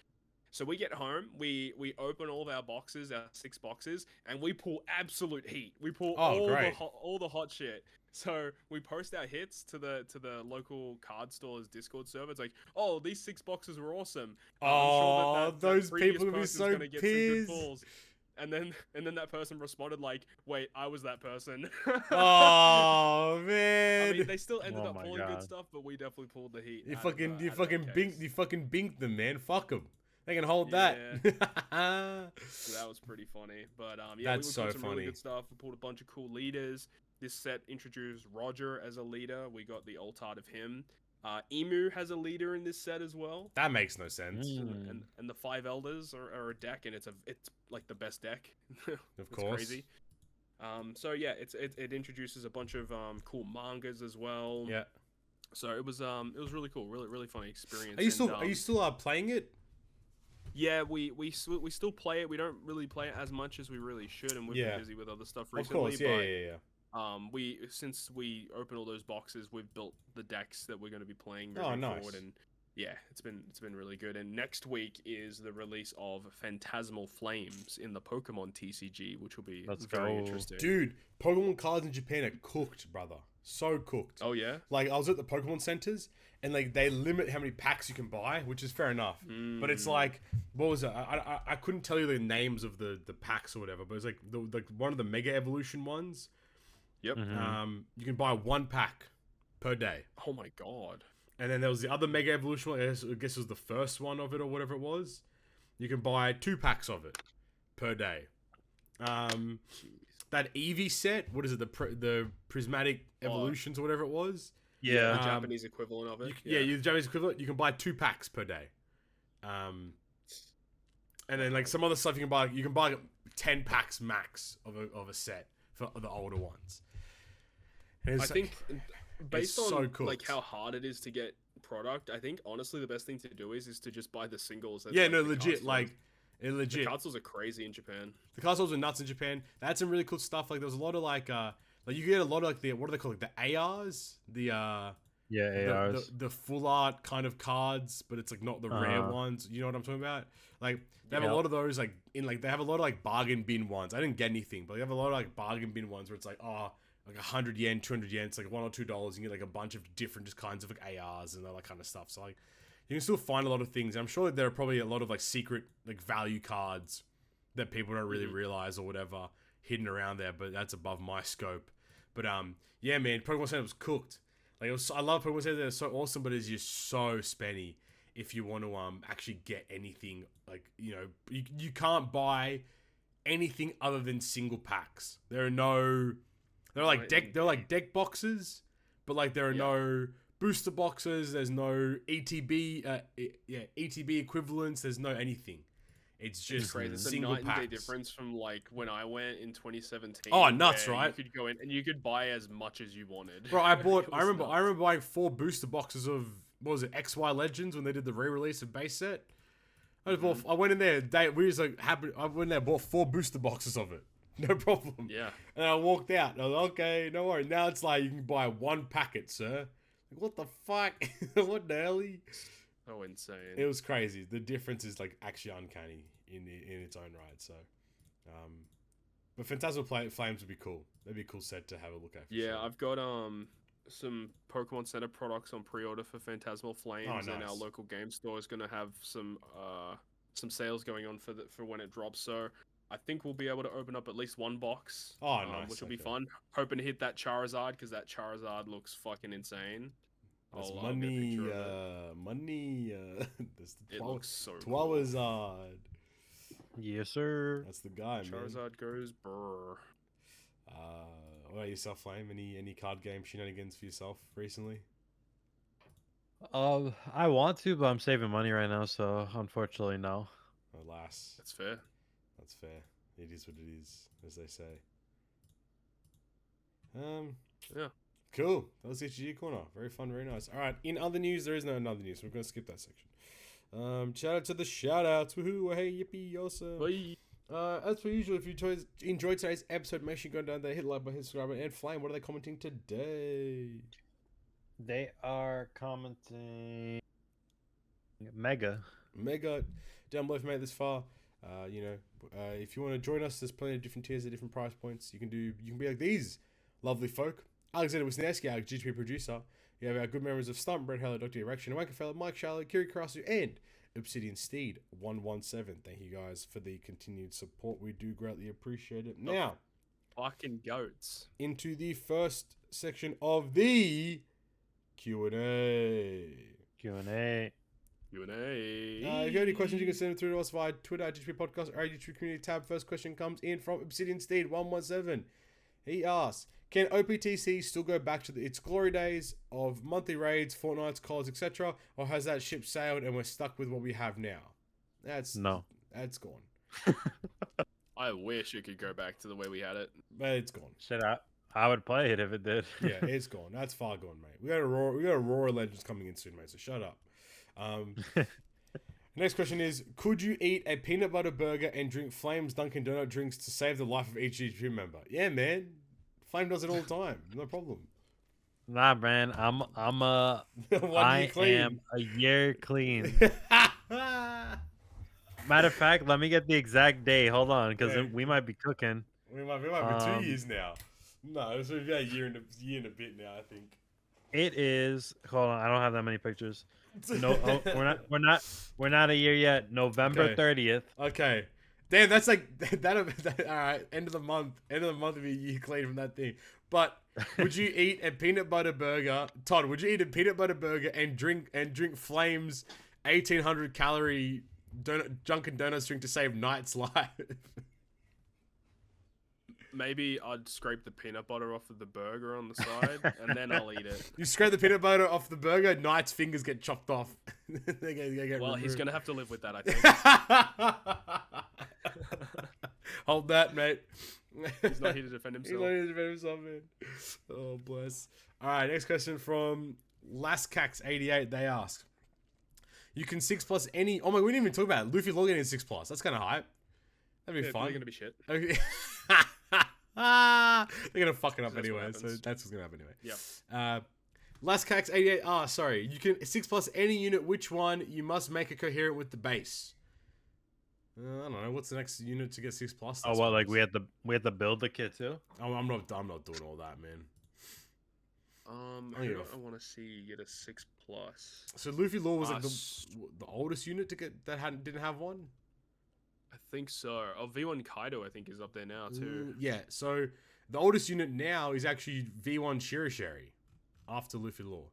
So we get home, we open all of our boxes, our 6 boxes, and we pull absolute heat. We pull all the hot shit. So we post our hits to the local card store's Discord server. It's like, oh, these 6 boxes were awesome.
I'm sure that those people will be so pissed.
and then that person responded like, "Wait, I was that person."
Oh man!
I mean, they still ended up pulling
God.
good stuff, but we definitely pulled the heat.
You
out of
fucking binked them, man. Fuck them. They can hold
Yeah.
that.
So that was pretty funny. But yeah,
That's
we
so
pulled some
funny.
really good stuff. We pulled a bunch of cool leaders. This set introduced Roger as a leader. We got the alt art of him. Emu has a leader in this set as well.
That makes no sense.
And the 5 elders are a deck, and it's like the best deck.
Of course.
Crazy. So yeah, it introduces a bunch of cool mangas as well.
Yeah.
So it was really cool, really funny experience.
Are you still playing it?
Yeah, we still play it. We don't really play it as much as we really should, and we've been busy with other stuff recently.
Of course, yeah.
Since we opened all those boxes, we've built the decks that we're going to be playing moving forward, and yeah, it's been really good. And next week is the release of Phantasmal Flames in the Pokemon TCG, which will be very interesting.
Dude, Pokemon cards in Japan are cooked, brother. So cooked.
Oh yeah.
Like, I was at the Pokemon centers, and like they limit how many packs you can buy, which is fair enough. But it's like, what was it? I couldn't tell you the names of the packs or whatever, but it's like the one of the Mega Evolution ones.
Yep.
You can buy 1 pack per day.
Oh my god.
And then there was the other Mega Evolution one. I guess it was the first one of it or whatever it was. You can buy 2 packs of it per day. That Eevee set, what is it? The Prismatic Evolutions or whatever it was.
Yeah, the Japanese equivalent of it.
The Japanese equivalent. You can buy 2 packs per day. And then like some other stuff you can buy 10 packs max of a set for the older ones.
I think based on like how hard it is to get product, I think honestly the best thing to do is to just buy the singles.
Legit. Like, legit.
The consoles are crazy in Japan.
The consoles are nuts in Japan. They had some really cool stuff. Like there was a lot of like you get a lot of like what do they call it? The ARs,
ARs,
the full art kind of cards, but it's like not the rare ones. You know what I'm talking about? Like they have a lot of those. Like they have a lot of like bargain bin ones. I didn't get anything, but they have a lot of like bargain bin ones where it's like like 100 yen, 200 yen. It's like $1 or $2. You can get like a bunch of different just kinds of like ARs and all that kind of stuff. So like you can still find a lot of things. I'm sure that there are probably a lot of like secret like value cards that people don't really realize or whatever hidden around there, but that's above my scope. But yeah, man, Pokemon Center was cooked. Like I love Pokemon Center. They're so awesome, but it's just so spenny if you want to actually get anything. Like, you know, you can't buy anything other than single packs. They're like deck boxes, but like there are no booster boxes. There's no ETB ETB equivalents. There's no anything. It's just
crazy. It's
single
a night
packs.
and day difference from like when I went in 2017.
Oh, nuts, right?
You could go in and you could buy as much as you wanted.
Bro, I remember buying 4 booster boxes of what was it, XY Legends when they did the re-release of base set. I went in there. I went in there, bought 4 booster boxes of it. No problem.
Yeah.
And I walked out. And I was like, okay, no worries. Now it's like you can buy 1 packet, sir. Like, what the fuck? What the hell?
So insane.
It was crazy. The difference is like actually uncanny in its own right. So, but Phantasmal Flames would be cool. That'd be a cool set to have a look at.
Yeah, sure. I've got some Pokemon Center products on pre-order for Phantasmal Flames, nice. And our local game store is gonna have some sales going on for when it drops. So I think we'll be able to open up at least 1 box.
Oh, nice.
Which will be fun. Hoping to hit that Charizard because that Charizard looks fucking insane.
That's money. That's the
it looks so
Charizard.
Yes, sir.
That's the guy,
Charizard
man.
goes brr.
What about yourself, Flame? Any card game shenanigans for yourself recently?
I want to, but I'm saving money right now, so unfortunately, no.
Alas.
That's fair.
That's fair. It is what it is, as they say.
Yeah.
Cool. That was TCG Corner. Very fun, very nice. All right. In other news, there is no other news. We're going to skip that section. Shout out to the shout outs. Woohoo. Hey, yippee, awesome.
Bye.
As per usual, if you enjoyed today's episode, make sure you go down there, hit like button, hit subscribe button, and Flame. What are they commenting today?
They are commenting Mega.
Down below if you made it this far. If you want to join us, there's plenty of different tiers at different price points. You can be like these lovely folk. Alexander Wisniewski, our GGP producer. You have our good members of Stump, Hello, Dr. E Recshin, Wankafella, Mike Schallo, Kiri Karasu, and Obsidian Steed117. Thank you guys for the continued support. We do greatly appreciate it. Now,
fucking goats.
Into the first section of the Q&A.
Q&A.
Q&A.
If you have any questions, you can send them through to us via Twitter at GGP Podcast or our YouTube community tab. First question comes in from Obsidian Steed117. He asks, can OPTC still go back to its glory days of monthly raids, fortnights, calls, etc., or has that ship sailed and we're stuck with what we have now? That's gone.
I wish it could go back to the way we had it,
but it's gone.
Shit, I would play it if it did.
Yeah, it's gone. That's far gone, mate. We got Aurora Legends coming in soon, mate. So shut up. Next question is: could you eat a peanut butter burger and drink Flame's Dunkin' Donut drinks to save the life of each GGP member? Yeah, man. Flame does it all the time. No problem.
Nah, man. I am a year clean. Matter of fact, let me get the exact day. Hold on, because we might be cooking.
We might be 2 years now. No, it's about a year and a bit now, I think.
It is. Hold on, I don't have that many pictures. No, we're not a year yet. November 30th.
Okay. Damn, that's like that. All right, end of the month will be a year clean from that thing. But would you eat a peanut butter burger, Todd? Would you eat a peanut butter burger and drink Flame's 1,800 calorie Dunkin' Donuts drink to save Knight's life?
Maybe I'd scrape the peanut butter off of the burger on the side, and then I'll eat it.
You scrape the peanut butter off the burger, Knight's fingers get chopped off. They get
well, he's going to have to live with that, I think.
Hold that, mate.
He's not here to defend himself.
He's not here to defend himself, man. Oh, bless. All right, next question from Lascax88. They ask, you can 6+ any... Oh, my, we didn't even talk about it. Luffy login in 6+. That's kind of hype. That'd be fun.
They're going to be shit.
Okay. They're gonna fuck it up anyway, so that's what's gonna happen anyway.
Yeah.
Lascax88. Sorry. You can 6+ any unit. Which one? You must make it coherent with the base. I don't know. What's the next unit to get 6+?
Oh well, like we had to build the kit too.
Oh, I'm not doing all that, man.
I want to see get a 6+.
So Luffy Law was like the oldest unit to get that didn't have one.
I think so. Oh, V1 Kaido, I think, is up there now, too.
Yeah, so the oldest unit now is actually V1 Shirashiri after Luffy Law.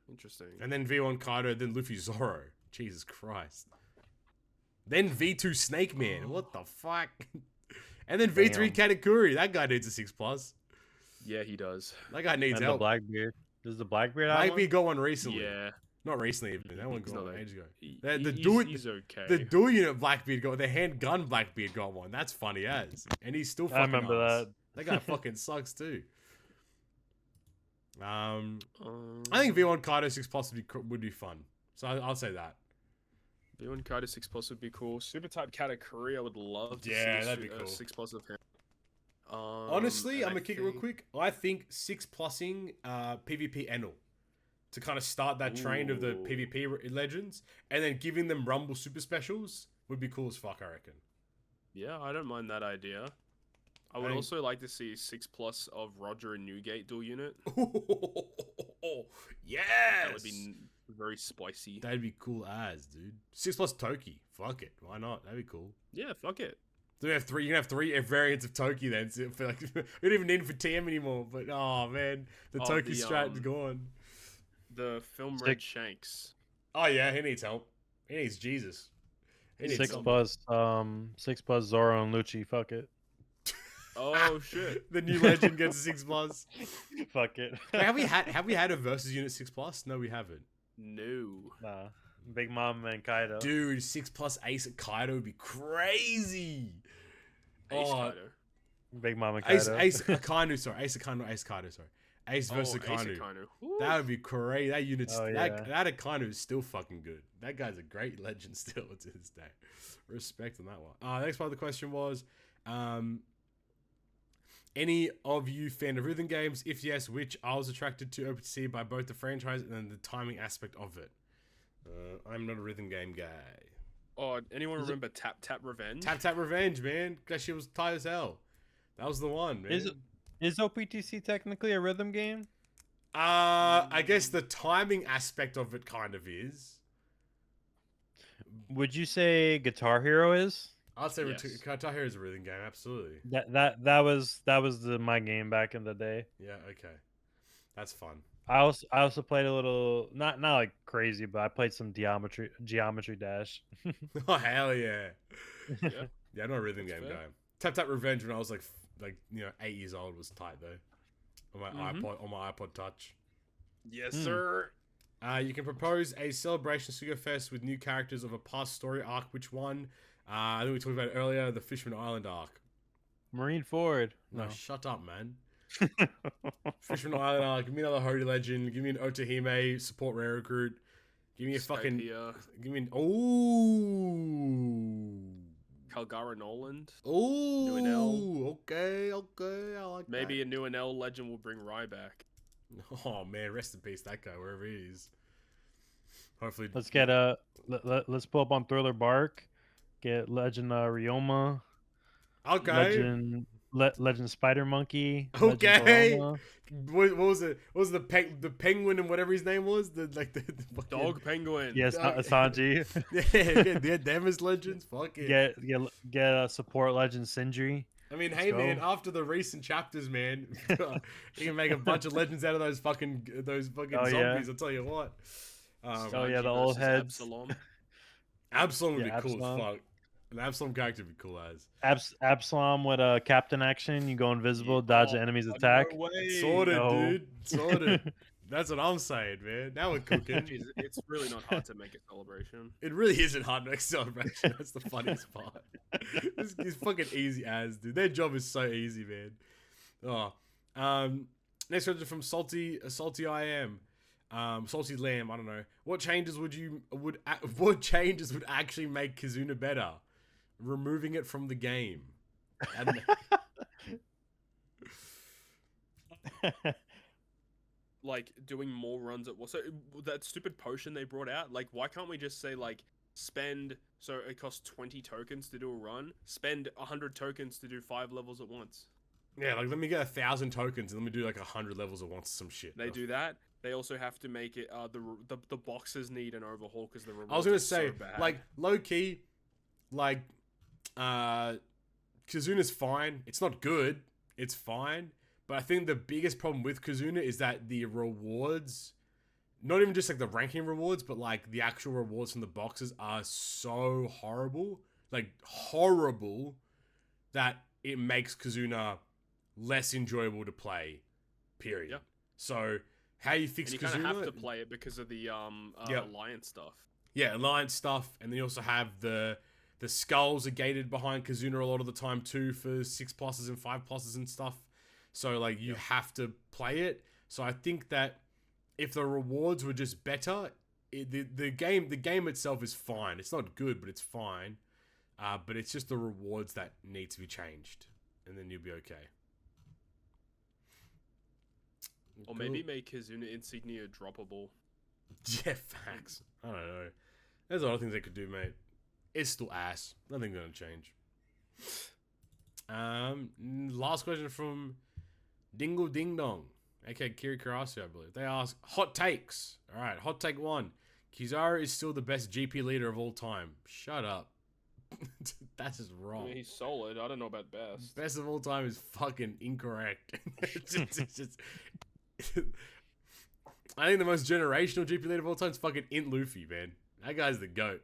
Interesting.
And then V1 Kaido, then Luffy Zoro. Jesus Christ. Then V2 Snake Man. What the fuck? And then V3 Katakuri. That guy needs a 6+.
Yeah, he does.
That guy needs help.
The Blackbeard. Does the Blackbeard have
Blackbeard got one recently.
Yeah.
Not recently, but that one got one ages ago.
He's okay.
The dual unit Blackbeard got, the handgun Blackbeard got one. That's funny as. And he's still fucking
I remember that.
That guy fucking sucks too. I think V1 Kaido 6+ would be fun. So I'll say that.
V1 Kaido 6+ would be cool. Super type Katakuri, I would love to see
that'd be cool.
6+ of him.
Honestly, I'm gonna kick it real quick. I think 6+ing PvP Enel to kind of start that trend of the PvP legends, and then giving them Rumble super specials would be cool as fuck, I reckon.
Yeah, I don't mind that idea. I would also like to see 6+ of Roger and Newgate dual unit.
Yes!
That would be very spicy.
That'd be cool as, dude. 6+ Toki. Fuck it. Why not? That'd be cool.
Yeah, fuck it.
So you can have three variants of Toki then. So we don't even need it for TM anymore. But oh man, the Toki strat's gone.
The film Red Shanks.
Oh yeah, he needs help. He needs Jesus. He needs
6+ Zoro and Lucci. Fuck it.
Oh shit!
The new legend gets a 6+.
Fuck it.
Wait, have we had a versus unit 6+? No, we haven't.
No.
Nah. Big Mom and Kaido.
Dude, 6+ Ace at Kaido would be crazy.
Ace Kaido.
Big Mom and Kaido.
Ace Akainu, sorry. Ace Akainu, Ace Kaido, sorry. Ace versus Akainu. That would be crazy. That unit's that Akainu is still fucking good. That guy's a great legend still to this day. Respect on that one. Next part of the question was, any of you fan of rhythm games? If yes, which? I was attracted to OPTC by both the franchise and then the timing aspect of it. I'm not a rhythm game guy.
Oh, anyone remember Tap Tap Revenge?
Tap Tap Revenge, man. That shit was tight as hell. That was the one, man.
Is OPTC technically a rhythm game?
I guess the timing aspect of it kind of is.
Would you say Guitar Hero is?
I'd say
Yes.
Guitar Hero is a rhythm game, absolutely.
That was my game back in the day.
Yeah, okay. That's fun.
I also played a little not like crazy, but I played some Geometry Dash.
Oh hell yeah.
Yeah.
Yeah, I'm not a rhythm game guy. Tap Tap Revenge when I was like 8 years old was tight though. On my iPod Touch.
Yes, sir.
You can propose a celebration Sugar Fest with new characters of a past story arc. Which one? I think we talked about it earlier, the Fishman Island arc.
Marineford.
No, shut up, man. Fishman Island arc. Give me another Hody Legend. Give me an Otahime support rare recruit. Give me a fucking. Give me an. Ooh.
Calgara Noland.
Ooh. Okay. I like
Maybe
that.
a new NL legend will bring Rye back.
Oh man, rest in peace, that guy, wherever he is. Hopefully.
Let's get let's pull up on Thriller Bark. Get Legend Ryoma.
Okay.
Legend Spider Monkey.
Okay. What was it? What was the penguin and whatever his name was? The fucking...
Dog Penguin.
Yes, Asanji.
yeah, them as legends. Fuck it.
Get support legend Sindri.
I mean, hey man, after the recent chapters, man, you can make a bunch of legends out of those fucking zombies. Yeah. I'll tell you what.
The old heads.
Absalom would be cool as fuck. An Absalom character would be cool as.
Absalom with a captain action. You go invisible, dodge the enemy's attack.
No Sorted, dude. Sorted. That's what I'm saying, man. Now we're cooking.
It's really not hard to make a celebration.
It really isn't hard to make a celebration. That's the funniest part. It's fucking easy as, dude. Their job is so easy, man. Next question from Salty I Am. Salty Lamb, I don't know. What changes would actually make Kizuna better? Removing it from the game.
Like doing more runs at so that stupid potion they brought out, like why can't we just say like spend, so it costs 20 tokens to do a run, spend 100 tokens to do 5 levels at once?
Yeah, like let me get 1,000 tokens and let me do like 100 levels at once, some shit.
They do that. They also have to make it the boxes need an overhaul because the rewards
I was gonna say
so bad.
like low key, like Kizuna's fine. It's not good. It's fine. But I think the biggest problem with Kizuna is that the rewards, not even just like the ranking rewards, but like the actual rewards from the boxes are so horrible, like horrible, that it makes Kizuna less enjoyable to play, period.
Yep.
So how you fix
and
Kizuna?
You kind of have to play it because of the alliance stuff.
Yeah, alliance stuff, and then you also have the skulls are gated behind Kizuna a lot of the time too for 6+ and 5+ and stuff. So like you have to play it. So I think that if the rewards were just better, the game itself is fine. It's not good, but it's fine. But it's just the rewards that need to be changed, and then you'll be okay.
Or maybe make Kizuna insignia droppable.
Yeah, facts. I don't know. There's a lot of things they could do, mate. It's still ass. Nothing's gonna change. Last question from Dingle Ding Dong, aka Kiri Karasu, I believe. They ask hot takes. All right, hot take 1: Kizaru is still the best GP leader of all time. Shut up. That's just wrong.
I mean, he's solid. I don't know about best.
Best of all time is fucking incorrect. it's just I think the most generational GP leader of all time is fucking Int Luffy, man. That guy's the GOAT.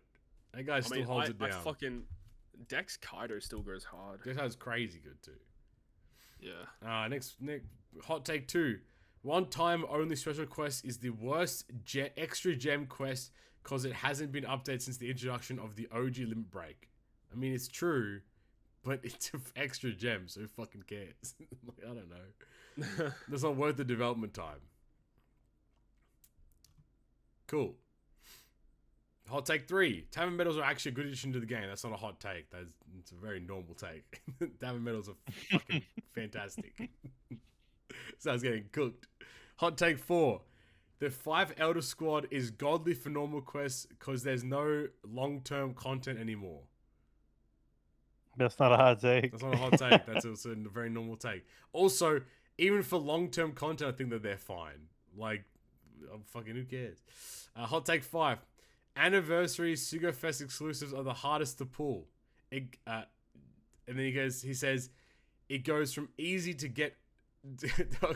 That guy still holds it down.
Fucking Dex Kaido still goes hard.
Dex Kaido's crazy good too.
Yeah.
Next hot take 2. One time only special quest is the worst extra gem quest because it hasn't been updated since the introduction of the OG limit break. I mean, it's true, but it's an extra gem, so who fucking cares? Like, I don't know. That's not worth the development time. Cool. Hot take 3. Tavern medals are actually a good addition to the game. That's not a hot take. It's a very normal take. Tavern medals are fucking fantastic. Sounds getting cooked. Hot take 4. The 5 Elder Squad is godly for normal quests because there's no long-term content anymore.
That's not a hot take.
That's not a hot take. That's also a very normal take. Also, even for long-term content, I think that they're fine. Like, fucking who cares? Hot take 5. Anniversary Sugafest exclusives are the hardest to pull. And then he says, it goes from easy to get.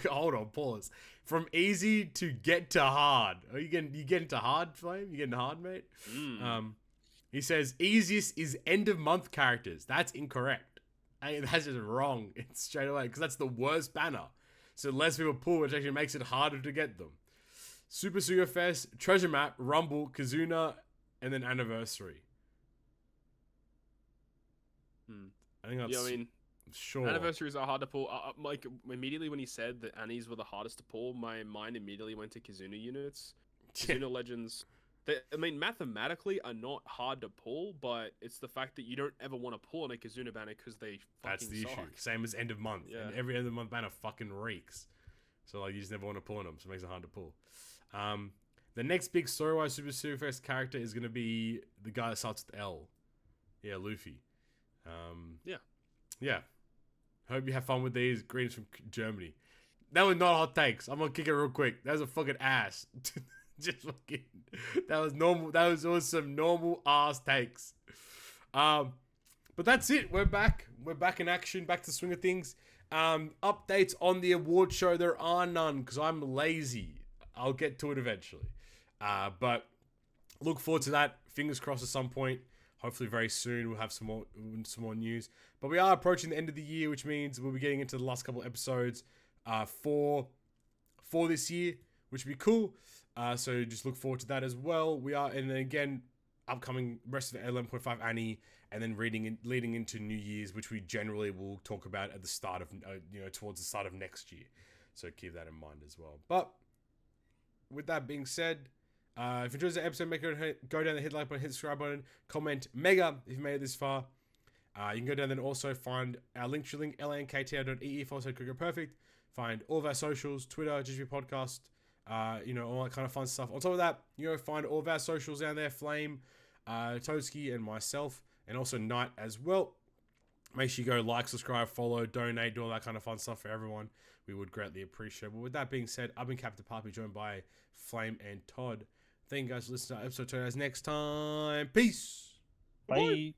Hold on, pause. From easy to get to hard. Are you getting to hard, Flame? You getting hard, mate? He says easiest is end of month characters. That's incorrect. That's just wrong. It's straight away because that's the worst banner. So less people pull, which actually makes it harder to get them. Super Suga Fest, Treasure Map, Rumble, Kazuna, and then Anniversary. I think that's...
Yeah, I mean...
Sure.
Anniversaries are hard to pull. Like, immediately when he said that Annies were the hardest to pull, my mind immediately went to Kazuna units. Kazuna Legends... I mean, mathematically are not hard to pull, but it's the fact that you don't ever want to pull on a Kazuna banner because they fucking
That's the
suck.
issue. Same as end of month.
Yeah.
And every end of month banner fucking reeks. So, like, you just never want to pull on them, so it makes it hard to pull. The next big story-wise Super Super Fest character is going to be the guy that starts with L. Yeah, Luffy. Yeah. Hope you have fun with these. Greetings from Germany. That was not hot takes. I'm going to kick it real quick. That was a fucking ass. Just fucking... That was normal. That was some normal ass takes. But that's it. We're back. We're back in action. Back to the swing of things. Updates on the award show. There are none because I'm lazy. I'll get to it eventually. But look forward to that. Fingers crossed at some point. Hopefully very soon we'll have some more news. But we are approaching the end of the year, which means we'll be getting into the last couple of episodes for this year, which would be cool. So just look forward to that as well. We are, and then again, upcoming rest of 11.5 Annie, and then leading into New Year's, which we generally will talk about at the start of, towards the start of next year. So keep that in mind as well. But with that being said, if you enjoyed the episode, make sure to go down the hit like button, hit the subscribe button, comment mega if you made it this far. You can go down there and also find our link, lankktr.ee/perfect. Find all of our socials, Twitter, GGP Podcast, all that kind of fun stuff. On top of that, find all of our socials down there, Flame, Toski, and myself, and also Knight as well. Make sure you go like, subscribe, follow, donate, do all that kind of fun stuff for everyone. We would greatly appreciate it. But with that being said, I've been Captain Papi, joined by Flame and Todd. Thank you guys for listening to our episode. Turn us next time. Peace.
Bye.